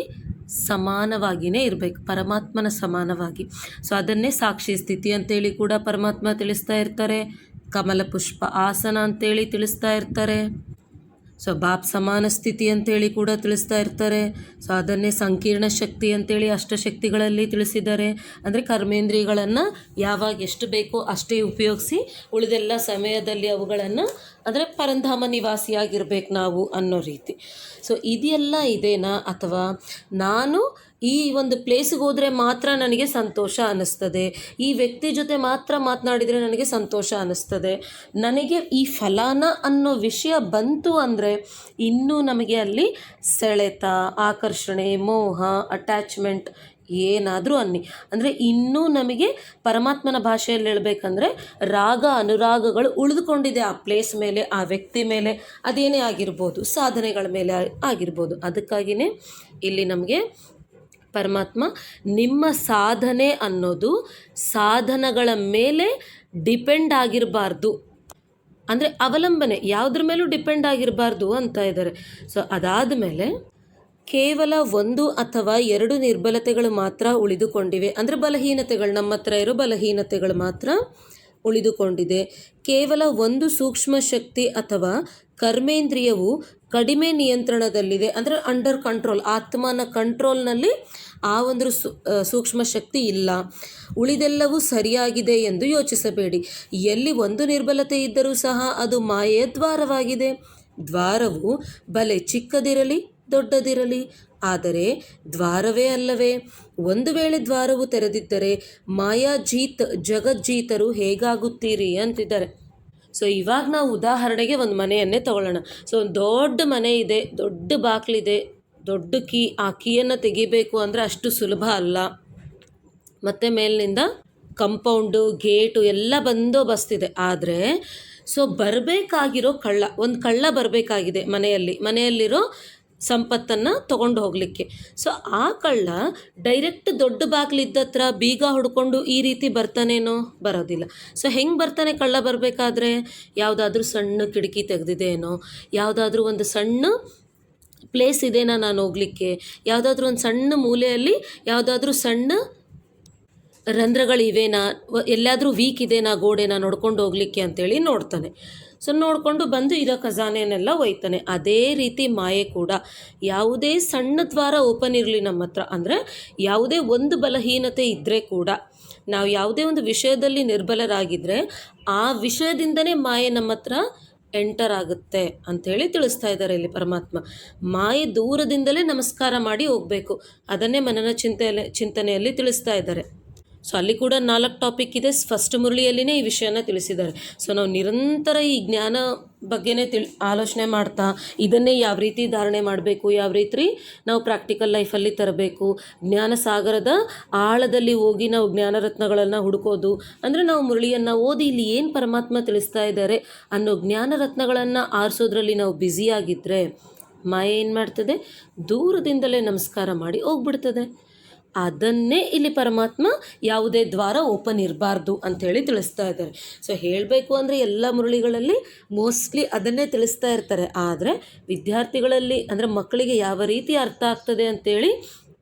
ಸಮಾನವಾಗಿಯೇ ಇರಬೇಕು, ಪರಮಾತ್ಮನ ಸಮಾನವಾಗಿ. ಸೊ ಅದನ್ನೇ ಸಾಕ್ಷಿ ಸ್ಥಿತಿ ಅಂತೇಳಿ ಕೂಡ ಪರಮಾತ್ಮ ತಿಳಿಸ್ತಾ ಇರ್ತಾರೆ. ಕಮಲ ಪುಷ್ಪ ಆಸನ ಅಂತೇಳಿ ತಿಳಿಸ್ತಾ ಇರ್ತಾರೆ. ಸೊ ಬಾಪ್ ಸಮಾನ ಸ್ಥಿತಿ ಅಂತೇಳಿ ಕೂಡ ತಿಳಿಸ್ತಾ ಇರ್ತಾರೆ. ಸೊ ಅದನ್ನೇ ಸಂಕೀರ್ಣ ಶಕ್ತಿ ಅಂತೇಳಿ ಅಷ್ಟಶಕ್ತಿಗಳಲ್ಲಿ ತಿಳಿಸಿದ್ದಾರೆ. ಅಂದರೆ ಕರ್ಮೇಂದ್ರಿಯಗಳನ್ನು ಯಾವಾಗ ಎಷ್ಟು ಬೇಕೋ ಅಷ್ಟೇ ಉಪಯೋಗಿಸಿ ಉಳಿದೆಲ್ಲ ಸಮಯದಲ್ಲಿ ಅವುಗಳನ್ನು ಅಂದರೆ ಪರಂಧಾಮ ನಿವಾಸಿಯಾಗಿರ್ಬೇಕು ನಾವು ಅನ್ನೋ ರೀತಿ. ಸೊ ಇದೆಲ್ಲ ಇದೇನಾ, ಅಥವಾ ನಾನು ಈ ಒಂದು ಪ್ಲೇಸಿಗೆ ಹೋದರೆ ಮಾತ್ರ ನನಗೆ ಸಂತೋಷ ಅನ್ನಿಸ್ತದೆ, ಈ ವ್ಯಕ್ತಿ ಜೊತೆ ಮಾತ್ರ ಮಾತನಾಡಿದರೆ ನನಗೆ ಸಂತೋಷ ಅನ್ನಿಸ್ತದೆ, ನನಗೆ ಈ ಫಲಾನ ಅನ್ನೋ ವಿಷಯ ಬಂತು ಅಂದರೆ ಇನ್ನೂ ನಮಗೆ ಅಲ್ಲಿ ಸೆಳೆತ, ಆಕರ್ಷಣೆ, ಮೋಹ, ಅಟ್ಯಾಚ್ಮೆಂಟ್ ಏನಾದರೂ ಅನ್ನಿ, ಅಂದರೆ ಇನ್ನೂ ನಮಗೆ ಪರಮಾತ್ಮನ ಭಾಷೆಯಲ್ಲಿ ಹೇಳಬೇಕಂದ್ರೆ ರಾಗ ಅನುರಾಗಗಳು ಉಳಿದುಕೊಂಡಿದೆ ಆ ಪ್ಲೇಸ್ ಮೇಲೆ, ಆ ವ್ಯಕ್ತಿ ಮೇಲೆ, ಅದೇನೇ ಆಗಿರ್ಬೋದು, ಸಾಧನೆಗಳ ಮೇಲೆ ಆಗಿರ್ಬೋದು. ಅದಕ್ಕಾಗಿಯೇ ಇಲ್ಲಿ ನಮಗೆ ಪರಮಾತ್ಮ ನಿಮ್ಮ ಸಾಧನೆ ಅನ್ನೋದು ಸಾಧನಗಳ ಮೇಲೆ ಡಿಪೆಂಡ್ ಆಗಿರಬಾರ್ದು, ಅಂದರೆ ಅವಲಂಬನೆ ಯಾವುದ್ರ ಮೇಲೂ ಡಿಪೆಂಡ್ ಆಗಿರಬಾರ್ದು ಅಂತ ಇದ್ದಾರೆ. ಸೊ ಅದಾದ ಮೇಲೆ ಕೇವಲ 1 ಅಥವಾ 2 ನಿರ್ಬಲತೆಗಳು ಮಾತ್ರ ಉಳಿದುಕೊಂಡಿವೆ, ಅಂದರೆ ಬಲಹೀನತೆಗಳು, ನಮ್ಮ ಹತ್ರ ಇರೋ ಬಲಹೀನತೆಗಳು ಮಾತ್ರ ಉಳಿದುಕೊಂಡಿದೆ. ಕೇವಲ ಒಂದು ಸೂಕ್ಷ್ಮ ಶಕ್ತಿ ಅಥವಾ ಕರ್ಮೇಂದ್ರಿಯವು ಕಡಿಮೆ ನಿಯಂತ್ರಣದಲ್ಲಿದೆ, ಅಂದರೆ ಅಂಡರ್ ಕಂಟ್ರೋಲ್, ಆತ್ಮನ ಕಂಟ್ರೋಲ್ನಲ್ಲಿ ಆ ಒಂದು ಸೂಕ್ಷ್ಮ ಶಕ್ತಿ ಇಲ್ಲ. ಉಳಿದೆಲ್ಲವೂ ಸರಿಯಾಗಿದೆ ಎಂದು ಯೋಚಿಸಬೇಡಿ. ಎಲ್ಲಿ ಒಂದು ನಿರ್ಬಲತೆ ಇದ್ದರೂ ಸಹ ಅದು ಮಾಯೆಯ ದ್ವಾರವಾಗಿದೆ. ದ್ವಾರವು ಬಲೆ ಚಿಕ್ಕದಿರಲಿ ದೊಡ್ಡದಿರಲಿ, ಆದರೆ ದ್ವಾರವೇ ಅಲ್ಲವೇ? ಒಂದು ವೇಳೆ ದ್ವಾರವು ತೆರೆದಿದ್ದರೆ ಜಗಜ್ಜೀತರು ಹೇಗಾಗುತ್ತೀರಿ ಅಂತಿದ್ದಾರೆ. ಸೊ ಇವಾಗ ನಾವು ಉದಾಹರಣೆಗೆ ಒಂದು ಮನೆಯನ್ನೇ ತಗೊಳ್ಳೋಣ. ಸೊ ಒಂದು ದೊಡ್ಡ ಮನೆ ಇದೆ, ದೊಡ್ಡ ಬಾಗಿಲಿದೆ, ದೊಡ್ಡ ಕೀ, ಆ ಕೀಯನ್ನು ತೆಗಿಬೇಕು ಅಂದರೆ ಅಷ್ಟು ಸುಲಭ ಅಲ್ಲ. ಮತ್ತು ಮೇಲಿನಿಂದ ಕಂಪೌಂಡು, ಗೇಟು ಎಲ್ಲ ಬಂದೋಬಸ್ತಿದೆ. ಆದರೆ ಸೊ ಬರಬೇಕಾಗಿರೋ ಒಂದು ಕಳ್ಳ ಬರಬೇಕಾಗಿದೆ ಮನೆಯಲ್ಲಿರೋ ಸಂಪತ್ತನ್ನು ತೊಗೊಂಡು ಹೋಗಲಿಕ್ಕೆ. ಸೊ ಆ ಕಳ್ಳ ಡೈರೆಕ್ಟ್ ದೊಡ್ಡ ಬಾಗಿಲಿದ್ದತ್ರ ಬೀಗ ಹೊಡ್ಕೊಂಡು ಈ ರೀತಿ ಬರ್ತಾನೇನೋ? ಬರೋದಿಲ್ಲ. ಸೊ ಹೆಂಗೆ ಬರ್ತಾನೆ ಕಳ್ಳ ಬರಬೇಕಾದ್ರೆ? ಯಾವುದಾದ್ರೂ ಸಣ್ಣ ಕಿಟಕಿ ತೆಗೆದಿದೆಯೇನೋ, ಯಾವುದಾದ್ರೂ ಒಂದು ಸಣ್ಣ ಪ್ಲೇಸ್ ಇದೆನಾ ನಾನು ಹೋಗಲಿಕ್ಕೆ, ಯಾವುದಾದ್ರೂ ಒಂದು ಸಣ್ಣ ಮೂಲೆಯಲ್ಲಿ ಯಾವುದಾದ್ರೂ ಸಣ್ಣ ರಂಧ್ರಗಳಿವೆನಾ, ಎಲ್ಲಾದರೂ ವೀಕ್ ಇದೆನಾ ಗೋಡೆನ ನೋಡ್ಕೊಂಡು ಹೋಗಲಿಕ್ಕೆ ಅಂತೇಳಿ ನೋಡ್ತಾನೆ. ಸೊ ನೋಡಿಕೊಂಡು ಬಂದು ಇರೋ ಖಜಾನೆನೆಲ್ಲ ಒಯ್ತಾನೆ. ಅದೇ ರೀತಿ ಮಾಯೆ ಕೂಡ ಯಾವುದೇ ಸಣ್ಣ ದ್ವಾರ ಓಪನ್ ಇರಲಿ ನಮ್ಮ ಹತ್ರ, ಅಂದರೆ ಯಾವುದೇ ಒಂದು ಬಲಹೀನತೆ ಇದ್ದರೆ ಕೂಡ, ನಾವು ಯಾವುದೇ ಒಂದು ವಿಷಯದಲ್ಲಿ ನಿರ್ಬಲರಾಗಿದ್ದರೆ ಆ ವಿಷಯದಿಂದನೇ ಮಾಯೆ ನಮ್ಮ ಹತ್ರ ಎಂಟರ್ ಆಗುತ್ತೆ ಅಂಥೇಳಿ ತಿಳಿಸ್ತಾ ಇದ್ದಾರೆ ಇಲ್ಲಿ ಪರಮಾತ್ಮ. ಮಾಯೆ ದೂರದಿಂದಲೇ ನಮಸ್ಕಾರ ಮಾಡಿ ಹೋಗಬೇಕು, ಅದನ್ನೇ ಮನನ ಚಿಂತನೆಯಲ್ಲಿ ತಿಳಿಸ್ತಾ ಇದ್ದಾರೆ. ಸೊ ಅಲ್ಲಿ ಕೂಡ 4 ಟಾಪಿಕ್ ಇದೆ. ಫಸ್ಟ್ ಮುರಳಿಯಲ್ಲಿನೇ ಈ ವಿಷಯನ ತಿಳಿಸಿದ್ದಾರೆ. ಸೊ ನಾವು ನಿರಂತರ ಈ ಜ್ಞಾನ ಬಗ್ಗೆನೇ ಆಲೋಚನೆ ಮಾಡ್ತಾ ಇದನ್ನೇ ಯಾವ ರೀತಿ ಧಾರಣೆ ಮಾಡಬೇಕು, ಯಾವ ರೀತಿ ನಾವು ಪ್ರಾಕ್ಟಿಕಲ್ ಲೈಫಲ್ಲಿ ತರಬೇಕು, ಜ್ಞಾನ ಸಾಗರದ ಆಳದಲ್ಲಿ ಹೋಗಿ ನಾವು ಜ್ಞಾನರತ್ನಗಳನ್ನು ಹುಡುಕೋದು, ಅಂದರೆ ನಾವು ಮುರಳಿಯನ್ನು ಓದಿ ಇಲ್ಲಿ ಏನು ಪರಮಾತ್ಮ ತಿಳಿಸ್ತಾ ಇದ್ದಾರೆ ಅನ್ನೋ ಜ್ಞಾನರತ್ನಗಳನ್ನು ಆರಿಸೋದ್ರಲ್ಲಿ ನಾವು ಬ್ಯುಸಿಯಾಗಿದ್ದರೆ ಮಾಯೆ ಏನು ಮಾಡ್ತದೆ, ದೂರದಿಂದಲೇ ನಮಸ್ಕಾರ ಮಾಡಿ ಹೋಗ್ಬಿಡ್ತದೆ. ಅದನ್ನೇ ಇಲ್ಲಿ ಪರಮಾತ್ಮ ಯಾವುದೇ ದ್ವಾರ ಓಪನ್ ಇರಬಾರ್ದು ಅಂಥೇಳಿ ತಿಳಿಸ್ತಾ ಇದ್ದಾರೆ. ಸೊ ಹೇಳಬೇಕು ಅಂದರೆ ಎಲ್ಲ ಮುರಳಿಗಳಲ್ಲಿ ಮೋಸ್ಟ್ಲಿ ಅದನ್ನೇ ತಿಳಿಸ್ತಾ ಇರ್ತಾರೆ. ಆದರೆ ವಿದ್ಯಾರ್ಥಿಗಳಲ್ಲಿ ಅಂದರೆ ಮಕ್ಕಳಿಗೆ ಯಾವ ರೀತಿ ಅರ್ಥ ಆಗ್ತದೆ ಅಂಥೇಳಿ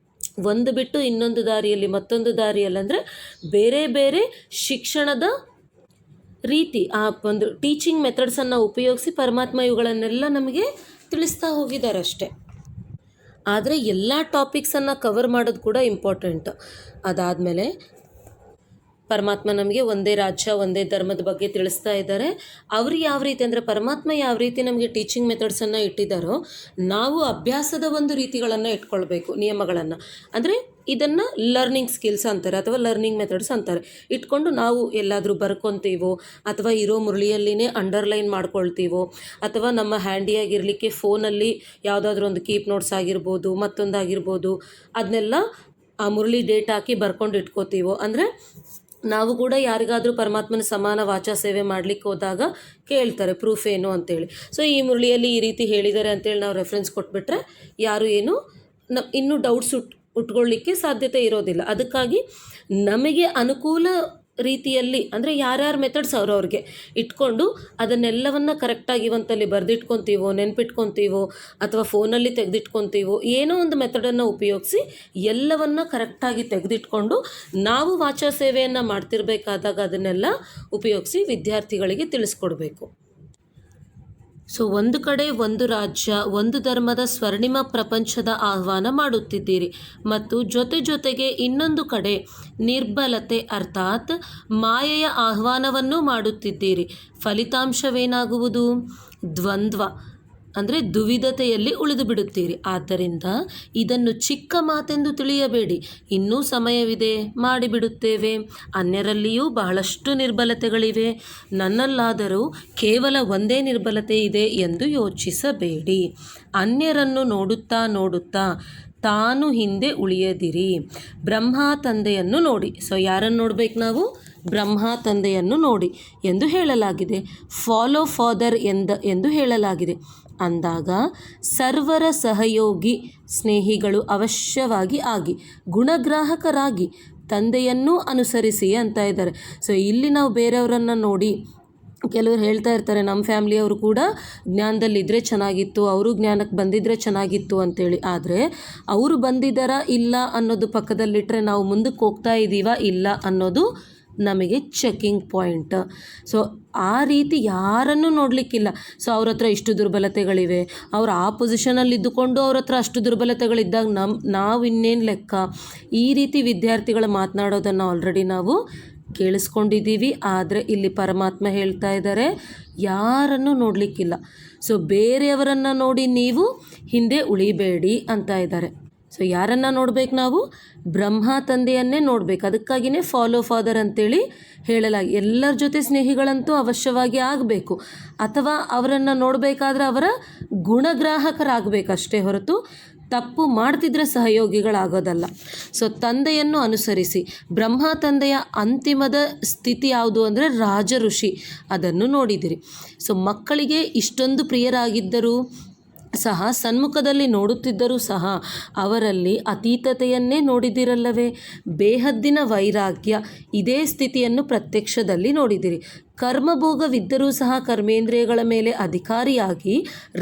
ಒಂದು ಬಿಟ್ಟು ಇನ್ನೊಂದು ದಾರಿಯಲ್ಲಿ ಮತ್ತೊಂದು ದಾರಿಯಲ್ಲಿ ಅಂದರೆ ಬೇರೆ ಬೇರೆ ಶಿಕ್ಷಣದ ರೀತಿ, ಆ ಒಂದು ಟೀಚಿಂಗ್ ಮೆಥಡ್ಸನ್ನು ಉಪಯೋಗಿಸಿ ಪರಮಾತ್ಮ ಇವುಗಳನ್ನೆಲ್ಲ ನಮಗೆ ತಿಳಿಸ್ತಾ ಹೋಗಿದ್ದಾರೆ ಅಷ್ಟೆ. ಆದರೆ ಎಲ್ಲ ಟಾಪಿಕ್ಸನ್ನು ಕವರ್ ಮಾಡೋದು ಕೂಡ ಇಂಪಾರ್ಟೆಂಟ್. ಅದಾದಮೇಲೆ ಪರಮಾತ್ಮ ನಮಗೆ ಒಂದೇ ರಾಜ್ಯ ಒಂದೇ ಧರ್ಮದ ಬಗ್ಗೆ ತಿಳಿಸ್ತಾ ಇದ್ದಾರೆ. ಅವರು ಯಾವ ರೀತಿ ಅಂದರೆ ಪರಮಾತ್ಮ ಯಾವ ರೀತಿ ನಮಗೆ ಟೀಚಿಂಗ್ ಮೆಥಡ್ಸನ್ನು ಇಟ್ಟಿದ್ದಾರೋ ನಾವು ಅಭ್ಯಾಸದ ಒಂದು ರೀತಿಗಳನ್ನು ಇಟ್ಕೊಳ್ಬೇಕು, ನಿಯಮಗಳನ್ನು. ಅಂದರೆ ಇದನ್ನು ಲರ್ನಿಂಗ್ ಸ್ಕಿಲ್ಸ್ ಅಂತಾರೆ ಅಥವಾ ಲರ್ನಿಂಗ್ ಮೆಥಡ್ಸ್ ಅಂತಾರೆ. ಇಟ್ಕೊಂಡು ನಾವು ಎಲ್ಲಾದರೂ ಬರ್ಕೊತೀವೋ ಅಥವಾ ಇರೋ ಮುರಳಿಯಲ್ಲಿನೇ ಅಂಡರ್ಲೈನ್ ಮಾಡ್ಕೊಳ್ತೀವೋ ಅಥವಾ ನಮ್ಮ ಹ್ಯಾಂಡಿಯಾಗಿರಲಿಕ್ಕೆ ಫೋನಲ್ಲಿ ಯಾವುದಾದ್ರೂ ಒಂದು ಕೀಪ್ ನೋಟ್ಸ್ ಆಗಿರ್ಬೋದು ಮತ್ತೊಂದಾಗಿರ್ಬೋದು ಅದನ್ನೆಲ್ಲ ಆ ಮುರಳಿ ಡೇಟ್ ಹಾಕಿ ಬರ್ಕೊಂಡು ಇಟ್ಕೋತೀವೋ ಅಂದರೆ ನಾವು ಕೂಡ ಯಾರಿಗಾದರೂ ಪರಮಾತ್ಮನ ಸಮಾನ ವಾಚಾ ಸೇವೆ ಮಾಡಲಿಕ್ಕೆ ಹೋದಾಗ ಕೇಳ್ತಾರೆ ಪ್ರೂಫ್ ಏನು ಅಂತೇಳಿ. ಸೊ ಈ ಮುರಳಿಯಲ್ಲಿ ಈ ರೀತಿ ಹೇಳಿದ್ದಾರೆ ಅಂತೇಳಿ ನಾವು ರೆಫರೆನ್ಸ್ ಕೊಟ್ಬಿಟ್ರೆ ಯಾರು ಏನು ಇನ್ನೂ ಡೌಟ್ಸ್ ಉಟ್ಕೊಳ್ಳಿಕ್ಕೆ ಸಾಧ್ಯತೆ ಇರೋದಿಲ್ಲ. ಅದಕ್ಕಾಗಿ ನಮಗೆ ಅನುಕೂಲ ರೀತಿಯಲ್ಲಿ ಅಂದರೆ ಯಾರ್ಯಾರ ಮೆಥಡ್ಸ್ ಅವ್ರವ್ರಿಗೆ ಇಟ್ಕೊಂಡು ಅದನ್ನೆಲ್ಲವನ್ನು ಕರೆಕ್ಟಾಗಿ ಒಂತಲ್ಲಿ ಬರೆದಿಟ್ಕೊತೀವೋ ನೆನ್ಪಿಟ್ಕೊತೀವೋ ಅಥವಾ ಫೋನಲ್ಲಿ ತೆಗೆದಿಟ್ಕೊತೀವೋ ಏನೋ ಒಂದು ಮೆಥಡನ್ನು ಉಪಯೋಗಿಸಿ ಎಲ್ಲವನ್ನು ಕರೆಕ್ಟಾಗಿ ತೆಗೆದಿಟ್ಕೊಂಡು ನಾವು ವಾಚಾ ಸೇವೆಯನ್ನು ಮಾಡ್ತಿರ್ಬೇಕಾದಾಗ ಅದನ್ನೆಲ್ಲ ಉಪಯೋಗಿಸಿ ವಿದ್ಯಾರ್ಥಿಗಳಿಗೆ ತಿಳಿಸ್ಕೊಡ್ಬೇಕು. ಸೊ ಒಂದು ಕಡೆ ಒಂದು ರಾಜ್ಯ ಒಂದು ಧರ್ಮದ ಸ್ವರ್ಣಿಮ ಪ್ರಪಂಚದ ಆಹ್ವಾನ ಮಾಡುತ್ತಿದ್ದೀರಿ ಮತ್ತು ಜೊತೆಗೆ ಇನ್ನೊಂದು ಕಡೆ ನಿರ್ಬಲತೆ ಅರ್ಥಾತ್ ಮಾಯೆಯ ಆಹ್ವಾನವನ್ನು ಮಾಡುತ್ತಿದ್ದೀರಿ. ಫಲಿತಾಂಶವೇನಾಗುವುದು? ದ್ವಂದ್ವ ಅಂದರೆ ದುವಿಧತೆಯಲ್ಲಿ ಉಳಿದು ಬಿಡುತ್ತೀರಿ. ಆದ್ದರಿಂದ ಇದನ್ನು ಚಿಕ್ಕ ಮಾತೆಂದು ತಿಳಿಯಬೇಡಿ, ಇನ್ನೂ ಸಮಯವಿದೆ, ಮಾಡಿಬಿಡುತ್ತೇವೆ. ಅನ್ಯರಲ್ಲಿಯೂ ಬಹಳಷ್ಟು ನಿರ್ಬಲತೆಗಳಿವೆ, ನನ್ನಲ್ಲಾದರೂ ಕೇವಲ ಒಂದೇ ನಿರ್ಬಲತೆ ಇದೆ ಎಂದು ಯೋಚಿಸಬೇಡಿ. ಅನ್ಯರನ್ನು ನೋಡುತ್ತಾ ತಾನು ಹಿಂದೆ ಉಳಿಯದಿರಿ. ಬ್ರಹ್ಮ ತಂದೆಯನ್ನು ನೋಡಿ. ಸೊ ಯಾರನ್ನು ನೋಡ್ಬೇಕು ನಾವು? ಬ್ರಹ್ಮ ತಂದೆಯನ್ನು ನೋಡಿ ಎಂದು ಹೇಳಲಾಗಿದೆ. ಫಾಲೋ ಫಾದರ್ ಎಂದು ಹೇಳಲಾಗಿದೆ. ಅಂದಾಗ ಸರ್ವರ ಸಹಯೋಗಿ ಸ್ನೇಹಿಗಳು ಅವಶ್ಯವಾಗಿ ಆಗಿ ಗುಣಗ್ರಾಹಕರಾಗಿ ತಂದೆಯನ್ನೂ ಅನುಸರಿಸಿ ಅಂತ ಇದ್ದಾರೆ. ಸೊ ಇಲ್ಲಿ ನಾವು ಬೇರೆಯವರನ್ನು ನೋಡಿ ಕೆಲವರು ಹೇಳ್ತಾ ಇರ್ತಾರೆ ನಮ್ಮ ಫ್ಯಾಮ್ಲಿಯವರು ಕೂಡ ಜ್ಞಾನದಲ್ಲಿದ್ದರೆ ಚೆನ್ನಾಗಿತ್ತು, ಅವರು ಜ್ಞಾನಕ್ಕೆ ಬಂದಿದ್ದರೆ ಚೆನ್ನಾಗಿತ್ತು ಅಂತೇಳಿ. ಆದರೆ ಅವರು ಬಂದಿದ್ದಾರಾ ಇಲ್ಲ ಅನ್ನೋದು ಪಕ್ಕದಲ್ಲಿಟ್ಟರೆ ನಾವು ಮುಂದಕ್ಕೆ ಹೋಗ್ತಾ ಇದ್ದೀವಾ ಇಲ್ಲ ಅನ್ನೋದು ನಮಗೆ ಚೆಕಿಂಗ್ ಪಾಯಿಂಟ್. ಸೊ ಆ ರೀತಿ ಯಾರನ್ನೂ ನೋಡಲಿಕ್ಕಿಲ್ಲ. ಸೊ ಅವ್ರ ಹತ್ರ ಇಷ್ಟು ದುರ್ಬಲತೆಗಳಿವೆ, ಅವ್ರು ಆ ಪೊಸಿಷನಲ್ಲಿ ಇದ್ದುಕೊಂಡು ಅವ್ರ ಹತ್ರ ಅಷ್ಟು ದುರ್ಬಲತೆಗಳಿದ್ದಾಗ ನಾವು ಇನ್ನೇನು ಲೆಕ್ಕ? ಈ ರೀತಿ ವಿದ್ಯಾರ್ಥಿಗಳು ಮಾತನಾಡೋದನ್ನು ಆಲ್ರೆಡಿ ನಾವು ಕೇಳಿಸ್ಕೊಂಡಿದ್ದೀವಿ. ಆದರೆ ಇಲ್ಲಿ ಪರಮಾತ್ಮ ಹೇಳ್ತಾ ಇದ್ದಾರೆ ಯಾರನ್ನು ನೋಡಲಿಕ್ಕಿಲ್ಲ. ಸೊ ಬೇರೆಯವರನ್ನು ನೋಡಿ ನೀವು ಹಿಂದೆ ಉಳಿಬೇಡಿ ಅಂತ ಇದ್ದಾರೆ. ಸೊ ಯಾರನ್ನು ನೋಡ್ಬೇಕು ನಾವು? ಬ್ರಹ್ಮ ತಂದೆಯನ್ನೇ ನೋಡಬೇಕು. ಅದಕ್ಕಾಗಿಯೇ ಫಾಲೋ ಫಾದರ್ ಅಂತೇಳಿ ಹೇಳಲಾಗಿ. ಎಲ್ಲರ ಜೊತೆ ಸ್ನೇಹಿಗಳಂತೂ ಅವಶ್ಯವಾಗಿ ಆಗಬೇಕು, ಅಥವಾ ಅವರನ್ನು ನೋಡಬೇಕಾದ್ರೆ ಅವರ ಗುಣಗ್ರಾಹಕರಾಗಬೇಕಷ್ಟೇ ಹೊರತು ತಪ್ಪು ಮಾಡ್ತಿದ್ರೆ ಸಹಯೋಗಿಗಳಾಗೋದಲ್ಲ. ಸೊ ತಂದೆಯನ್ನು ಅನುಸರಿಸಿ. ಬ್ರಹ್ಮ ತಂದೆಯ ಅಂತಿಮದ ಸ್ಥಿತಿ ಯಾವುದು ಅಂದರೆ ರಾಜ ಋಷಿ, ಅದನ್ನು ನೋಡಿದಿರಿ. ಸೊ ಮಕ್ಕಳಿಗೆ ಇಷ್ಟೊಂದು ಪ್ರಿಯರಾಗಿದ್ದರೂ ಸಹ ಸನ್ಮುಖದಲ್ಲಿ ನೋಡುತ್ತಿದ್ದರೂ ಸಹ ಅವರಲ್ಲಿ ಅತೀತತೆಯನ್ನೇ ನೋಡಿದಿರಲ್ಲವೇ? ಬೇಹದ್ದಿನ ವೈರಾಗ್ಯ ಇದೇ ಸ್ಥಿತಿಯನ್ನು ಪ್ರತ್ಯಕ್ಷದಲ್ಲಿ ನೋಡಿದಿರಿ. ಕರ್ಮಭೋಗವಿದ್ದರೂ ಸಹ ಕರ್ಮೇಂದ್ರಿಯಗಳ ಮೇಲೆ ಅಧಿಕಾರಿಯಾಗಿ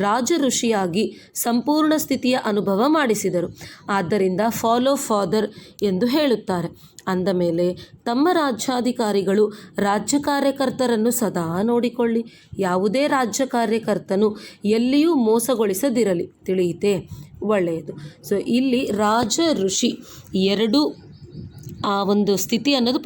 ರಾಜ ಋಷಿಯಾಗಿ ಸಂಪೂರ್ಣ ಸ್ಥಿತಿಯ ಅನುಭವ ಮಾಡಿಸಿದರು. ಆದ್ದರಿಂದ ಫಾಲೋ ಫಾದರ್ ಎಂದು ಹೇಳುತ್ತಾರೆ. ಅಂದ ಮೇಲೆ ತಮ್ಮ ರಾಜ್ಯಾಧಿಕಾರಿಗಳು ರಾಜ್ಯ ಕಾರ್ಯಕರ್ತರನ್ನು ಸದಾ ನೋಡಿಕೊಳ್ಳಿ. ಯಾವುದೇ ರಾಜ್ಯ ಕಾರ್ಯಕರ್ತನು ಎಲ್ಲಿಯೂ ಮೋಸಗೊಳಿಸದಿರಲಿ. ತಿಳಿಯಿತೆ? ಒಳ್ಳೆಯದು. ಸೊ ಇಲ್ಲಿ ರಾಜ ಋಷಿ ಎರಡು ಆ ಒಂದು ಸ್ಥಿತಿ ಅನ್ನೋದು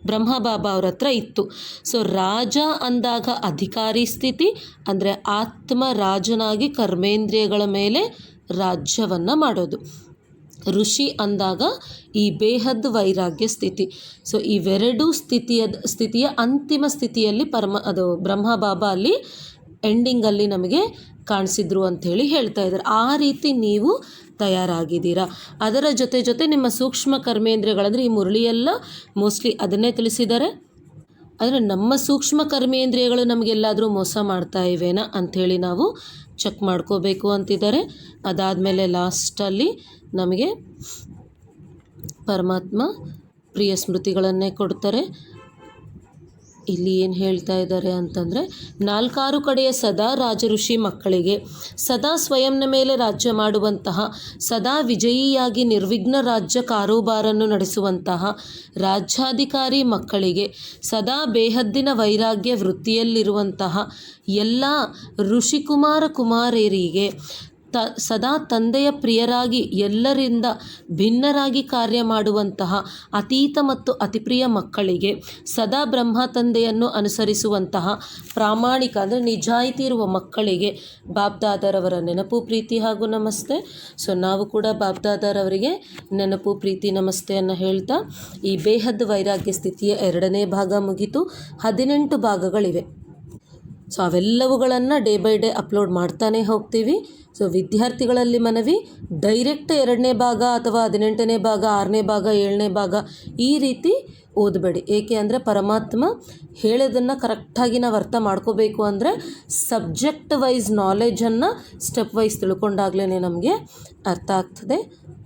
ಬ್ರಹ್ಮ ಬಾಬಾ ಅವ್ರ ಹತ್ರ ಇತ್ತು. ಸೊ ರಾಜ ಅಂದಾಗ ಅಧಿಕಾರಿ ಸ್ಥಿತಿ ಅಂದರೆ ಆತ್ಮ ರಾಜನಾಗಿ ಕರ್ಮೇಂದ್ರಿಯಗಳ ಮೇಲೆ ರಾಜ್ಯವನ್ನು ಮಾಡೋದು. ಋಷಿ ಅಂದಾಗ ಈ ಬೇಹದ್ ವೈರಾಗ್ಯ ಸ್ಥಿತಿ. ಸೊ ಇವೆರಡೂ ಸ್ಥಿತಿಯ ಅಂತಿಮ ಸ್ಥಿತಿಯಲ್ಲಿ ಅದು ಬ್ರಹ್ಮ ಬಾಬಾ ಅಲ್ಲಿ ಎಂಡಿಂಗಲ್ಲಿ ನಮಗೆ ಕಾಣಿಸಿದ್ರು ಅಂಥೇಳಿ ಹೇಳ್ತಾ ಇದ್ದಾರೆ. ಆ ರೀತಿ ನೀವು ತಯಾರಾಗಿದ್ದೀರಾ. ಅದರ ಜೊತೆ ನಿಮ್ಮ ಸೂಕ್ಷ್ಮ ಕರ್ಮೇಂದ್ರಿಯಗಳಂದರೆ ಈ ಮುರಳಿಯೆಲ್ಲ ಮೋಸ್ಟ್ಲಿ ಅದನ್ನೇ ತಿಳಿಸಿದ್ದಾರೆ. ಆದರೆ ನಮ್ಮ ಸೂಕ್ಷ್ಮ ಕರ್ಮೇಂದ್ರಿಯಗಳು ನಮಗೆಲ್ಲಾದರೂ ಮೋಸ ಮಾಡ್ತಾ ಇವೇನಾ ಅಂಥೇಳಿ ನಾವು ಚೆಕ್ ಮಾಡ್ಕೋಬೇಕು ಅಂತಿದ್ದಾರೆ. ಅದಾದಮೇಲೆ ಲಾಸ್ಟಲ್ಲಿ ನಮಗೆ ಪರಮಾತ್ಮ ಪ್ರಿಯ ಸ್ಮೃತಿಗಳನ್ನೇ ಕೊಡ್ತಾರೆ. ಇಲ್ಲಿ ಏನು ಹೇಳ್ತಾ ಇದ್ದಾರೆ ಅಂತಂದರೆ, 4 ಕಡೆಯ ಸದಾ ರಾಜಋಷಿ ಮಕ್ಕಳಿಗೆ, ಸದಾ ಸ್ವಯಂನ ಮೇಲೆ ರಾಜ್ಯ ಮಾಡುವಂತಹ, ಸದಾ ವಿಜಯಿಯಾಗಿ ನಿರ್ವಿಘ್ನ ರಾಜ್ಯ ಕಾರೋಬಾರನ್ನು ನಡೆಸುವಂತಹ ರಾಜ್ಯಾಧಿಕಾರಿ ಮಕ್ಕಳಿಗೆ, ಸದಾ ಬೇಹದ್ದಿನ ವೈರಾಗ್ಯ ವೃತ್ತಿಯಲ್ಲಿರುವಂತಹ ಎಲ್ಲ ಋಷಿಕುಮಾರ ಕುಮಾರರಿಗೆ, ಸದಾ ತಂದೆಯ ಪ್ರಿಯರಾಗಿ ಎಲ್ಲರಿಂದ ಭಿನ್ನರಾಗಿ ಕಾರ್ಯ ಮಾಡುವಂತಹ ಅತೀತ ಮತ್ತು ಅತಿಪ್ರಿಯ ಮಕ್ಕಳಿಗೆ, ಸದಾ ಬ್ರಹ್ಮ ತಂದೆಯನ್ನು ಅನುಸರಿಸುವಂತಹ ಪ್ರಾಮಾಣಿಕ ಅಂದರೆ ನಿಜಾಯಿತಿ ಇರುವ ಮಕ್ಕಳಿಗೆ ಬಾಬ್ದಾದರವರ ನೆನಪು, ಪ್ರೀತಿ ಹಾಗೂ ನಮಸ್ತೆ. ಸೊ ನಾವು ಕೂಡ ಬಾಬ್ದಾದರವರಿಗೆ ನೆನಪು, ಪ್ರೀತಿ, ನಮಸ್ತೆಯನ್ನು ಹೇಳ್ತಾ ಈ ಬೇಹದ್ ವೈರಾಗ್ಯ ಸ್ಥಿತಿಯ 2ನೇ ಭಾಗ ಮುಗಿತು. 18 ಭಾಗಗಳಿವೆ. ಸೊ ಅವೆಲ್ಲವುಗಳನ್ನು ಡೇ ಬೈ ಡೇ ಅಪ್ಲೋಡ್ ಮಾಡ್ತಾನೆ ಹೋಗ್ತೀವಿ. ಸೊ ವಿದ್ಯಾರ್ಥಿಗಳಲ್ಲಿ ಮನವಿ, ಡೈರೆಕ್ಟ್ 2ನೇ ಭಾಗ ಅಥವಾ 18ನೇ ಭಾಗ, 6ನೇ ಭಾಗ, 7ನೇ ಭಾಗ ಈ ರೀತಿ ಓದಬೇಡಿ. ಏಕೆ ಅಂದರೆ ಪರಮಾತ್ಮ ಹೇಳೋದನ್ನು ಕರೆಕ್ಟಾಗಿ ನಾವು ಅರ್ಥ ಮಾಡ್ಕೋಬೇಕು ಅಂದರೆ ಸಬ್ಜೆಕ್ಟ್ ವೈಸ್ ನಾಲೆಜನ್ನು ಸ್ಟೆಪ್ ವೈಸ್ ತಿಳ್ಕೊಂಡಾಗಲೇ ನಮಗೆ ಅರ್ಥ ಆಗ್ತದೆ.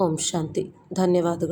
ಓಂ ಶಾಂತಿ. ಧನ್ಯವಾದಗಳು.